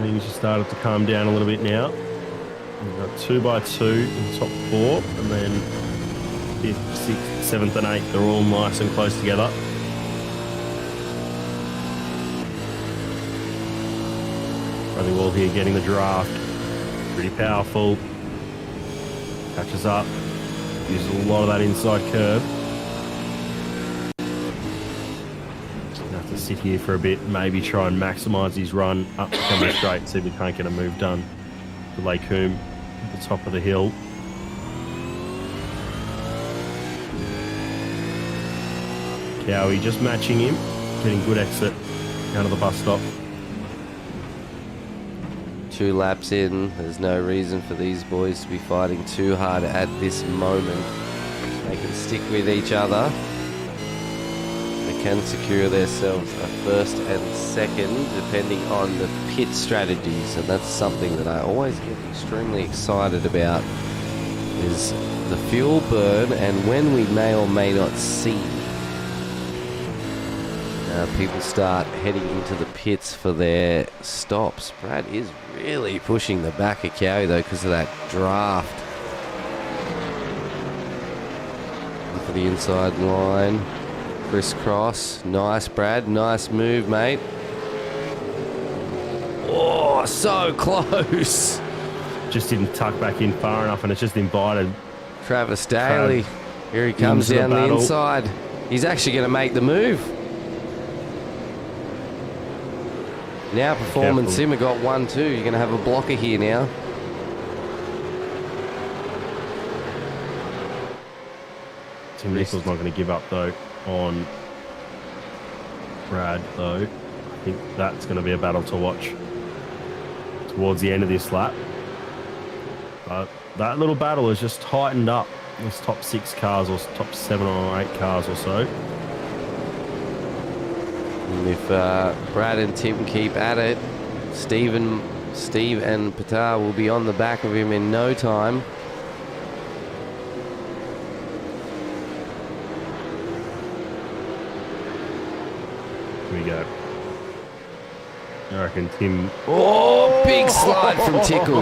Things just started to calm down a little bit now. We've got 2x2 in top 4, and then 5th, 6th, 7th and 8th, they're all nice and close together. Bradley Wall here getting the draft. Pretty powerful. Catches up. Uses a lot of that inside curve. Have to sit here for a bit, maybe try and maximise his run up the Cameron Straight, see if we can't get a move done to Lake Coombe at the top of the hill. Cowie just matching him, getting good exit out of the bus stop. 2 laps in, there's no reason for these boys to be fighting too hard at this moment. They can stick with each other. They can secure themselves a first and second depending on the pit strategies, and that's something that I always get extremely excited about, is the fuel burn and when we may or may not see people start heading into the pits for their stops. Brad is really pushing the back of Cowie though because of that draft. And for the inside line, crisscross. Nice, Brad. Nice move, mate. Oh, so close. Just didn't tuck back in far enough and it's just invited. Travis Daly. Here he comes down the inside. He's actually going to make the move. Now Performance Simmer got 1-2. You're going to have a blocker here now. Tim Nicol's not going to give up though on Brad though. I think that's going to be a battle to watch towards the end of this lap. But that little battle has just tightened up this top 6 cars or top 7 or 8 cars or so. If Brad and Tim keep at it, Steve and Patar will be on the back of him in no time. Here we go. I reckon Tim. Oh, big slide from Tickle.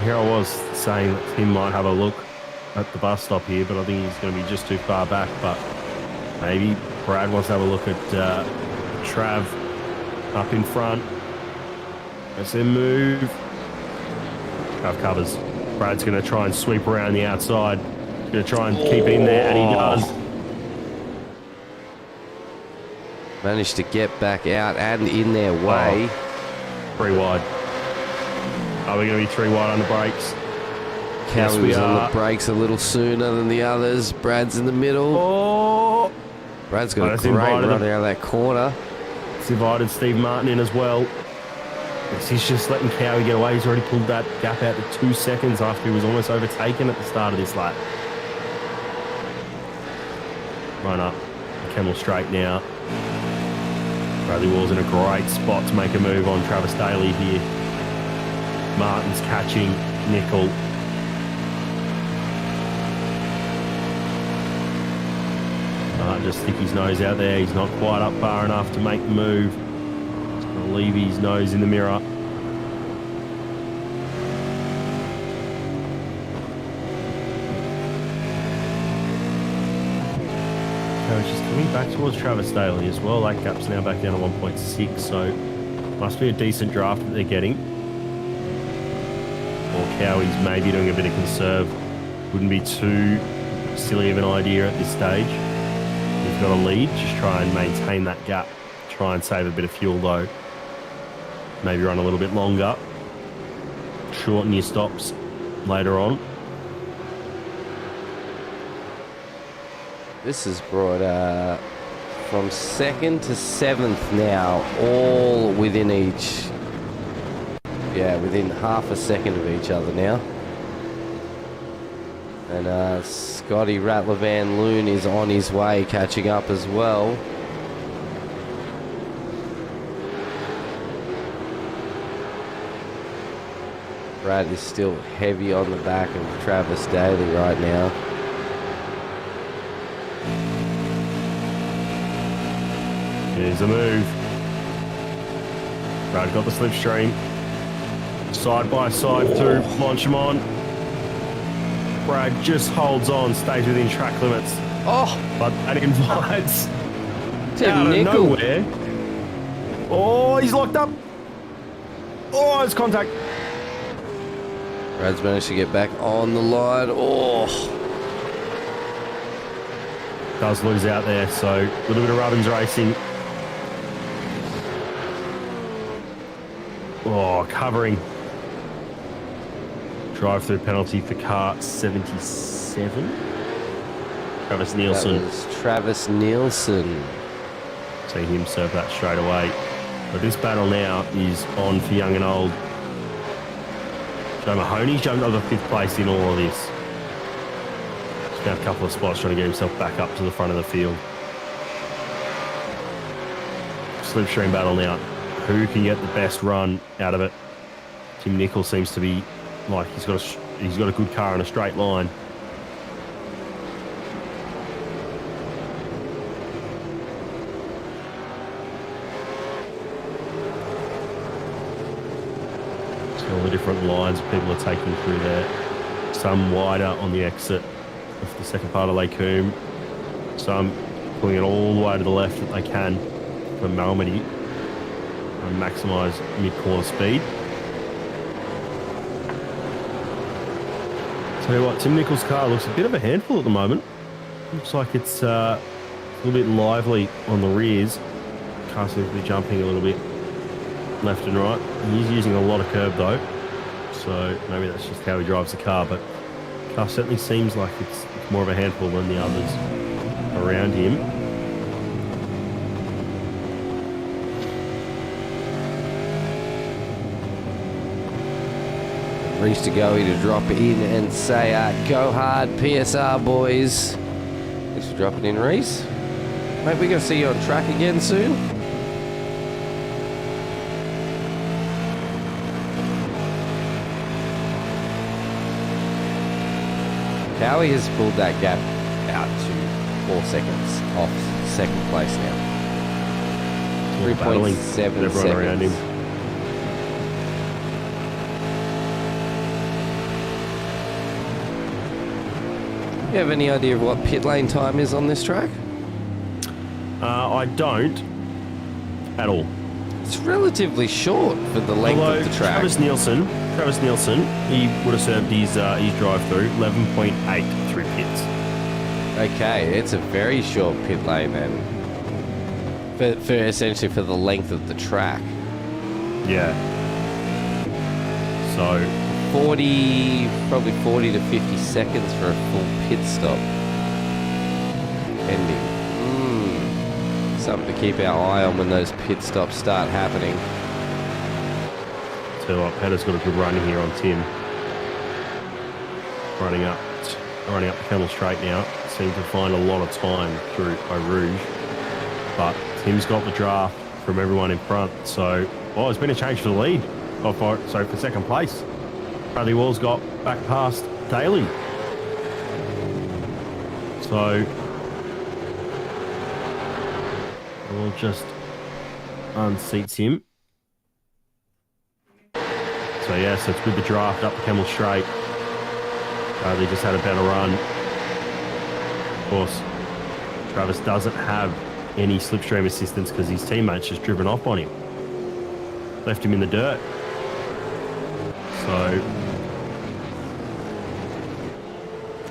Here I was saying that Tim might have a look at the bus stop here, but I think he's going to be just too far back. But maybe Brad wants to have a look at Trav up in front. Let's then move. Trav covers. Brad's going to try and sweep around the outside. Going to try and keep in there, and he does. Managed to get back out and in their way. 3 wide. Are we going to be 3 wide on the brakes? Cowie was on the brakes a little sooner than the others. Brad's in the middle. Oh! Brad's got a great run out of that corner. It's invited Steve Martin in as well. He's just letting Cowie get away. He's already pulled that gap out to 2 seconds after he was almost overtaken at the start of this lap. Run up. Kemmel straight now. Bradley Wall's in a great spot to make a move on Travis Daly here. Martin's catching Nickel. Just stick his nose out there. He's not quite up far enough to make the move. He's going to leave his nose in the mirror. Coach is coming back towards Travis Daly as well. That gap's now back down to 1.6, so must be a decent draft that they're getting. Or Cowie's maybe doing a bit of conserve. Wouldn't be too silly of an idea at this stage. We've got a lead, just try and maintain that gap. Try and save a bit of fuel though. Maybe run a little bit longer. Shorten your stops later on. This has brought from 2nd to 7th now, all within each. Yeah, within half a second of each other now. And Scotty Rattler Van Loon is on his way, catching up as well. Brad is still heavy on the back of Travis Daly right now. Here's a move. Brad got the slipstream. Side by side through Blanchimont. Brad just holds on, stays within track limits. Oh! But that invites Tim out of Nickel. nowhere. Oh, he's locked up. Oh, it's contact. Brad's managed to get back on the line. Oh! Does lose out there, so a little bit of Robbins racing. Oh, covering. Drive-through penalty for car 77. Travis Nielsen. That was Travis Nielsen. See him serve that straight away. But this battle now is on for young and old. Joe Mahoney's jumped up to 5th place in all of this. He's got a couple of spots trying to get himself back up to the front of the field. Slipstream battle now. Who can get the best run out of it? Tim Nickel seems to be like he's got a good car in a straight line. So all the different lines people are taking through there. Some wider on the exit of the second part of Lake Coombe. Some pulling it all the way to the left that they can for Malmedy and maximise mid-corner speed. Tell you what, Tim Nichol's car looks a bit of a handful at the moment. Looks like it's a little bit lively on the rears. Car seems to be jumping a little bit left and right. He's using a lot of curb though, so maybe that's just how he drives the car, but the car certainly seems like it's more of a handful than the others around him. Reese to go to drop in and say, go hard, PSR boys. Thanks for dropping in, Reese. Mate, we're going to see you on track again soon. Cowie has pulled that gap out to 4 seconds off second place now. Battling 3.7 everyone seconds. around him. You have any idea of what pit lane time is on this track? I don't at all. It's relatively short for the length Although of the track. Travis Nielsen, he would have served his drive-through 11.8 through pits. Okay, it's a very short pit lane then. For essentially for the length of the track. Yeah. So probably 40 to 50 seconds for a full pit stop. Ending. Something to keep our eye on when those pit stops start happening. So what, Petter's got a good run here on Tim. Running up the Camel Straight now. Seems to find a lot of time through Eau Rouge. But Tim's got the draft from everyone in front. So, there's been a change for the lead. For second place. Bradley Wall's got back past Daly. So, we'll just unseats him. So it's with the draft up the Camel Straight. They just had a better run. Of course, Travis doesn't have any slipstream assistance because his teammate's just driven off on him. Left him in the dirt. So...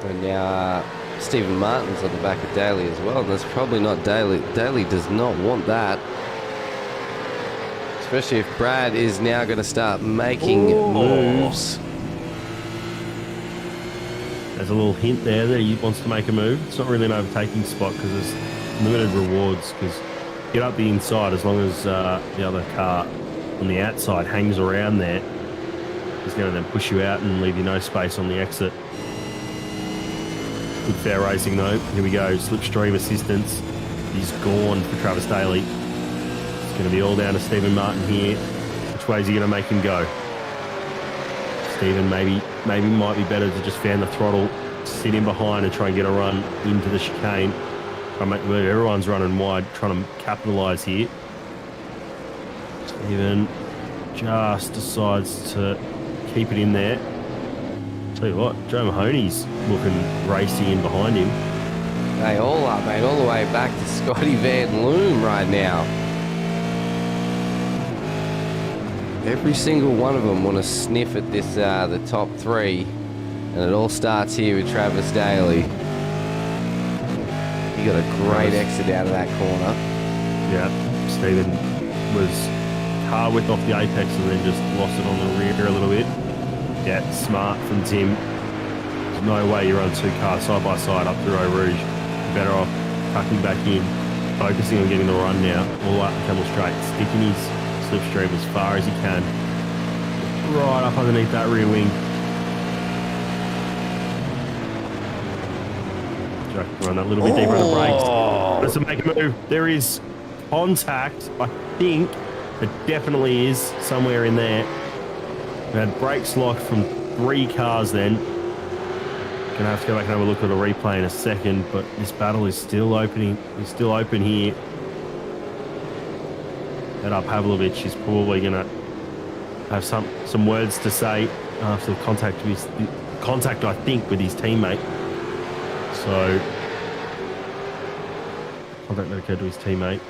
And now Stephen Martin's on the back of Daly as well, and that's probably not Daly. Daly does not want that. Especially if Brad is now going to start making moves. There's a little hint there that he wants to make a move. It's not really an overtaking spot because there's limited rewards, because get up the inside as long as the other car on the outside hangs around there. He's going to then push you out and leave you no space on the exit. Good fair racing though. Here we go. Slipstream assistance. He's gone for Travis Daly. It's going to be all down to Stephen Martin here. Which way is he going to make him go? Stephen maybe might be better to just fan the throttle, sit in behind and try and get a run into the chicane. Try and make the move. Everyone's running wide, trying to capitalise here. Stephen just decides to keep it in there. Tell you what, Joe Mahoney's looking racy in behind him. They all are, mate, all the way back to Scotty Van Loom right now. Every single one of them want to sniff at this, the top three, and it all starts here with Travis Daly. He got a great exit out of that corner. Yeah, Stephen was car width off the apex and then just lost it on the rear a little bit. Yeah, smart from Tim. There's no way you run two cars side by side up through Eau Rouge. You're better off tucking back in, focusing on getting the run now, all up the Camel Straight, sticking his slipstream as far as he can, right up underneath that rear wing. Jack can run that little bit deeper on the brakes. Let's make a move. There is contact. I think it definitely is somewhere in there. We had brakes locked from 3 cars then. Gonna have to go back and have a look at a replay in a second, but this battle is still opening. It's still open here. That Pavlovich is probably gonna have some words to say after the contact I think with his teammate. So contact that occurred to his teammate.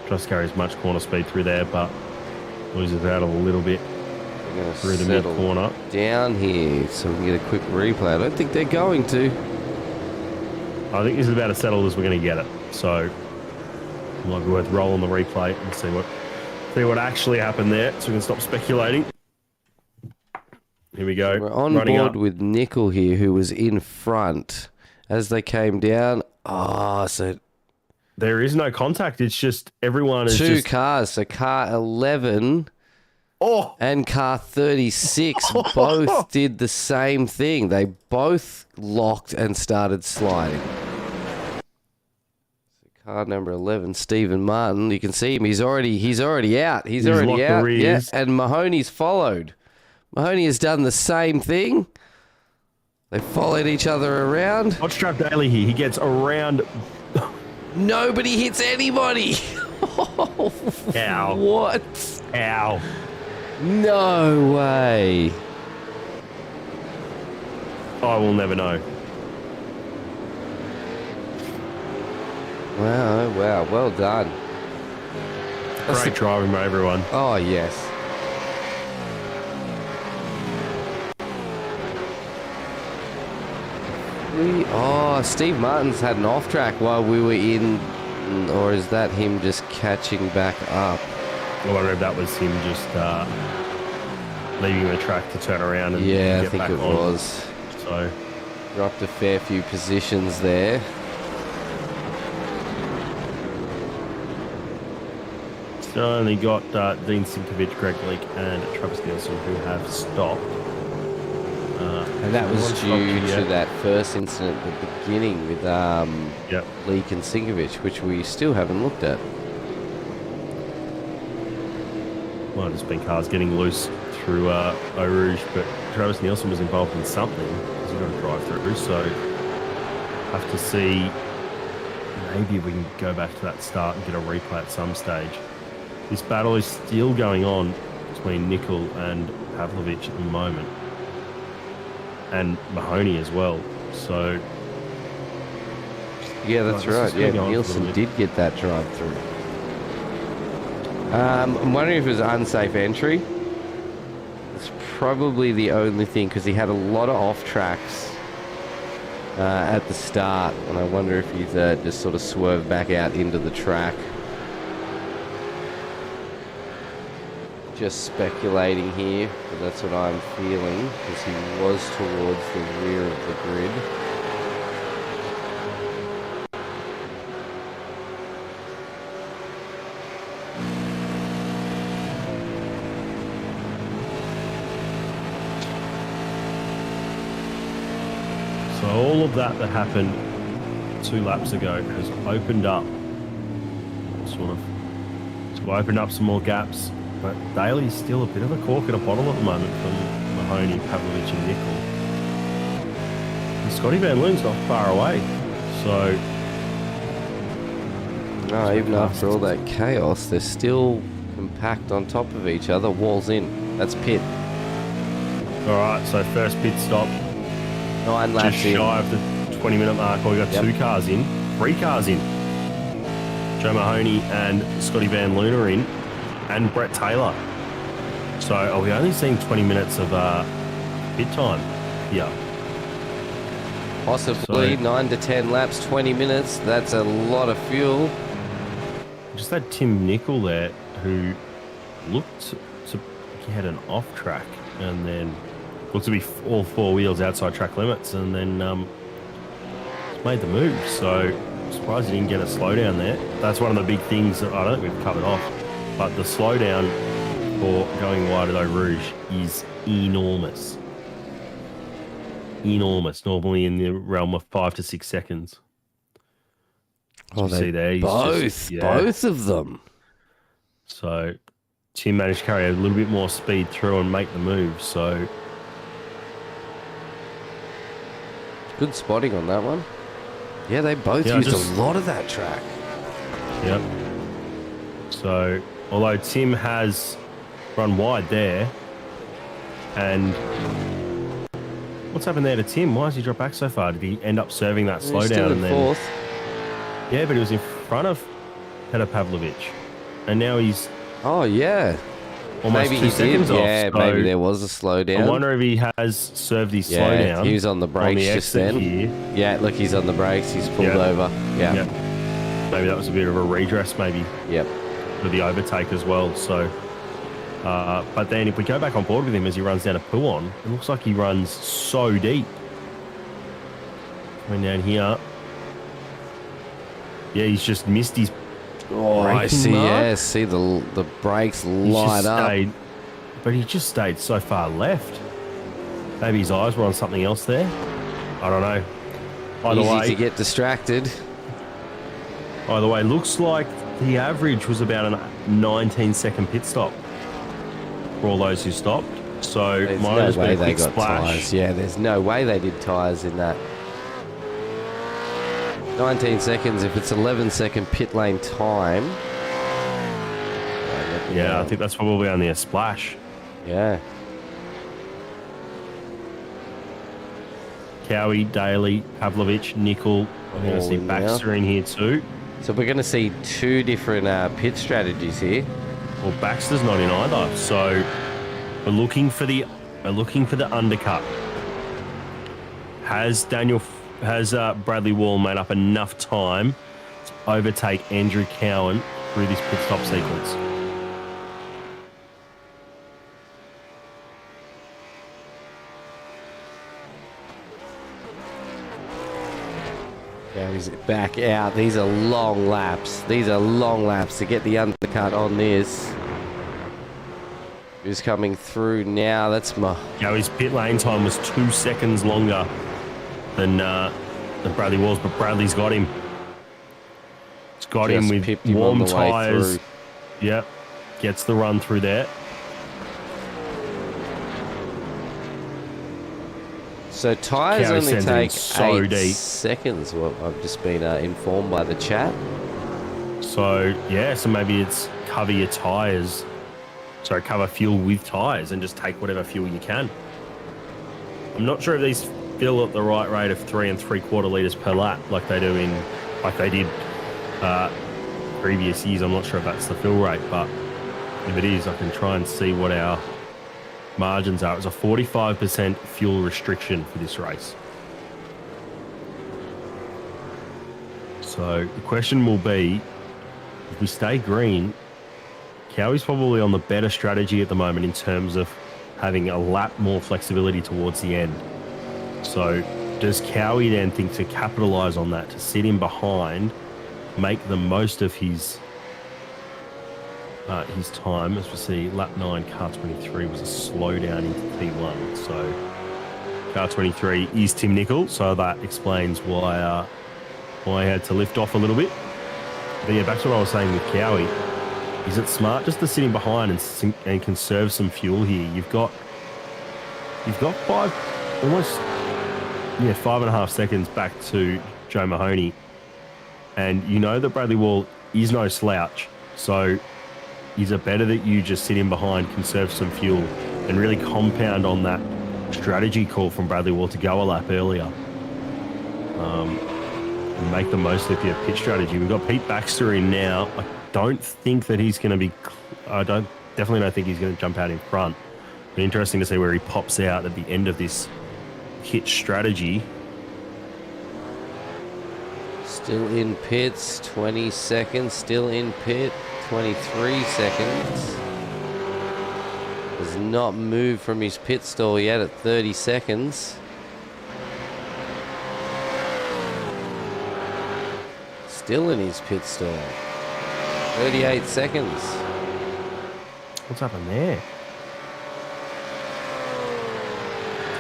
Tries to carry as much corner speed through there, but loses out a little bit through the mid corner. Down here, so we can get a quick replay. I don't think they're going to. I think this is about as settled as we're going to get it. So it might be worth rolling the replay and see what actually happened there, so we can stop speculating. Here we go. We're on board with Nickel here, who was in front as they came down. So there is no contact. It's just everyone is two cars. So car 11 and car 36 both did the same thing. They both locked and started sliding. So car number 11, Stephen Martin. You can see him. He's already out. He's already out. Yeah, and Mahoney's followed. Mahoney has done the same thing. They followed each other around. Watch Trap Daily here. He gets around. Nobody hits anybody. Ow. What? Ow. No way. I will never know. Wow, wow, well done. Great driving by everyone. Oh, yes. Steve Martin's had an off track while we were in, or is that him just catching back up? I wonder if that was him just leaving the track to turn around and yeah, get I think back it on. was. So dropped a fair few positions there. Still only got Dean Sinkovic, Greg Leake, and Travis Nielsen who have stopped. And that was due to that first incident at the beginning with Leake and Sinkovic, which we still haven't looked at. Might have just been cars getting loose through Eau Rouge, but Travis Nielsen was involved in something because he got a drive through. So have to see maybe we can go back to that start and get a replay at some stage. This battle is still going on between Nickel and Pavlovich at the moment. And Mahoney as well. So yeah, that's right. Yeah, Nielsen did get that drive through. I'm wondering if it was unsafe entry. It's probably the only thing because he had a lot of off tracks at the start, and I wonder if he's just sort of swerved back out into the track. Just speculating here, but that's what I'm feeling because he was towards the rear of the grid. So all of that happened 2 laps ago has opened up opened up some more gaps. But Daly's still a bit of a cork in a bottle at the moment from Mahoney, Pavlovich and Nickel. And Scotty Van Loon's not far away. So no, even after all that chaos, they're still compact on top of each other. Walls in. That's pit. Alright, so first pit stop. 9 laps just in. shy of the 20-minute mark. We got 2 cars in. 3 cars in. Joe Mahoney and Scotty Van Loon are in. And Brett Taylor. So are we only seeing 20 minutes of pit time here? Possibly 9 to 10 laps, 20 minutes. That's a lot of fuel. Just that Tim Nickel there, who looked to he had an off track and then looked to be all 4 wheels outside track limits and then made the move. So I'm surprised he didn't get a slowdown there. That's one of the big things that I don't think we've covered off. But the slowdown for going wide at Eau Rouge is enormous. Enormous. Normally in the realm of 5 to 6 seconds. Oh, see there, both of them. So Tim managed to carry a little bit more speed through and make the move. So good spotting on that one. Yeah, they both used a lot of that track. Yep. So although Tim has run wide there, and what's happened there to Tim? Why has he dropped back so far? Did he end up serving that slowdown? Still in fourth. Yeah, but he was in front of Petar Pavlovich, and now he's almost maybe 2 seconds off. Yeah, so maybe there was a slowdown. I wonder if he has served his slowdown. He was on the brakes just then. Here. Yeah, look, he's on the brakes. He's pulled over. Yeah. Yep. Maybe that was a bit of a redress, maybe. Yep. For the overtake as well. So, but then if we go back on board with him as he runs down a Pouon, it looks like he runs so deep. Coming down here. Yeah, he's just missed his. Oh, I see. Mark. Yeah, see the brakes light up. But he just stayed so far left. Maybe his eyes were on something else there. I don't know. Easy to get distracted. Either way, looks like the average was about a 19-second pit stop for all those who stopped. So There's might no just be way a they quick got splash. tyres. Yeah, there's no way they did tyres in that. 19 seconds. If it's 11-second pit lane time. Yeah, I think that's probably only a splash. Yeah. Cowie, Daly, Pavlovich, Nickel. I'm going to All see in now. Baxter in here too. So we're going to see two different pit strategies here. Well, Baxter's not in either, so we're looking for the undercut. Has Bradley Wall made up enough time to overtake Andrew Cowan through this pit stop sequence? Yeah, he's back out. These are long laps. These are long laps to get the undercut on this. Who's coming through now? That's my... His pit lane time was 2 seconds longer than Bradley Walls, but Bradley's got him. It's got him with warm tyres. Yep, gets the run through there. So tyres Cowie only sends it in take so 8 deep. seconds. Well, I've just been informed by the chat. So, yeah, so maybe it's cover your tyres. Sorry, cover fuel with tyres and just take whatever fuel you can. I'm not sure if these fill at the right rate of 3 3/4 litres per lap like they did previous years. I'm not sure if that's the fill rate, but if it is, I can try and see what our margins are. It was a 45% fuel restriction for this race. So the question will be, if we stay green, Cowie's probably on the better strategy at the moment in terms of having a lap more flexibility towards the end. So does Cowie then think to capitalise on that, to sit in behind, make the most of his time? As we see, lap 9, car 23 was a slowdown into P1. So car 23 is Tim Nicol, so that explains why he had to lift off a little bit. But yeah, back to what I was saying with Cowie. Is it smart just to sit in behind and conserve some fuel here? You've got 5.5 seconds back to Joe Mahoney, and you know that Bradley Wall is no slouch. So is it better that you just sit in behind, conserve some fuel, and really compound on that strategy call from Bradley Wall to go a lap earlier? And make the most of your pit strategy. We've got Pete Baxter in now. I don't think that he's going to be... definitely don't think he's going to jump out in front. But interesting to see where he pops out at the end of this hit strategy. Still in pits, 20 seconds. Still in pit, 23 seconds. Has not moved from his pit stall yet at 30 seconds. Still in his pit stall. 38 seconds. What's happened there?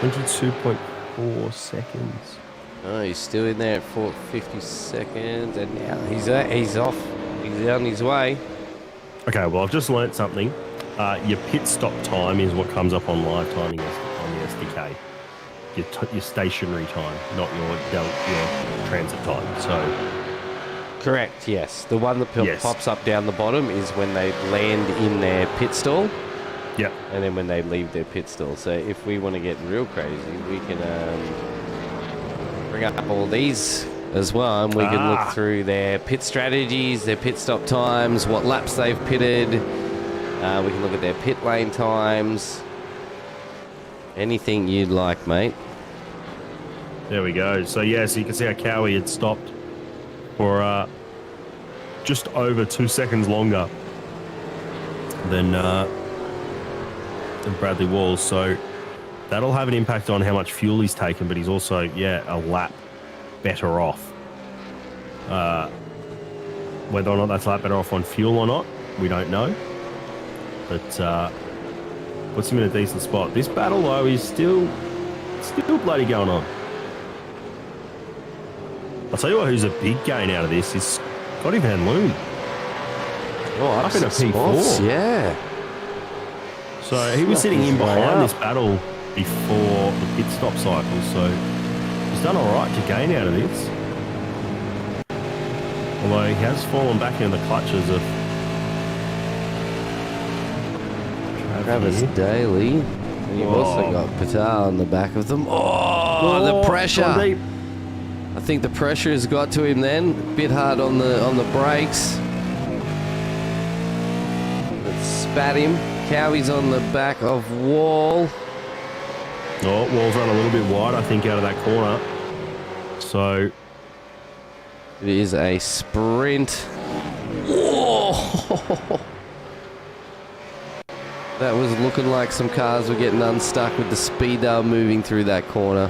22.4 seconds. Oh, he's still in there at 50 seconds, and now he's off. He's on his way. Okay, well, I've just learnt something. Your pit stop time is what comes up on live timing on the SDK. Your stationary time, not your transit time. So. Correct, yes. The one that pops up down the bottom is when they land in their pit stall. Yep. And then when they leave their pit stall. So if we want to get real crazy, we can bring up all these as well, and we can look through their pit strategies, their pit stop times, what laps they've pitted. We can look at their pit lane times. Anything you'd like, mate. There we go. So yeah, so you can see how Cowie had stopped for just over 2 seconds longer than Bradley Walls. So that'll have an impact on how much fuel he's taken, but he's also, a lap better off. Whether or not that's a lap better off on fuel or not, we don't know. But puts him in a decent spot. This battle, though, is still bloody going on. I'll tell you what, who's a big gain out of this is Scotty Van Loon. Oh, up in a P4. Yeah. So he was sitting in his way behind up. this battle before the pit stop cycle, so he's done all right to gain out of this. Although he has fallen back in the clutches of Travis Daly. And you've also got Patel on the back of them. Oh, the pressure! gone deep. I think the pressure has got to him then. A bit hard on the brakes. It spat him. Cowie's on the back of Wall. Oh, Wall's run a little bit wide, I think, out of that corner. So it is a sprint. Oh! That was looking like some cars were getting unstuck with the speed they were moving through that corner.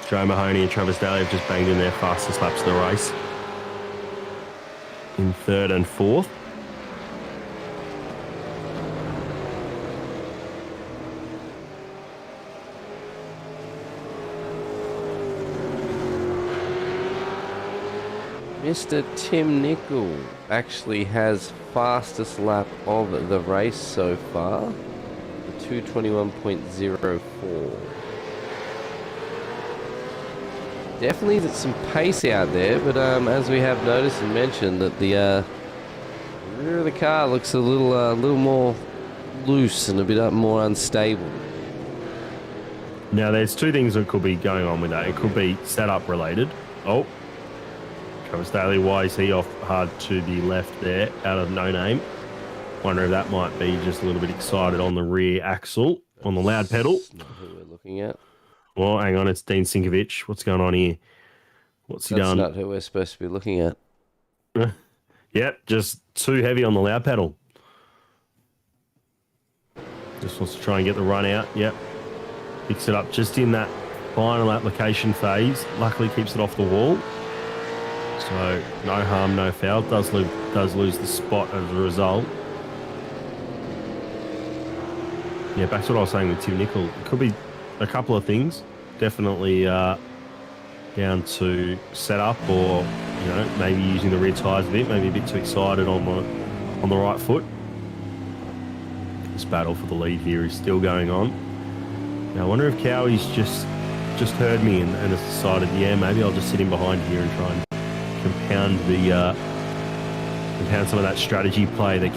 Joe Mahoney and Travis Daly have just banged in their fastest laps of the race. In third and fourth. Mr. Tim Nicol actually has fastest lap of the race so far, 2:21.04. Definitely there's some pace out there, but as we have noticed and mentioned, that the rear of the car looks a little more loose and a bit more unstable. Now, there's two things that could be going on with that. It could be setup related. Oh, Travis Daly, why is he off hard to the left there, out of no name? Wonder if that might be just a little bit excited on the rear axle, on the loud pedal. That's not who we're looking at. Well, hang on, it's Dean Sinkovich. What's going on here? What's he done? That's not who we're supposed to be looking at. Yep, just too heavy on the loud pedal. Just wants to try and get the run out. Yep. Picks it up just in that final application phase. Luckily keeps it off the wall. So no harm, no foul. Does lose the spot as a result. Yeah, back to what I was saying with Tim Nicol. It could be a couple of things. Definitely down to setup, or maybe using the rear tyres a bit. Maybe a bit too excited on the right foot. This battle for the lead here is still going on. Now I wonder if Cowie's just heard me and has decided, yeah, maybe I'll just sit in behind here and try and compound some of that strategy play that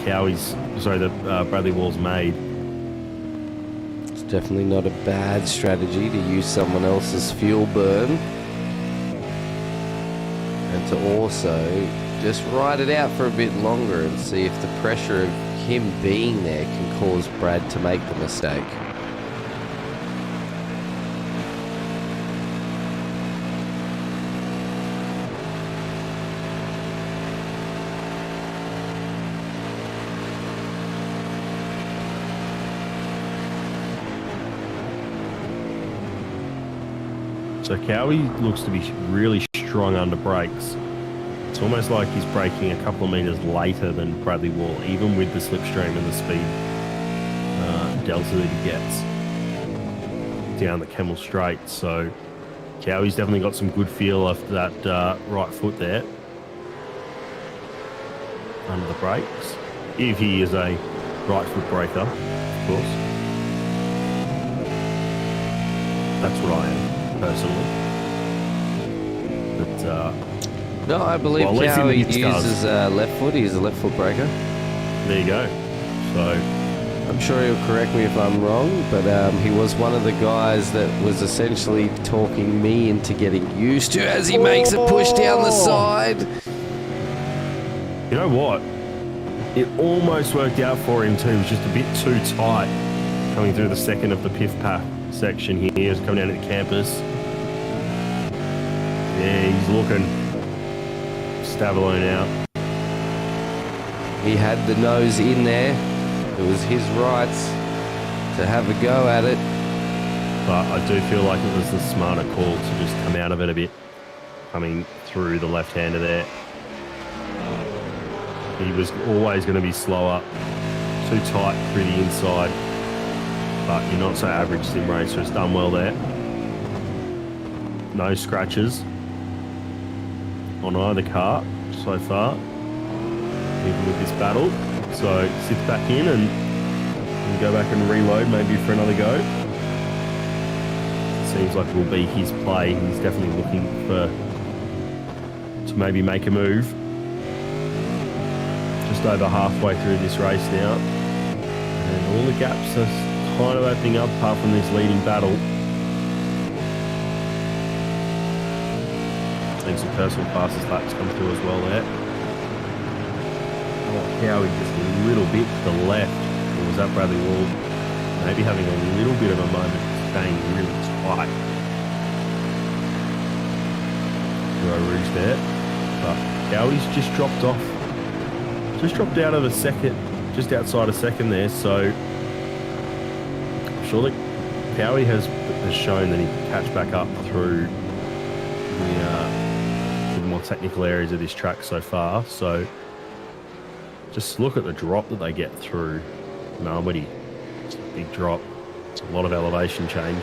Bradley Wall's made. It's definitely not a bad strategy to use someone else's fuel burn, and to also just ride it out for a bit longer and see if the pressure of him being there can cause Brad to make the mistake. So Cowie looks to be really strong under brakes. It's almost like he's braking a couple of metres later than Bradley Wall, even with the slipstream and the speed delta that he gets down the Kemmel Straight. So Cowie's definitely got some good feel of that right foot there under the brakes, if he is a right foot braker, of course. That's what I am, personally. But no, I believe Cowie uses left foot. He's a left foot breaker. There you go. So I'm sure he'll correct me if I'm wrong, but he was one of the guys that was essentially talking me into getting used to as he makes a push down the side. You know what? It almost worked out for him too. It was just a bit too tight coming through the second of the piff-paff section here. He's coming down to the campus. Yeah, he's looking. Stavelone out. He had the nose in there. It was his rights to have a go at it. But I do feel like it was the smarter call to just come out of it a bit. Coming through the left-hander there. He was always going to be slower. Too tight through the inside. But you're not so average, sim racer. Has done well there. No scratches on either car so far, even with this battle. So sits back in and go back and reload maybe for another go. Seems like it will be his play. He's definitely looking to maybe make a move. Just over halfway through this race now. And all the gaps are kind of opening up apart from this leading battle. And some personal fastest laps come through as well there. Oh, Cowie just a little bit to the left. Or was that Bradley Wall? Maybe having a little bit of a moment, staying really tight. Rouge there. But Cowie's just dropped off. Just dropped out of the second, just outside a second there. So I'm sure that Cowie has shown that he can catch back up through the more technical areas of this track so far. So just look at the drop that they get through Malmedy. It's a big drop. It's a lot of elevation change.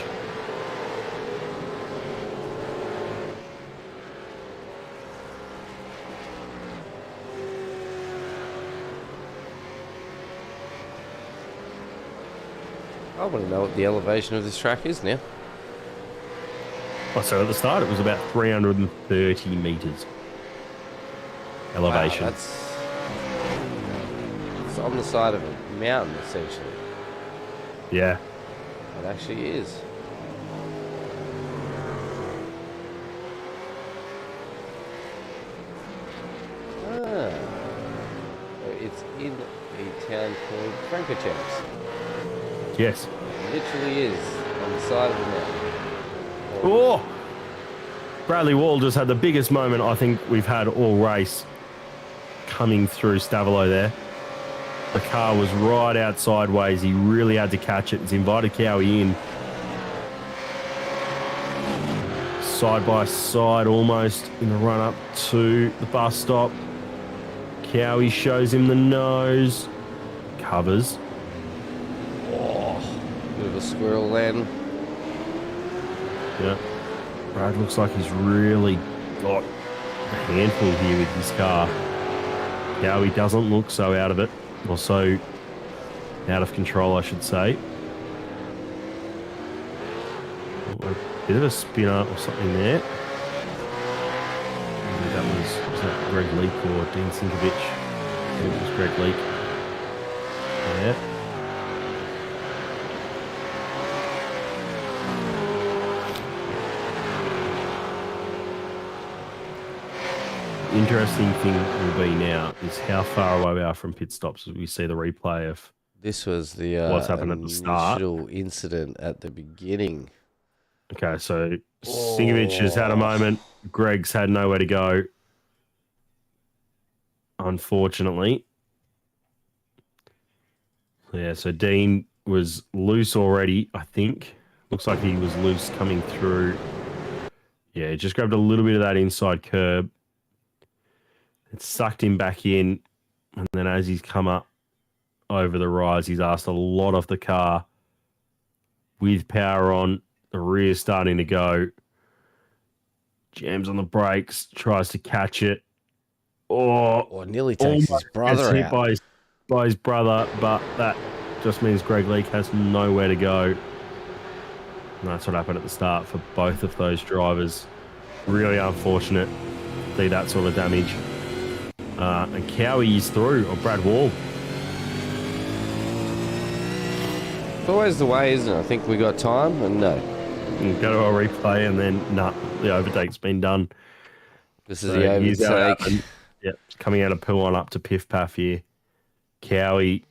I want to know what the elevation of this track is now. Oh, so at the start it was about 330 metres elevation. Wow, it's on the side of a mountain, essentially. Yeah. It actually is. It's in a town called Francorchamps. Yes. It literally is on the side of the mountain. Oh! Bradley Wall just had the biggest moment I think we've had all race coming through Stavilo there. The car was right out sideways. He really had to catch it. He's invited Cowie in. Side by side almost in the run up to the bus stop. Cowie shows him the nose. Covers. Oh, bit of a squirrel then. Yeah. Brad looks like he's really got a handful here with his car. Cowie doesn't look so out of it. Or so out of control, I should say. A bit of a spinner or something there. Maybe that was that Greg Leake or Dean Sinkovich? I think it was Greg Leake. Yeah. Interesting thing will be now is how far away we are from pit stops as we see the replay of this was the what's happened at the start. Initial incident at the beginning. Okay, so Sinkovich has had a moment. Greg's had nowhere to go. Unfortunately. Yeah, so Dean was loose already, I think. Looks like he was loose coming through. Yeah, just grabbed a little bit of that inside curb. It sucked him back in, and then as he's come up over the rise, he's asked a lot off the car with power on. The rear's starting to go. Jams on the brakes, tries to catch it. Or nearly takes his brother hit out. by his brother, but that just means Greg Leake has nowhere to go. And that's what happened at the start for both of those drivers. Really unfortunate to see that sort of damage. And Cowie is through, or Brad Wall. It's always the way, isn't it? I think we got time, and no. And go to a replay, and then, the overtake's been done. This is the overtake. Yep, coming out of Pouon up to Piff Paff here. Cowie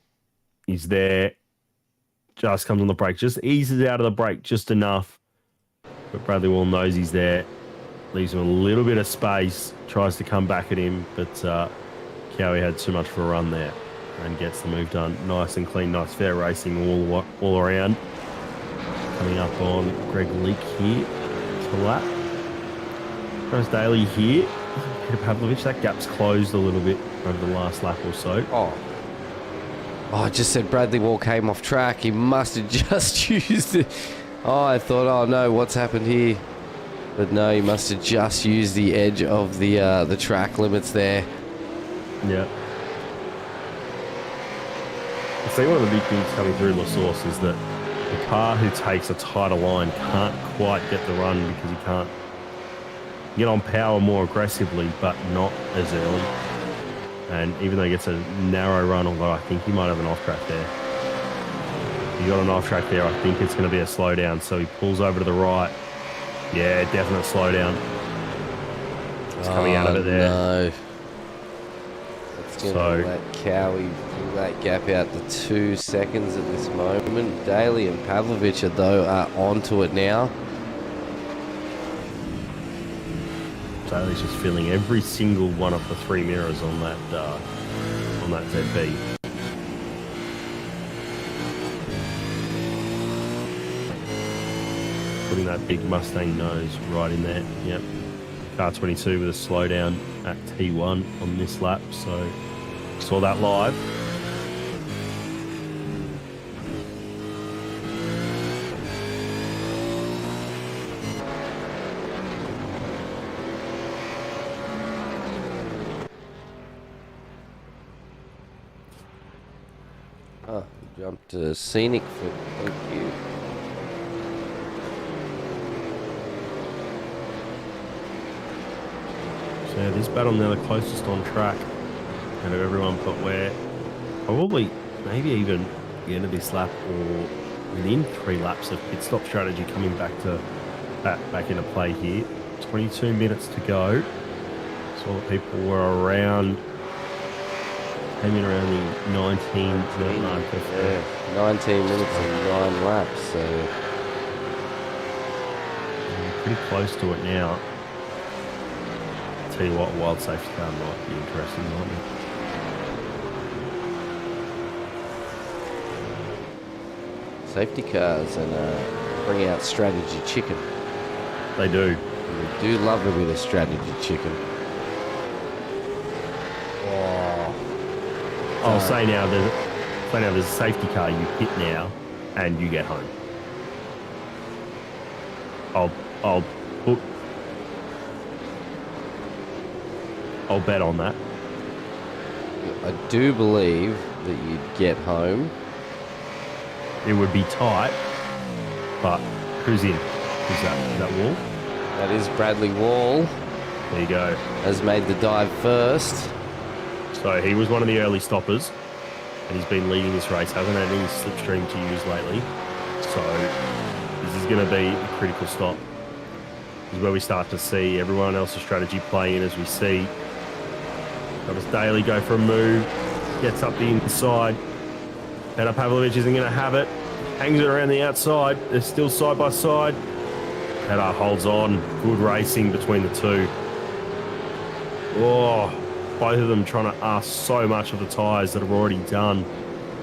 is there. Just comes on the brake. Just eases out of the brake just enough. But Bradley Wall knows he's there. Leaves him a little bit of space. Tries to come back at him. But Cowie had too much for a run there. And gets the move done. Nice and clean. Nice fair racing all around. Coming up on Greg Leake here. To lap. Chris Daly here. Peter Pavlovich. That gap's closed a little bit over the last lap or so. Oh, I just said Bradley Wall came off track. He must have just used it. Oh, I thought, oh no, what's happened here? But no, he must have just used the edge of the track limits there. Yeah. see one of the big things coming through La Source is that the car who takes a tighter line can't quite get the run because he can't get on power more aggressively, but not as early. And even though he gets a narrow run, although I think he might have an off-track there. He got an off-track there, I think it's going to be a slowdown, so he pulls over to the right. Yeah, definite slowdown. It's coming out of it there. No. It's going to let Cowie pull that gap out to 2 seconds at this moment. Daly and Pavlovich are onto it now. Daly's just filling every single one of the 3 mirrors on that ZB. Putting that big Mustang nose right in there. Yep. Car 22 with a slowdown at T1 on this lap, so saw that live. Oh, jumped to Scenic for thank you. So this battle now the closest on track out of everyone, but we're probably maybe even the end of this lap or within 3 laps of pit stop strategy coming back into play here. 22 minutes to go. Saw that people were around, came in around the 19 minute mark. Yeah, 19 minutes and 9 laps, so pretty close to it now. Tell you what, wild safety car might be interesting, mightn't it? safety cars and bring out strategy chicken. They do. We do love a bit of strategy chicken. I'll say now there's a safety car you hit now and you get home. I'll bet on that. I do believe that you'd get home. It would be tight, but who's in? Who's that? Is that Wall? That is Bradley Wall. There you go. Has made the dive first. So he was one of the early stoppers, and he's been leading this race. Hasn't had any slipstream to use lately. So this is going to be a critical stop. This is where we start to see everyone else's strategy play in as we see. Got us Daly go for a move, gets up the inside. Petar Pavlovich isn't going to have it. Hangs it around the outside. They're still side by side. Petar holds on. Good racing between the two. Oh, both of them trying to ask so much of the tyres that have already done.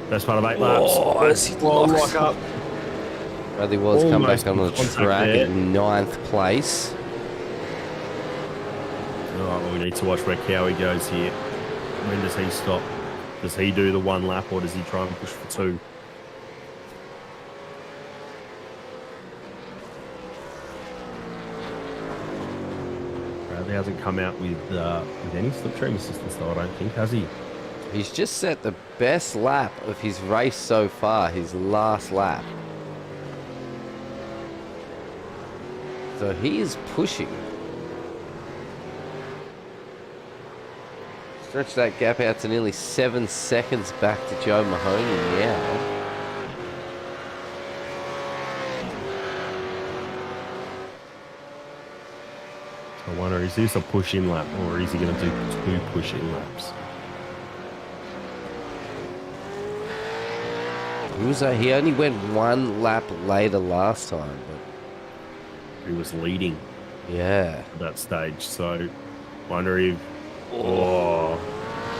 Best part of 8 laps. Oh, as he locks up. Bradley Wall's come back on the contact track there. in 9th place. All right, well, we need to watch where Cowie goes here. When does he stop? Does he do the 1 lap or does he try and push for 2? Bradley hasn't come out with any slipstream assistance though, I don't think, has he? He's just set the best lap of his race so far, his last lap. So he is pushing. Stretch that gap out to nearly 7 seconds back to Joe Mahoney now. I wonder, is this a push-in lap or is he going to do 2 push-in laps? He only went 1 lap later last time, but he was leading. Yeah. At that stage, so wonder if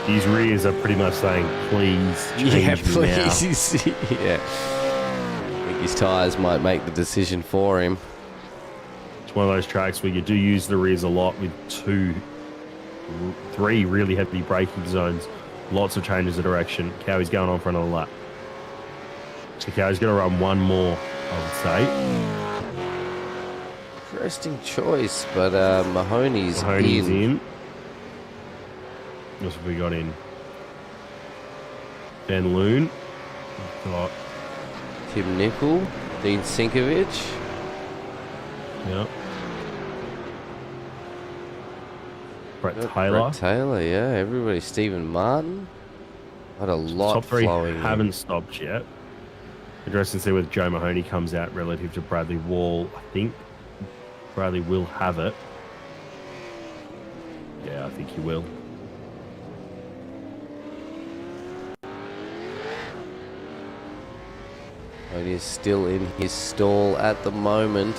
his rears are pretty much saying, please change me now. Please. Yeah. I think his tyres might make the decision for him. It's one of those tracks where you do use the rears a lot with 3 really heavy braking zones. Lots of changes of direction. Cowie's going on for another lap. So Cowie's going to run 1 more, I would say. Interesting choice, but Mahoney's in. What have we got in? Ben Loon. We've got Tim Nicol, Dean Sinkovich. Yep. Brett Taylor. Brett Taylor, yeah. Everybody. Stephen Martin. What a lot Top three flowing. haven't stopped yet. Interesting to see whether Joe Mahoney comes out relative to Bradley Wall. I think Bradley will have it. Yeah, I think he will. Mahoney is still in his stall at the moment.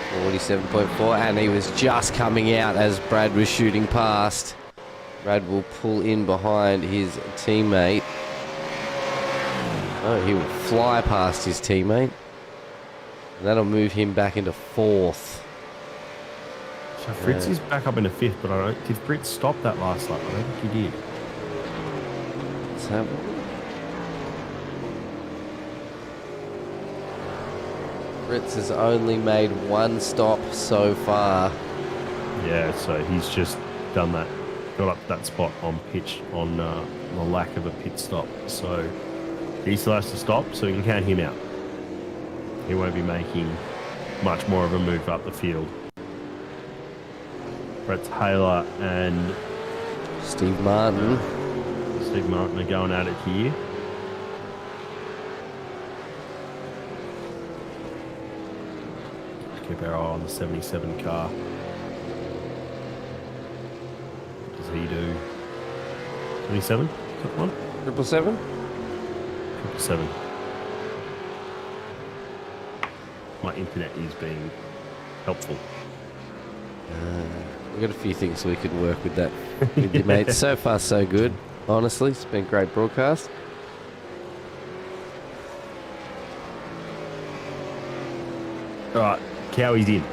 47.4, and he was just coming out as Brad was shooting past. Brad will pull in behind his teammate. Oh, he will fly past his teammate. And that'll move him back into 4th. So Fritz is back up into 5th, but I don't. Did Fritz stop that last lap? I don't think he did. Let's have a look. Fritz has only made 1 stop so far. Yeah, so he's just done that. Got up that spot on pitch on the lack of a pit stop. So he still has to stop, so we can count him out. He won't be making much more of a move up the field. Brett Taylor and Steve Martin. Steve Martin are going at it here. Keep our eye on the 77 car. What does he do? 27? Is that one? 777? 777. My internet is being helpful. We've got a few things we could work with that with you, mate. So far, so good. Honestly, it's been a great broadcast. All right, Cowie's in.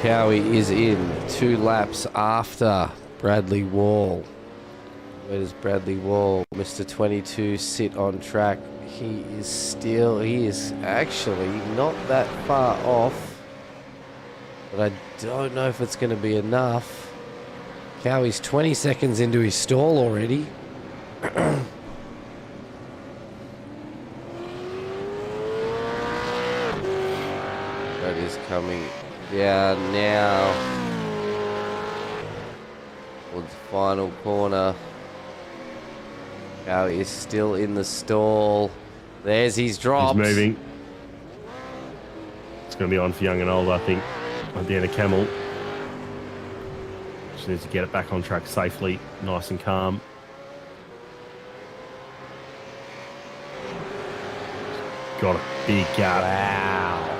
Cowie is in 2 laps after Bradley Wall. Where does Bradley Wall, Mr. 22, sit on track? He is actually not that far off. But I don't know if it's going to be enough. Cowie's 20 seconds into his stall already. That is coming down now. Towards the final corner. Cowie is still in the stall. There's his drop. He's moving. It's going to be on for young and old, I think. Diana Camel. Just needs to get it back on track safely, nice and calm. Got a big gap. Wow.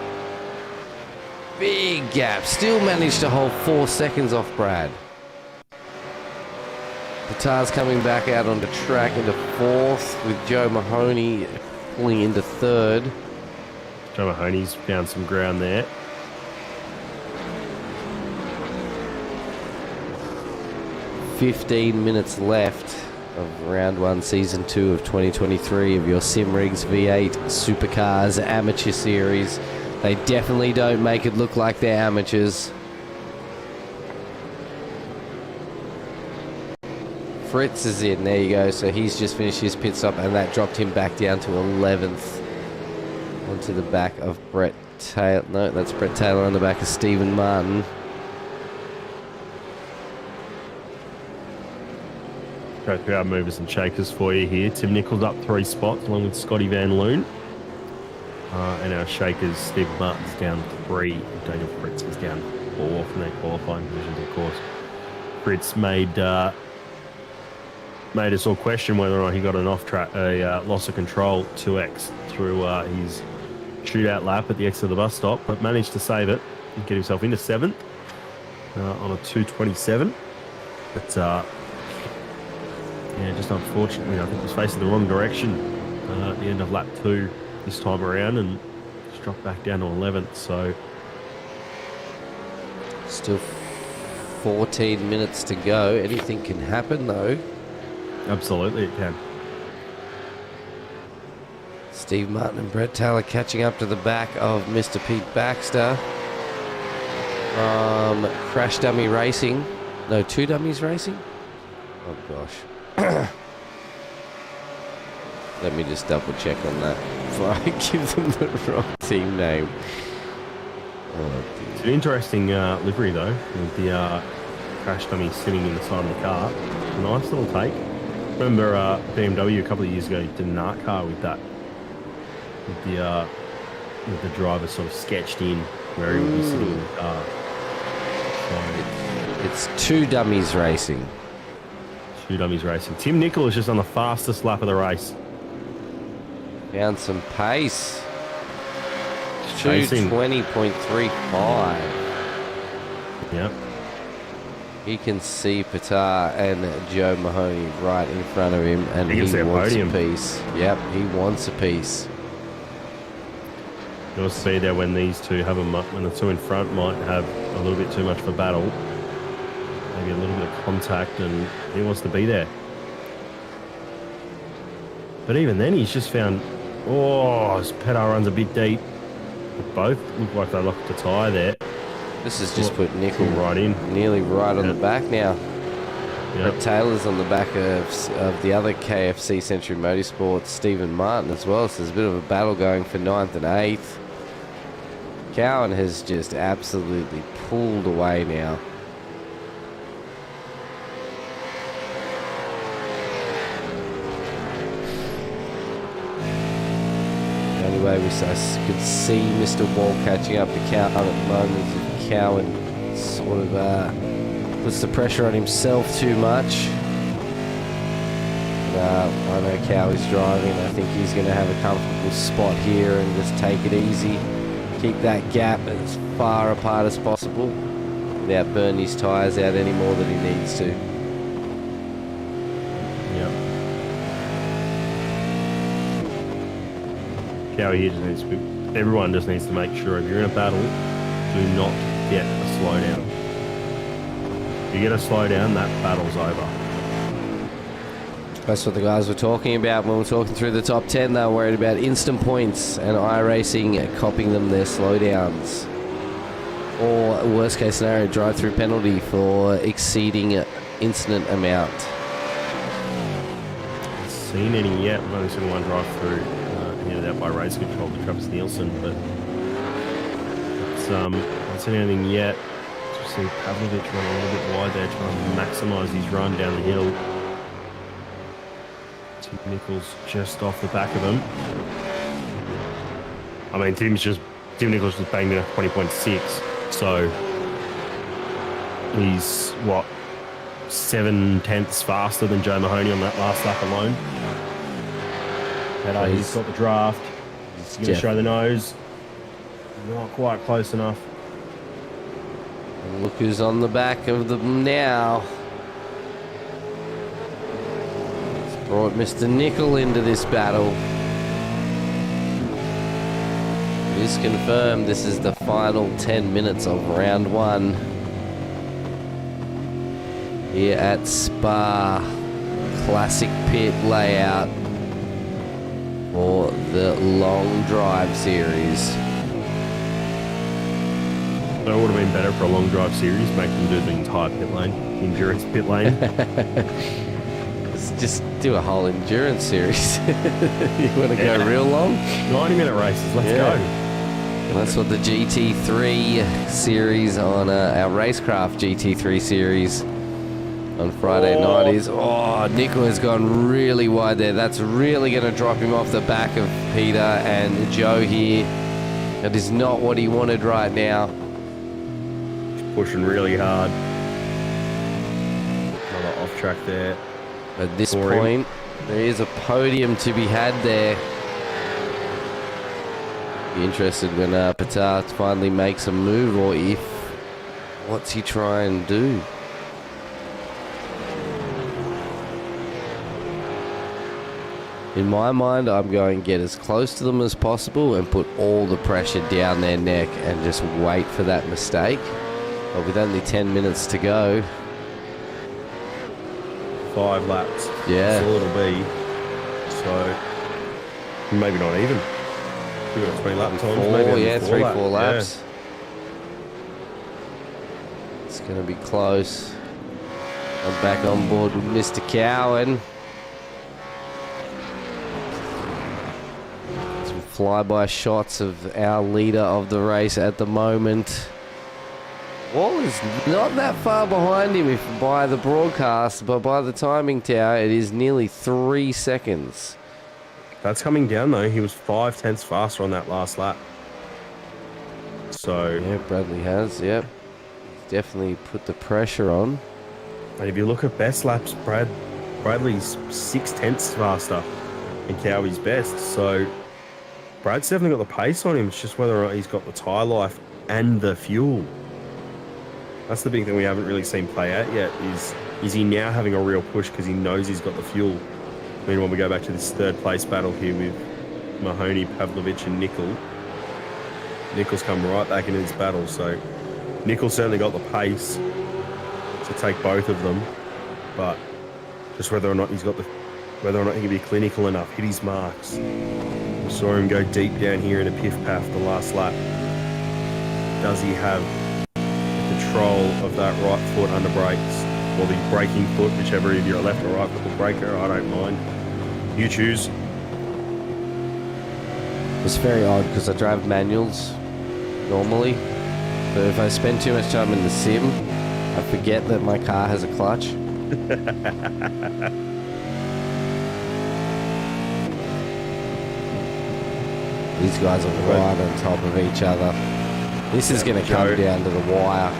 Big gap. Still managed to hold 4 seconds off Brad. Tatar's coming back out onto track into 4th with Joe Mahoney pulling into 3rd. Joe Mahoney's found some ground there. "15 minutes left of round 1, season 2 of 2023 of your Simrigs V8 Supercars Amateur Series. They definitely don't make it look like they're amateurs. Fritz is in, there you go. So he's just finished his pit stop, and that dropped him back down to 11th. Onto the back of Brett Taylor. No, that's Brett Taylor on the back of Stephen Martin. Go through our movers and shakers for you here. Tim Nichols up 3 spots along with Scotty Van Loon. And our shakers, Steve Martin's down 3. Daniel Fritz is down 4 from their qualifying positions, of course. Fritz made us all question whether or not he got an loss of control 2x through his shootout lap at the exit of the bus stop, but managed to save it and get himself into 7th on a 2:27. But yeah, just unfortunately, I think he was facing the wrong direction at the end of lap 2 this time around and just dropped back down to 11th. So Still 14 minutes to go. Anything can happen, though. Absolutely, it can. Steve Martin and Brett Taylor catching up to the back of Mr. Pete Baxter. Crash Dummy Racing. No, 2 Dummies Racing? Oh, gosh. Let me just double check on that before I give them the wrong team name. Oh, it's an interesting livery though, with the crash dummy sitting in the side of the car. Nice little take. Remember BMW a couple of years ago did an art car with that. With the driver sort of sketched in where he would be sitting in the car. So, it's Two Dummies Racing. Two Dummies Racing. Tim Nicol is just on the fastest lap of the race. Found some pace. Chasing. 2:20.35. Yep. He can see Patar and Joe Mahoney right in front of him, and He can see a wants podium. a piece. Yep, he wants a piece. You'll see there when these two have them up, when the two in front might have a little bit too much of a battle. Maybe a little bit of contact, and he wants to be there. But even then, he's just found, his pedal runs a bit deep. Both look like they locked the tyre there. This has just put Nicol right in. Nearly right on the back now. Yep. But Taylor's on the back of the other KFC Century Motorsports, Stephen Martin as well. So there's a bit of a battle going for 9th and 8th. Cowan has just absolutely pulled away now. The only way I could see Mr. Wall catching up to Cowan at the moment is if Cowan sort of puts the pressure on himself too much. I know Cowie's driving. I think he's going to have a comfortable spot here and just take it easy. Keep that gap as far apart as possible without burning his tyres out any more than he needs to. Yep. Cowie here just needs to, everyone just needs to make sure if you're in a battle, do not get a slowdown. If you get a slowdown, that battle's over. That's what the guys were talking about when we were talking through the top 10. They were worried about instant points and iRacing copying them their slowdowns. Or, worst case scenario, drive-through penalty for exceeding incident amount. Haven't seen any yet. I've only seen one drive-through handed out by race control to Travis Nielsen, but it's, haven't seen anything yet. Just seen Pavlovich run a little bit wide there, trying to maximise his run down the hill. Tim Nichols just off the back of him. I mean, Tim Nichols just banged in a 20.6, so he's, 7/10 faster than Joe Mahoney on that last lap alone. And he's got the draft. He's going to show the nose. Not quite close enough. And look who's on the back of them now. Brought Mr. Nicol into this battle. It is confirmed this is the final 10 minutes of round 1 here at Spa. Classic pit layout for the long drive series. So it would have been better for a long drive series, make them do the entire pit lane, endurance pit lane. Just do a whole endurance series. You want to go real long? 90-minute races, let's go. And that's what the GT3 series on our Racecraft GT3 series on Friday night is. Oh, Nicol has gone really wide there. That's really going to drop him off the back of Peter and Joe here. That is not what he wanted right now. He's pushing really hard. Another off track there. At this point, there is a podium to be had there. Be interested when Patar finally makes a move, or if what's he trying to do? In my mind, I'm going to get as close to them as possible and put all the pressure down their neck and just wait for that mistake. But with only 10 minutes to go. 5 laps. Yeah. That's all it'll be. So, maybe not even. 2 or 3 lap times. Maybe 4 laps. Yeah. It's going to be close. I'm back on board with Mr. Cowan. Some flyby shots of our leader of the race at the moment. Wall is not that far behind him if by the broadcast, but by the timing tower, it is nearly 3 seconds. That's coming down though. He was 5/10 faster on that last lap. So yeah, Bradley has. Yep, he's definitely put the pressure on. And if you look at best laps, Bradley's 6/10 faster in Cowie's best. So Brad's definitely got the pace on him. It's just whether or not he's got the tyre life and the fuel. That's the big thing we haven't really seen play out yet. Is he now having a real push because he knows he's got the fuel? I mean, when we go back to this third place battle here with Mahoney, Pavlovich, and Nickel, Nickel's come right back into this battle. So Nickel's certainly got the pace to take both of them, but just whether or not he can be clinical enough, hit his marks. We saw him go deep down here in a piff paff the last lap. Does he have control of that right foot under brakes, or the braking foot, whichever, if you're a left or right foot braker? I don't mind. You choose. It's very odd because I drive manuals normally, but if I spend too much time in the sim, I forget that my car has a clutch. These guys are right on top of each other. This is going to come down to the wire.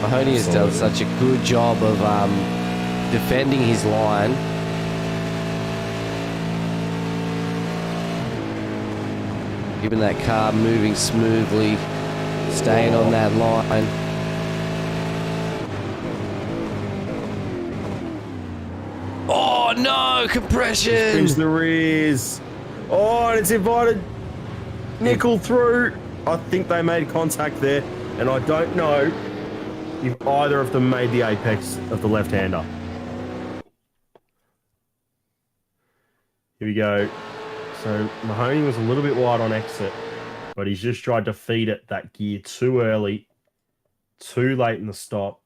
Mahoney has done such a good job of defending his line. Keeping that car moving smoothly, staying on that line. Oh no, compression! Spins the rears. Oh, and it's invited Nickel through. I think they made contact there, and I don't know if either of them made the apex of the left-hander. Here we go. So Mahoney was a little bit wide on exit, but he's just tried to feed it that gear too early, too late in the stop.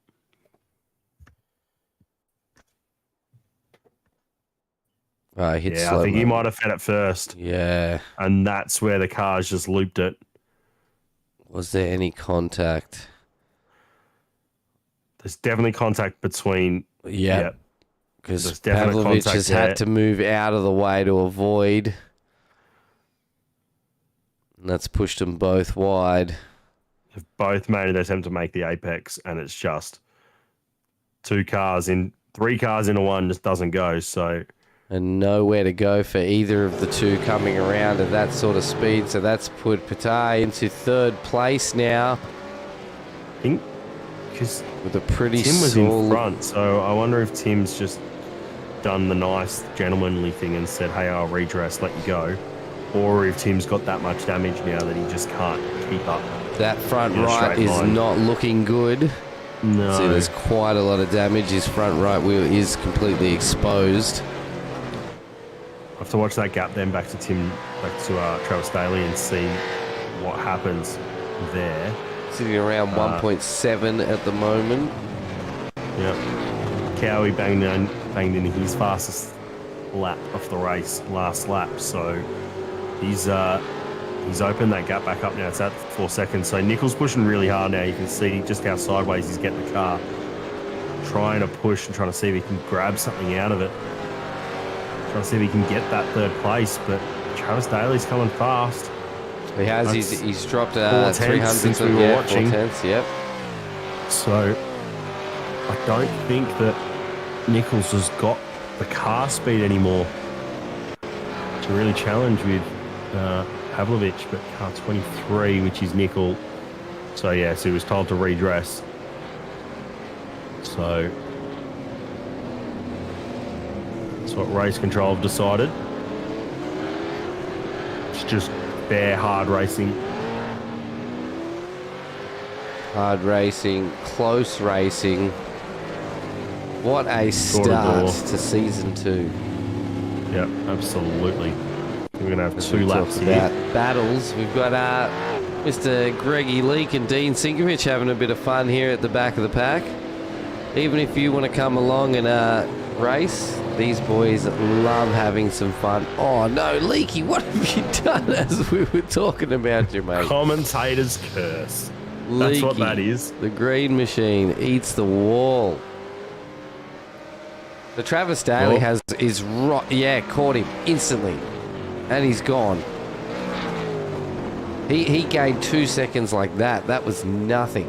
I think he might have fed it first. Yeah. And that's where the car's just looped it. Was there any contact? There's definitely contact between... Yeah. Because Pavlovich has had to move out of the way to avoid. And that's pushed them both wide. They've both made an attempt to make the apex, and it's just three cars into one just doesn't go, so... And nowhere to go for either of the two coming around at that sort of speed. So that's put Patay into third place now. I think because with a pretty Tim was in front, so I wonder if Tim's just done the nice gentlemanly thing and said, hey, I'll redress, let you go. Or if Tim's got that much damage now that he just can't keep up. That front right is not looking good. No. See, there's quite a lot of damage. His front right wheel is completely exposed. I have to watch that gap then back to Travis Daly and see what happens there. Sitting around 1.7 at the moment. Yep. Cowie banged in his fastest lap of the race last lap, so he's opened that gap back up now. It's at 4 seconds. So Nickel's pushing really hard now. You can see just how sideways he's getting the car, trying to push and trying to see if he can grab something out of it. Trying to see if he can get that third place, but Travis Daly's coming fast. He has. He's dropped 300 since we were watching. 4/10, yep. So I don't think that Nichols has got the car speed anymore to really challenge with Pavlovich, but car 23, which is Nickel. So yes, he was told to redress. So that's what race control have decided. It's just bare hard racing. Hard racing, close racing. What a start to season 2. Yep, absolutely. We're going to have As 2 we laps talk here. about battles. We've got Mr. Greggy Leake and Dean Sinkovich having a bit of fun here at the back of the pack. even if you want to come along and race, these boys love having some fun. Oh no, Leaky, what have you done? As we were talking about you, mate. Commentator's curse. That's Leaky, what that is. The green machine eats the wall. The Travis Daly caught him instantly, and he's gone. He gained 2 seconds like that. That was nothing.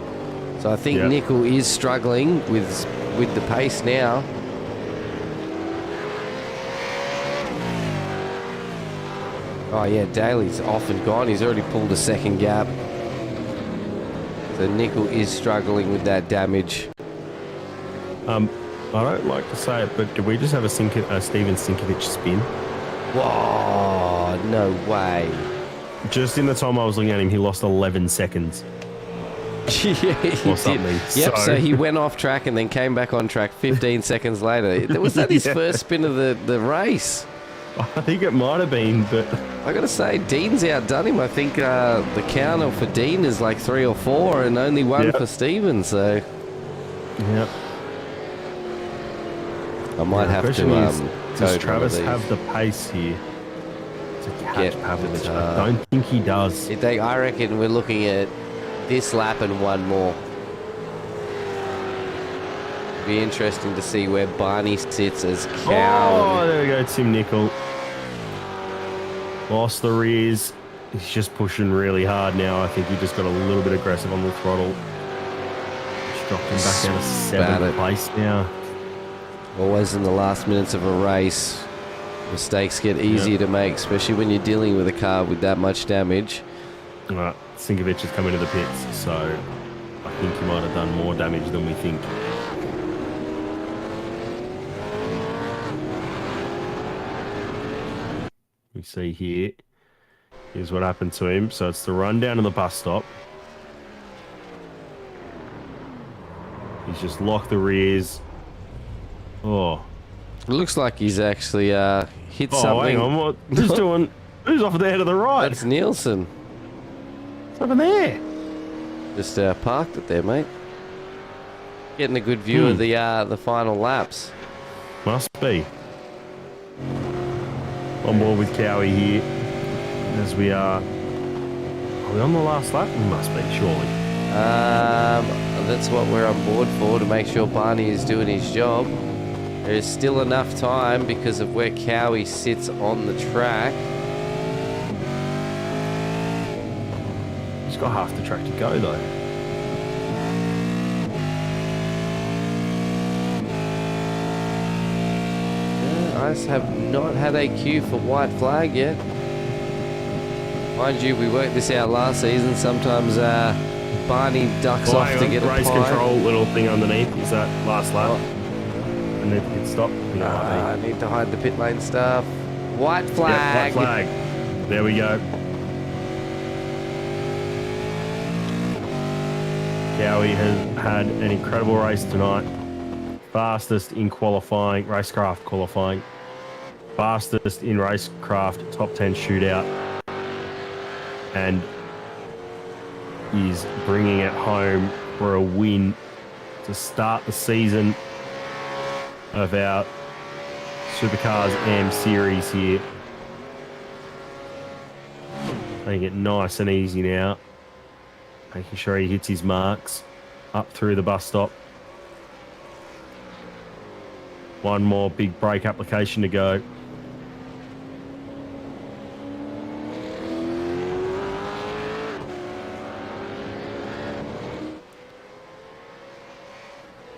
So I think Nickel is struggling with the pace now. Oh yeah, Daly's off and gone. He's already pulled a second gap. So Nickel is struggling with that damage. I don't like to say it, but did we just have a Steven Sinkovic spin? Whoa, no way. Just in the time I was looking at him, he lost 11 seconds. Yeah, he or something. did. Yep, so he went off track and then came back on track 15 seconds later. Was that his first spin of the race? I think it might have been, but... I got to say, Dean's outdone him. I think the counter for Dean is like 3 or 4 and only 1 for Steven, so... Yep. I might have to... does Travis have the pace here to catch Pavlovich? I don't think he does. I reckon we're looking at this lap and 1 more. Be interesting to see where Barney sits as Cow. Oh, there we go, Tim Nickel. Lost the rears. He's just pushing really hard now. I think he just got a little bit aggressive on the throttle. Just dropped him back down to 7th place now. Always in the last minutes of a race, mistakes get easier to make, especially when you're dealing with a car with that much damage. All right, Sinkovic has come into the pits, so I think he might have done more damage than we think. We see here's what happened to him. So it's the run down to the bus stop. He's just locked the rears. Oh. It looks like he's actually hit something. Oh, hang on. Who's off there to the right? That's Nielsen. It's over there. Just parked it there, mate. Getting a good view of the final laps. Must be. On board with Cowie here, as we are. Are we on the last lap? We must be, surely. That's what we're on board for, to make sure Barney is doing his job. There is still enough time because of where Cowie sits on the track. He's got half the track to go, though. I have not had a queue for white flag yet. Mind you, we worked this out last season. Sometimes Barney ducks off to get a race pie. Control little thing underneath. Is that last lap? And then pit stop. I need to hide the pit lane stuff. White flag. Yep, white flag. There we go. Cowie has had an incredible race tonight. Fastest in qualifying, racecraft qualifying. Fastest in racecraft top 10 shootout. And is bringing it home for a win to start the season of our Supercars AM series here. Making it nice and easy now. Making sure he hits his marks up through the bus stop. One more big brake application to go.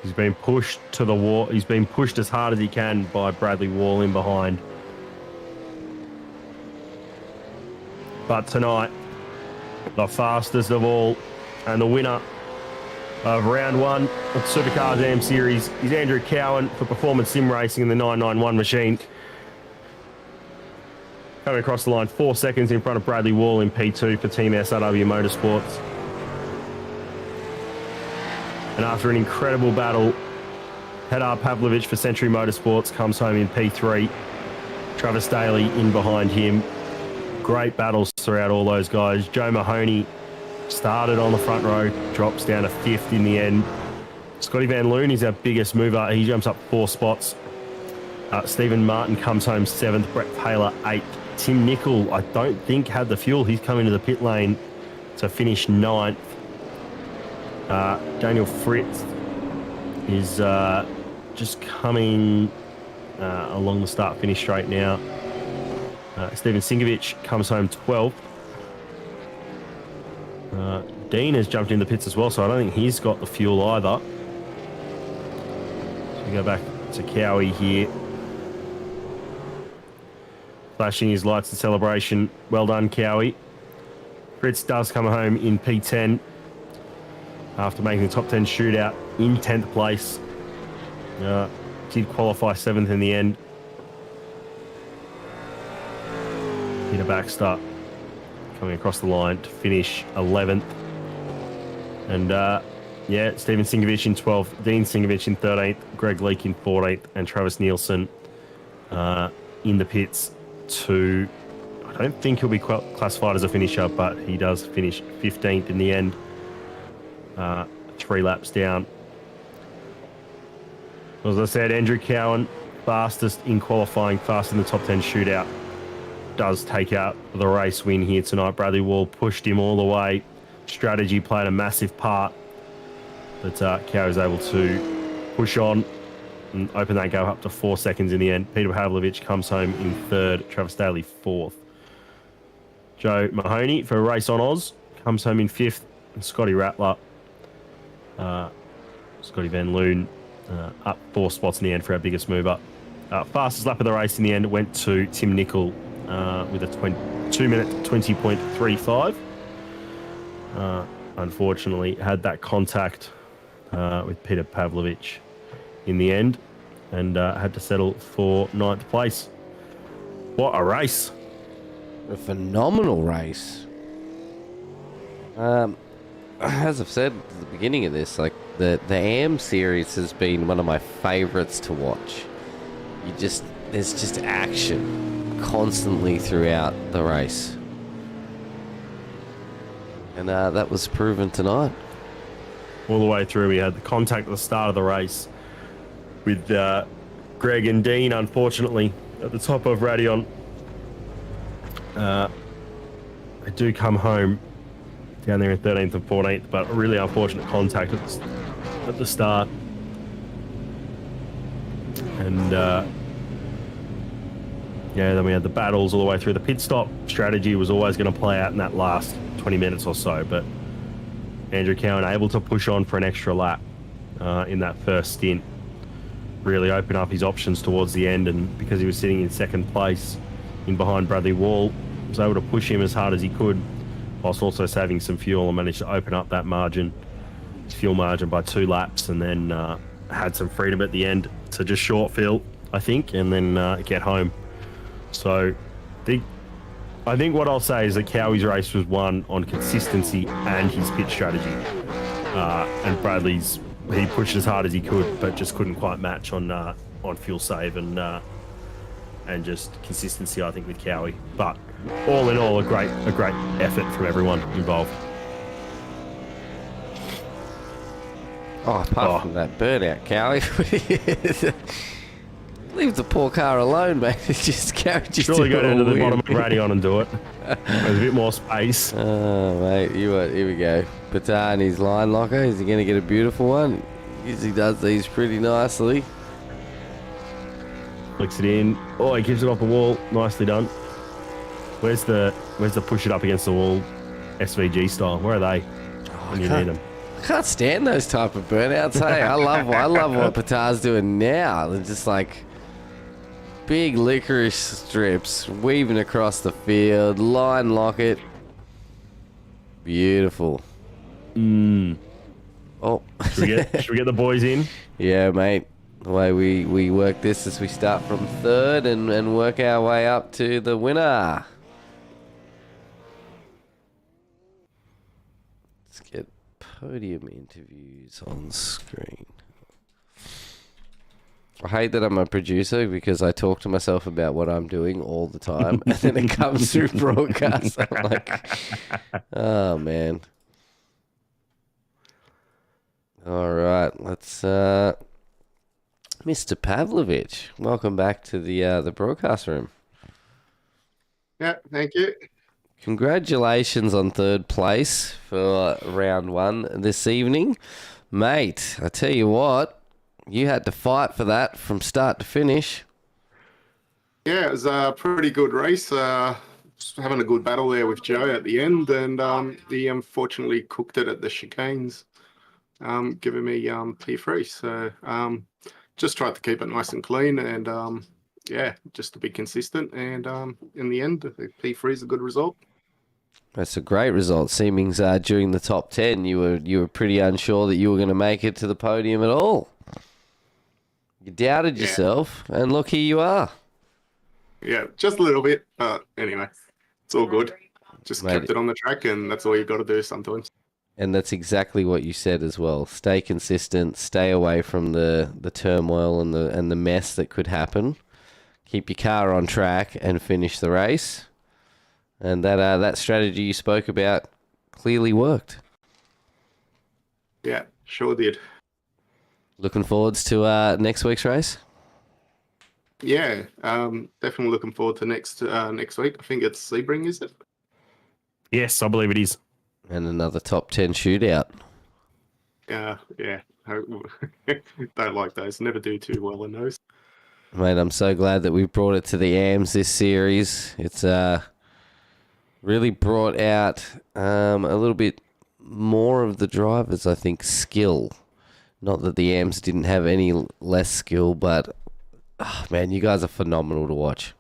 He's been pushed to the wall. He's been pushed as hard as he can by Bradley Wall in behind. But tonight, the fastest of all and the winner of round 1 of Supercars AM Series is Andrew Cowan for Performance Sim Racing in the 991 machine. Coming across the line 4 seconds in front of Bradley Wall in P2 for Team SRW Motorsports. And after an incredible battle, Hedar Pavlovich for Century Motorsports comes home in P3. Travis Daly in behind him. Great battles throughout all those guys. Joe Mahoney started on the front row, drops down to 5th in the end. Scotty Van Loon is our biggest mover. He jumps up 4 spots. Stephen Martin comes home 7th. Brett Taylor 8th. Tim Nicol, I don't think, had the fuel. He's come into the pit lane to finish 9th. Daniel Fritz is just coming along the start-finish straight now. Steven Singovich comes home 12th. Dean has jumped in the pits as well, so I don't think he's got the fuel either. So we go back to Cowie here. Flashing his lights in celebration. Well done, Cowie. Fritz does come home in P10 after making the top 10 shootout in 10th place. Did qualify 7th in the end. Peter Baxter coming across the line to finish 11th. And Stephen Singovich in 12th, Dean Singovich in 13th, Greg Leake in 14th, and Travis Nielsen in the pits to, I don't think he'll be classified as a finisher, but he does finish 15th in the end, 3 laps down. As I said, Andrew Cowan, fastest in qualifying, fast in the top 10 shootout, does take out the race win here tonight. Bradley Wall pushed him all the way. Strategy played a massive part, but Cow is able to push on and open that gap up to 4 seconds in the end. Peter Pavlovich comes home in 3rd, Travis Daly 4th. Joe Mahoney for Race on Oz comes home in 5th, and Scotty Rattler, Scotty Van Loon, up 4 spots in the end for our biggest mover. Fastest lap of the race in the end went to Tim Nicol with a 2-minute 20.35. Unfortunately, had that contact with Peter Pavlovich in the end and had to settle for 9th place. What a race. A phenomenal race. As I've said at the beginning of this, like the AM series has been one of my favorites to watch. There's just action constantly throughout the race. And that was proven tonight. All the way through, we had the contact at the start of the race with Greg and Dean, unfortunately, at the top of Radion. They do come home down there in 13th and 14th, but a really unfortunate contact at the start. And then we had the battles all the way through. The pit stop strategy was always going to play out in that last 20 minutes or so, but Andrew Cowan able to push on for an extra lap in that first stint, really open up his options towards the end, and because he was sitting in 2nd place in behind Bradley Wall, was able to push him as hard as he could, whilst also saving some fuel, and managed to open up that margin, fuel margin, by 2 laps, and then had some freedom at the end to just short fill, I think, and then get home. So I think what I'll say is that Cowie's race was won on consistency and his pit strategy. And Bradley's, he pushed as hard as he could, but just couldn't quite match on fuel save and just consistency, I think, with Cowie. But all in all, a great effort from everyone involved. Apart from that burnout, Cowie. Leave the poor car alone, mate. It's just carried you Surely to go down to the win. bottom of Radion and do it. There's a bit more space. Oh, mate. Here we go. Patani's line locker. Is he going to get a beautiful one? Usually does these pretty nicely. Flicks it in. Oh, he gives it off the wall. Nicely done. Where's the push it up against the wall SVG style? Where are they when you need them? I can't stand those type of burnouts. Hey, I love what Patar's doing now. They're just like big licorice strips weaving across the field. Line lock it. Beautiful. Oh, should we get the boys in? Yeah, mate. The way we work this is we start from 3rd and work our way up to the winner. Let's get podium interviews on screen. I hate that I'm a producer because I talk to myself about what I'm doing all the time, and then it comes through broadcast. I'm like, oh man. All right, let's. Mr. Pavlovich, welcome back to the broadcast room. Yeah, thank you. Congratulations on third place for round one this evening. Mate, I tell you what, you had to fight for that from start to finish. Yeah, it was a pretty good race. Just having a good battle there with Joe at the end, and he unfortunately cooked it at the chicanes, giving me P3. So just tried to keep it nice and clean, and yeah, just to be consistent. And in the end, the P3 is a good result. That's a great result. Seemings during the top 10, you were pretty unsure that you were going to make it to the podium at all. You doubted yourself, and look, here you are. Yeah, just a little bit. Anyway, it's all good. Just kept it on the track, and that's all you've got to do sometimes. And that's exactly what you said as well. Stay consistent, stay away from the turmoil and the mess that could happen. Keep your car on track and finish the race. And that strategy you spoke about clearly worked. Yeah, sure did. Looking forwards to next week's race? Yeah, definitely looking forward to next week. I think it's Sebring, is it? Yes, I believe it is. And another top 10 shootout. Yeah. Don't like those. Never do too well in those. Mate, I'm so glad that we brought it to the AMs this series. It's really brought out a little bit more of the drivers, I think, skill. Not that the AMs didn't have any less skill, but man, you guys are phenomenal to watch.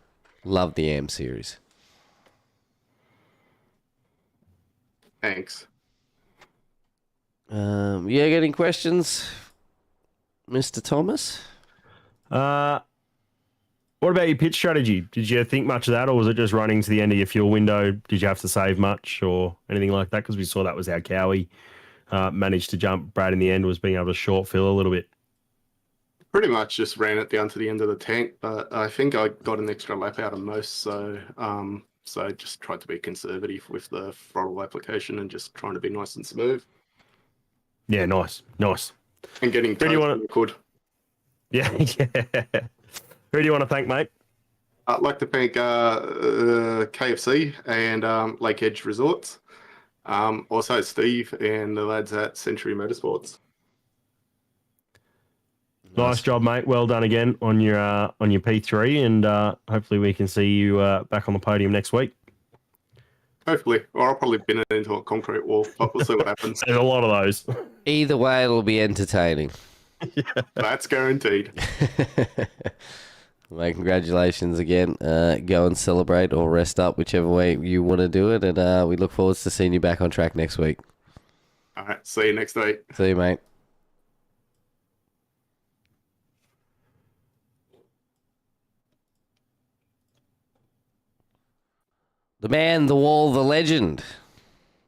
Love the AM series. Thanks. Yeah, got any questions, Mr. Thomas? What about your pit strategy? Did you think much of that, or was it just running to the end of your fuel window? Did you have to save much or anything like that? Because we saw that was how Cowie managed to jump Brad in the end, was being able to short fill a little bit. Pretty much just ran it down to the end of the tank, but I think I got an extra lap out of most, so I just tried to be conservative with the throttle application and just trying to be nice and smooth. Yeah, nice. And getting good. Yeah. Who do you want to thank, mate? I'd like to thank KFC and Lake Edge Resorts. Also Steve and the lads at Century Motorsports. Nice job, mate. Well done again on your P3, and hopefully we can see you back on the podium next week. Hopefully, or I'll probably bin it into a concrete wall, but we'll see what happens. There's a lot of those. Either way, it'll be entertaining. That's guaranteed. Mate, congratulations again. Go and celebrate or rest up, whichever way you want to do it, and we look forward to seeing you back on track next week. All right, see you next week. See you, mate. The man, the wall, the legend.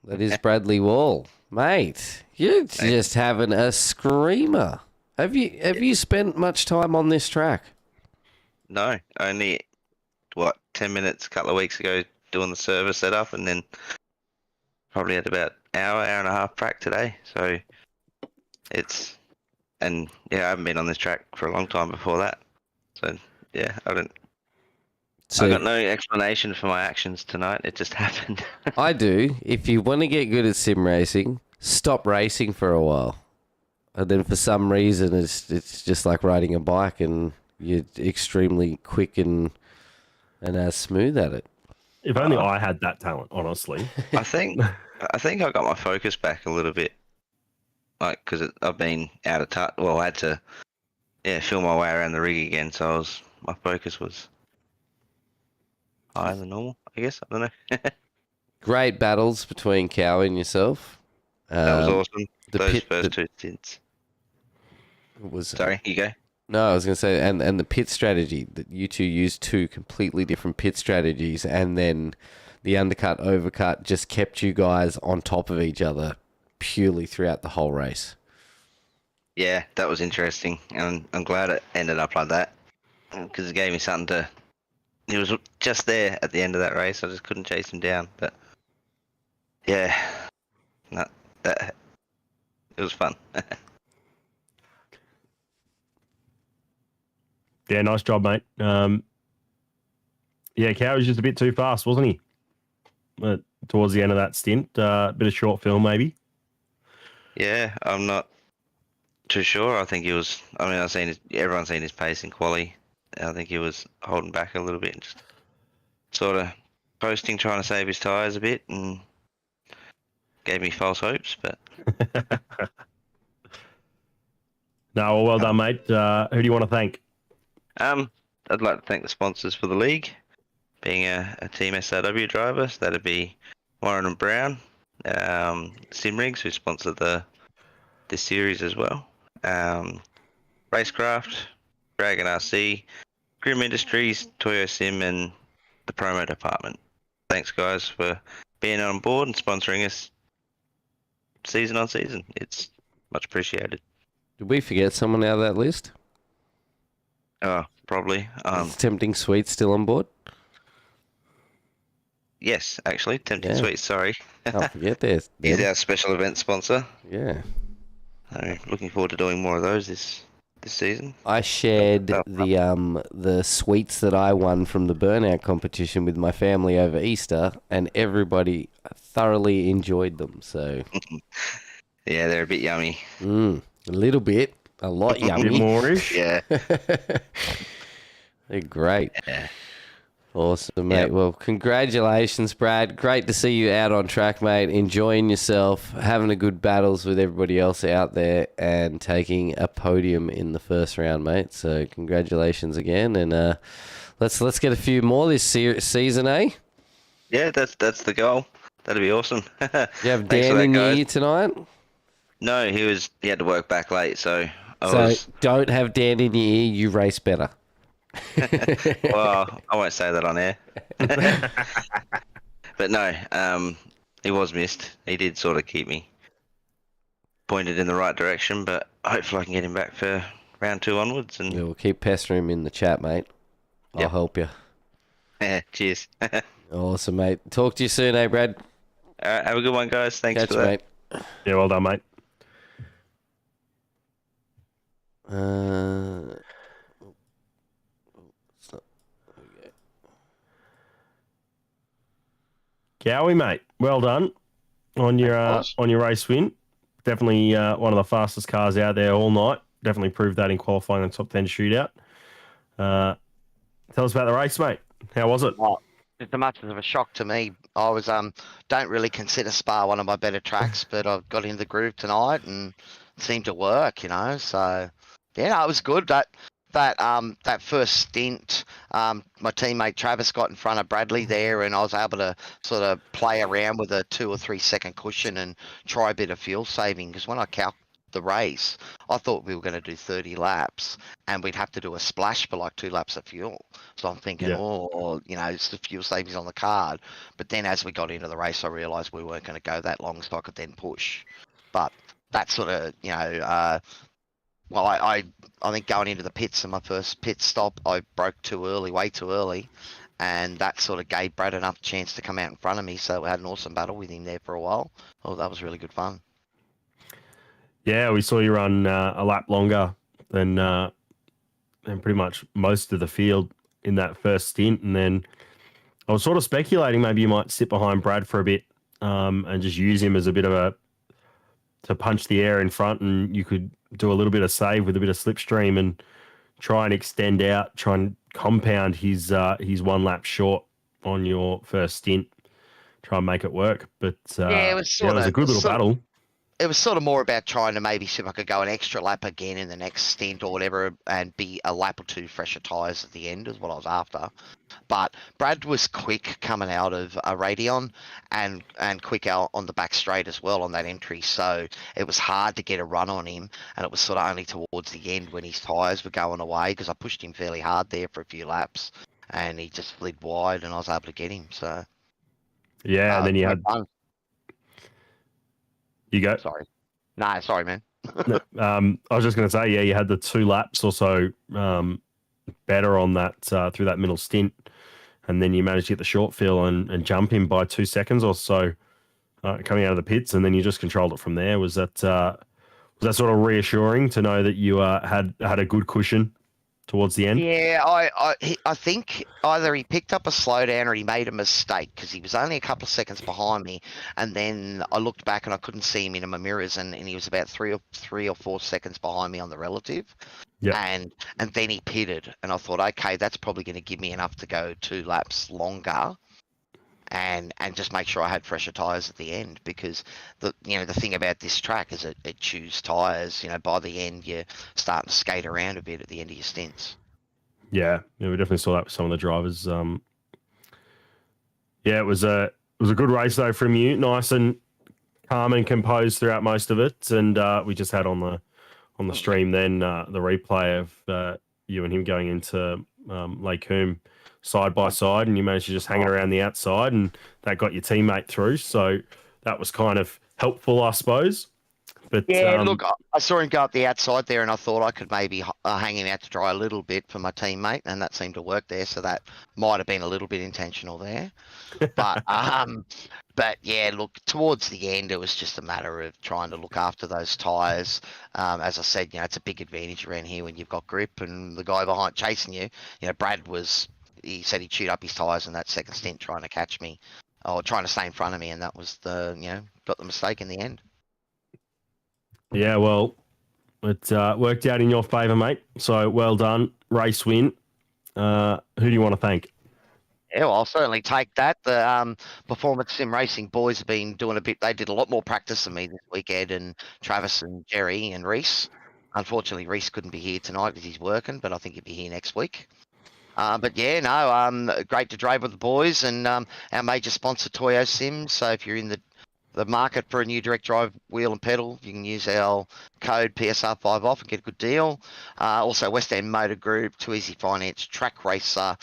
That is Bradley Wall. Mate, you're just having a screamer. Have you spent much time on this track? No, only, 10 minutes a couple of weeks ago doing the server setup, and then probably had about hour and a half prac today. So I haven't been on this track for a long time before that. So yeah, I got no explanation for my actions tonight. It just happened. I do. If you want to get good at sim racing, stop racing for a while. And then for some reason, it's just like riding a bike, and you're extremely quick and smooth at it. If only I had that talent, honestly. I think I got my focus back a little bit, like because I've been out of touch. Well, I had to feel my way around the rig again, so my focus was higher than normal, I guess. I don't know. Great battles between Cowie and yourself. That was awesome. Those first two stints. Sorry, you go. No, I was going to say, and the pit strategy, that you two used two completely different pit strategies, and then the undercut, overcut just kept you guys on top of each other purely throughout the whole race. Yeah, that was interesting, and I'm glad it ended up like that, because it gave me something to... He was just there at the end of that race. I just couldn't chase him down, but yeah, it was fun. Yeah, nice job, mate. Yeah, Cow was just a bit too fast, wasn't he? Towards the end of that stint, bit of short film maybe. Yeah, I'm not too sure. I think he was. I mean, everyone's seen his pace in quali. I think he was holding back a little bit, and just sort of posting, trying to save his tyres a bit, and gave me false hopes. But no, well done, mate. Who do you want to thank? I'd like to thank the sponsors for the league. Being a Team SRW driver, so that'd be Warren and Brown, Simrigs, who sponsor this series as well, Racecraft, Dragon RC, Grim Industries, Toyo Sim, and the promo department. Thanks, guys, for being on board and sponsoring us season on season. It's much appreciated. Did we forget someone out of that list? Oh, probably. Is Tempting Sweets still on board? Yes, actually, Tempting Sweets, sorry. Can't forget this. He's our special event sponsor. Yeah. So looking forward to doing more of those this season. I shared the sweets that I won from the burnout competition with my family over Easter, and everybody thoroughly enjoyed them. So, yeah, they're a bit yummy. A little bit, a lot yummy. A bit more-ish. Yeah, they're great. Yeah. Awesome, mate. Yep. Well, congratulations, Brad. Great to see you out on track, mate. Enjoying yourself, having a good battles with everybody else out there, and taking a podium in the first round, mate. So, congratulations again, and let's get a few more this season, eh? Yeah, that's the goal. That'd be awesome. You have Dan in your ear tonight? No, he had to work back late, so don't have Dan in your ear. You race better. Well, I won't say that on air. But no, he was missed. He did sort of keep me pointed in the right direction, but hopefully I can get him back for round 2 onwards. And yeah, we'll keep pestering him in the chat, mate. I'll help you. Yeah, cheers. Awesome, mate. Talk to you soon, eh, Brad? All right, have a good one, guys. Thanks Catch for that. Mate. Yeah, well done, mate. Cowie, mate, well done on your race win. Definitely one of the fastest cars out there all night. Definitely proved that in qualifying and top 10 shootout. Tell us about the race, mate. How was it? Oh, it's as much of a shock to me. I was don't really consider Spa one of my better tracks, but I got into the groove tonight and it seemed to work, you know. So yeah, it was good. That first stint, my teammate Travis got in front of Bradley there, and I was able to sort of play around with a 2 or 3 second cushion and try a bit of fuel saving. Because when I calculated the race, I thought we were going to do 30 laps, and we'd have to do a splash for like 2 laps of fuel. So I'm thinking, it's the fuel savings on the card. But then as we got into the race, I realised we weren't going to go that long, so I could then push. But that sort of, well, I think going into the pits in my first pit stop, I broke too early, way too early, and that sort of gave Brad enough chance to come out in front of me. So we had an awesome battle with him there for a while. Oh, that was really good fun. Yeah, we saw you run a lap longer than pretty much most of the field in that first stint, and then I was sort of speculating maybe you might sit behind Brad for a bit and just use him as a bit of to punch the air in front, and you could do a little bit of save with a bit of slipstream and try and extend out, try and compound his 1 lap short on your first stint, try and make it work. But it was a good little battle. It was sort of more about trying to maybe see if I could go an extra lap again in the next stint or whatever and be a lap or 2 fresher tyres at the end is what I was after. But Brad was quick coming out of a Radeon and quick out on the back straight as well on that entry. So it was hard to get a run on him, and it was sort of only towards the end when his tyres were going away, because I pushed him fairly hard there for a few laps and he just slid wide and I was able to get him. So yeah, and then you had... You go. Sorry. Nah, sorry, man. I was just going to say, yeah, you had the 2 laps or so better on that through that middle stint, and then you managed to get the short fill and jump him by 2 seconds or so coming out of the pits, and then you just controlled it from there. Was that sort of reassuring to know that you had a good cushion towards the end? Yeah, I think either he picked up a slowdown or he made a mistake because he was only a couple of seconds behind me, and then I looked back and I couldn't see him in my mirrors, and he was about three or 4 seconds behind me on the relative. Yeah. And then he pitted, and I thought, okay, that's probably going to give me enough to go 2 laps longer. And just make sure I had fresher tyres at the end, because the thing about this track is it chews tyres. By the end you're starting to skate around a bit at the end of your stints. Yeah, we definitely saw that with some of the drivers. Yeah, it was a good race though from you, nice and calm and composed throughout most of it. And we just had on the stream then the replay of you and him going into Lake Coombe side by side, and you managed to just hang it around the outside, and that got your teammate through. So that was kind of helpful, I suppose. But yeah, look, I saw him go up the outside there, and I thought I could maybe hang him out to dry a little bit for my teammate, and that seemed to work there. So that might have been a little bit intentional there. But but yeah, look, towards the end, it was just a matter of trying to look after those tyres. As I said, it's a big advantage around here when you've got grip, and the guy behind chasing you, Brad he said he chewed up his tyres in that second stint trying to catch me, or trying to stay in front of me, and that was got the mistake in the end. Yeah, well, it worked out in your favour, mate. So well done, race win. Who do you want to thank? Yeah, well, I'll certainly take that. The Performance Sim Racing boys have been doing a bit. They did a lot more practice than me this weekend, and Travis and Jerry and Reese. Unfortunately, Reese couldn't be here tonight because he's working, but I think he'll be here next week. But yeah, no, great to drive with the boys, and our major sponsor, Toyo Sims. So if you're in the market for a new direct drive wheel and pedal, you can use our code PSR5OFF and get a good deal. Also, West End Motor Group, Too Easy Finance, Track Racer,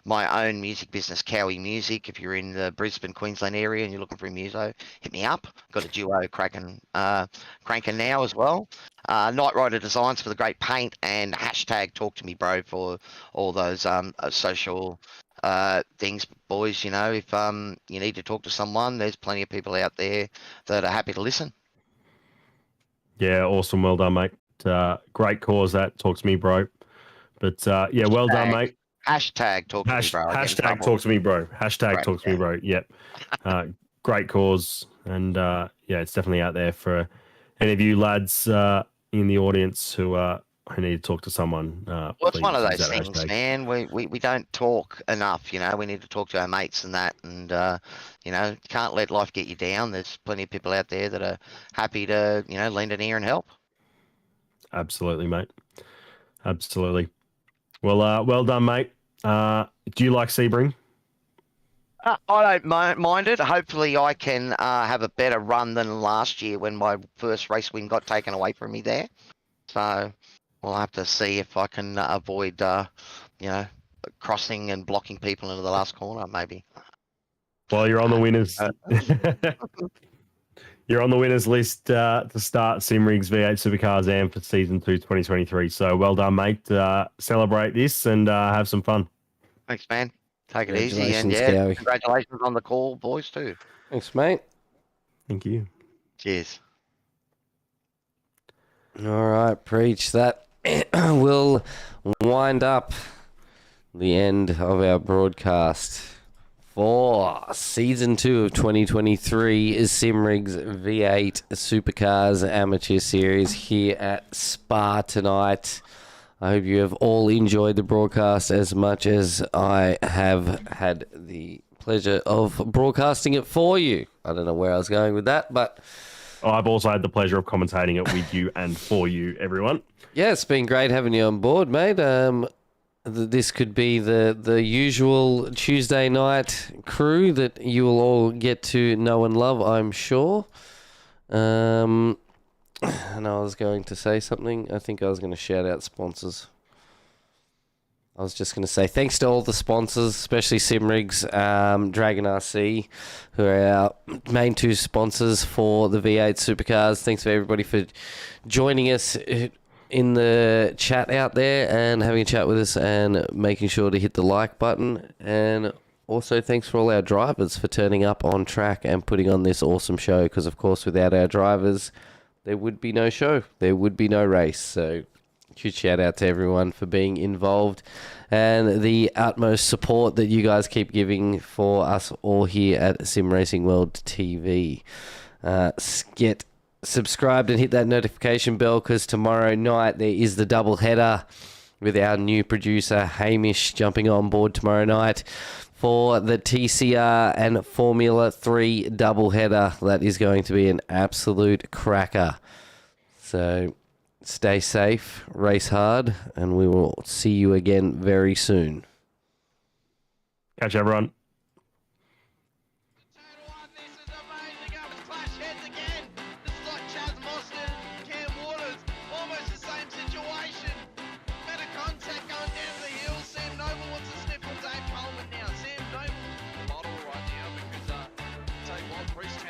my own music business, Cowie Music. If you're in the Brisbane, Queensland area and you're looking for a muso, hit me up. Got a duo cranking now as well. Night Rider Designs for the great paint, and hashtag Talk to Me Bro for all those social things, boys. If you need to talk to someone, there's plenty of people out there that are happy to listen. Yeah, awesome. Well done, mate. Great cause that. Talk to me, bro. But yeah, well done, mate. Hashtag Talk to Me Bro. Hashtag Talk to Me Bro. Hashtag Talk to Me Bro. Yep. Great cause. And yeah, it's definitely out there for any of you lads in the audience who need to talk to someone. Well, it's one of those things, hashtag. Man. We don't talk enough, We need to talk to our mates and that. And, you can't let life get you down. There's plenty of people out there that are happy to, lend an ear and help. Absolutely, mate. Absolutely. Well, well done, mate. Do you like Sebring? I don't mind it. Hopefully I can have a better run than last year when my first race win got taken away from me there. So we'll have to see if I can avoid, crossing and blocking people into the last corner, maybe. Well, you're on the winners. You're on the winners list to start Simrig's V8 Supercars AM for Season 2 2023. So well done, mate. Celebrate this and have some fun. Thanks, man. Take it easy. And yeah, congratulations on the call, boys, too. Thanks, mate. Thank you. Cheers. All right, Preech. That will wind up the end of our broadcast for Season 2 of 2023 is Simrig's V8 Supercars Amateur Series here at Spa tonight. I hope you have all enjoyed the broadcast as much as I have had the pleasure of broadcasting it for you. I don't know where I was going with that, but I've also had the pleasure of commentating it with you and for you, everyone. Yeah, it's been great having you on board, mate. This could be the usual Tuesday night crew that you will all get to know and love, I'm sure. And I was going to say something. I think I was going to shout out sponsors. I was just going to say thanks to all the sponsors, especially Simrigs, Dragon RC, who are our main 2 sponsors for the V8 Supercars. Thanks for everybody for joining us in the chat out there and having a chat with us and making sure to hit the like button. And also thanks for all our drivers for turning up on track and putting on this awesome show, because of course without our drivers there would be no show, there would be no race. So huge shout out to everyone for being involved and the utmost support that you guys keep giving for us all here at Sim Racing World TV. Get subscribed and hit that notification bell, because tomorrow night there is the double header with our new producer Hamish jumping on board tomorrow night for the TCR and Formula 3 double header. That is going to be an absolute cracker. So stay safe, race hard, and we will see you again very soon. Catch everyone. Preech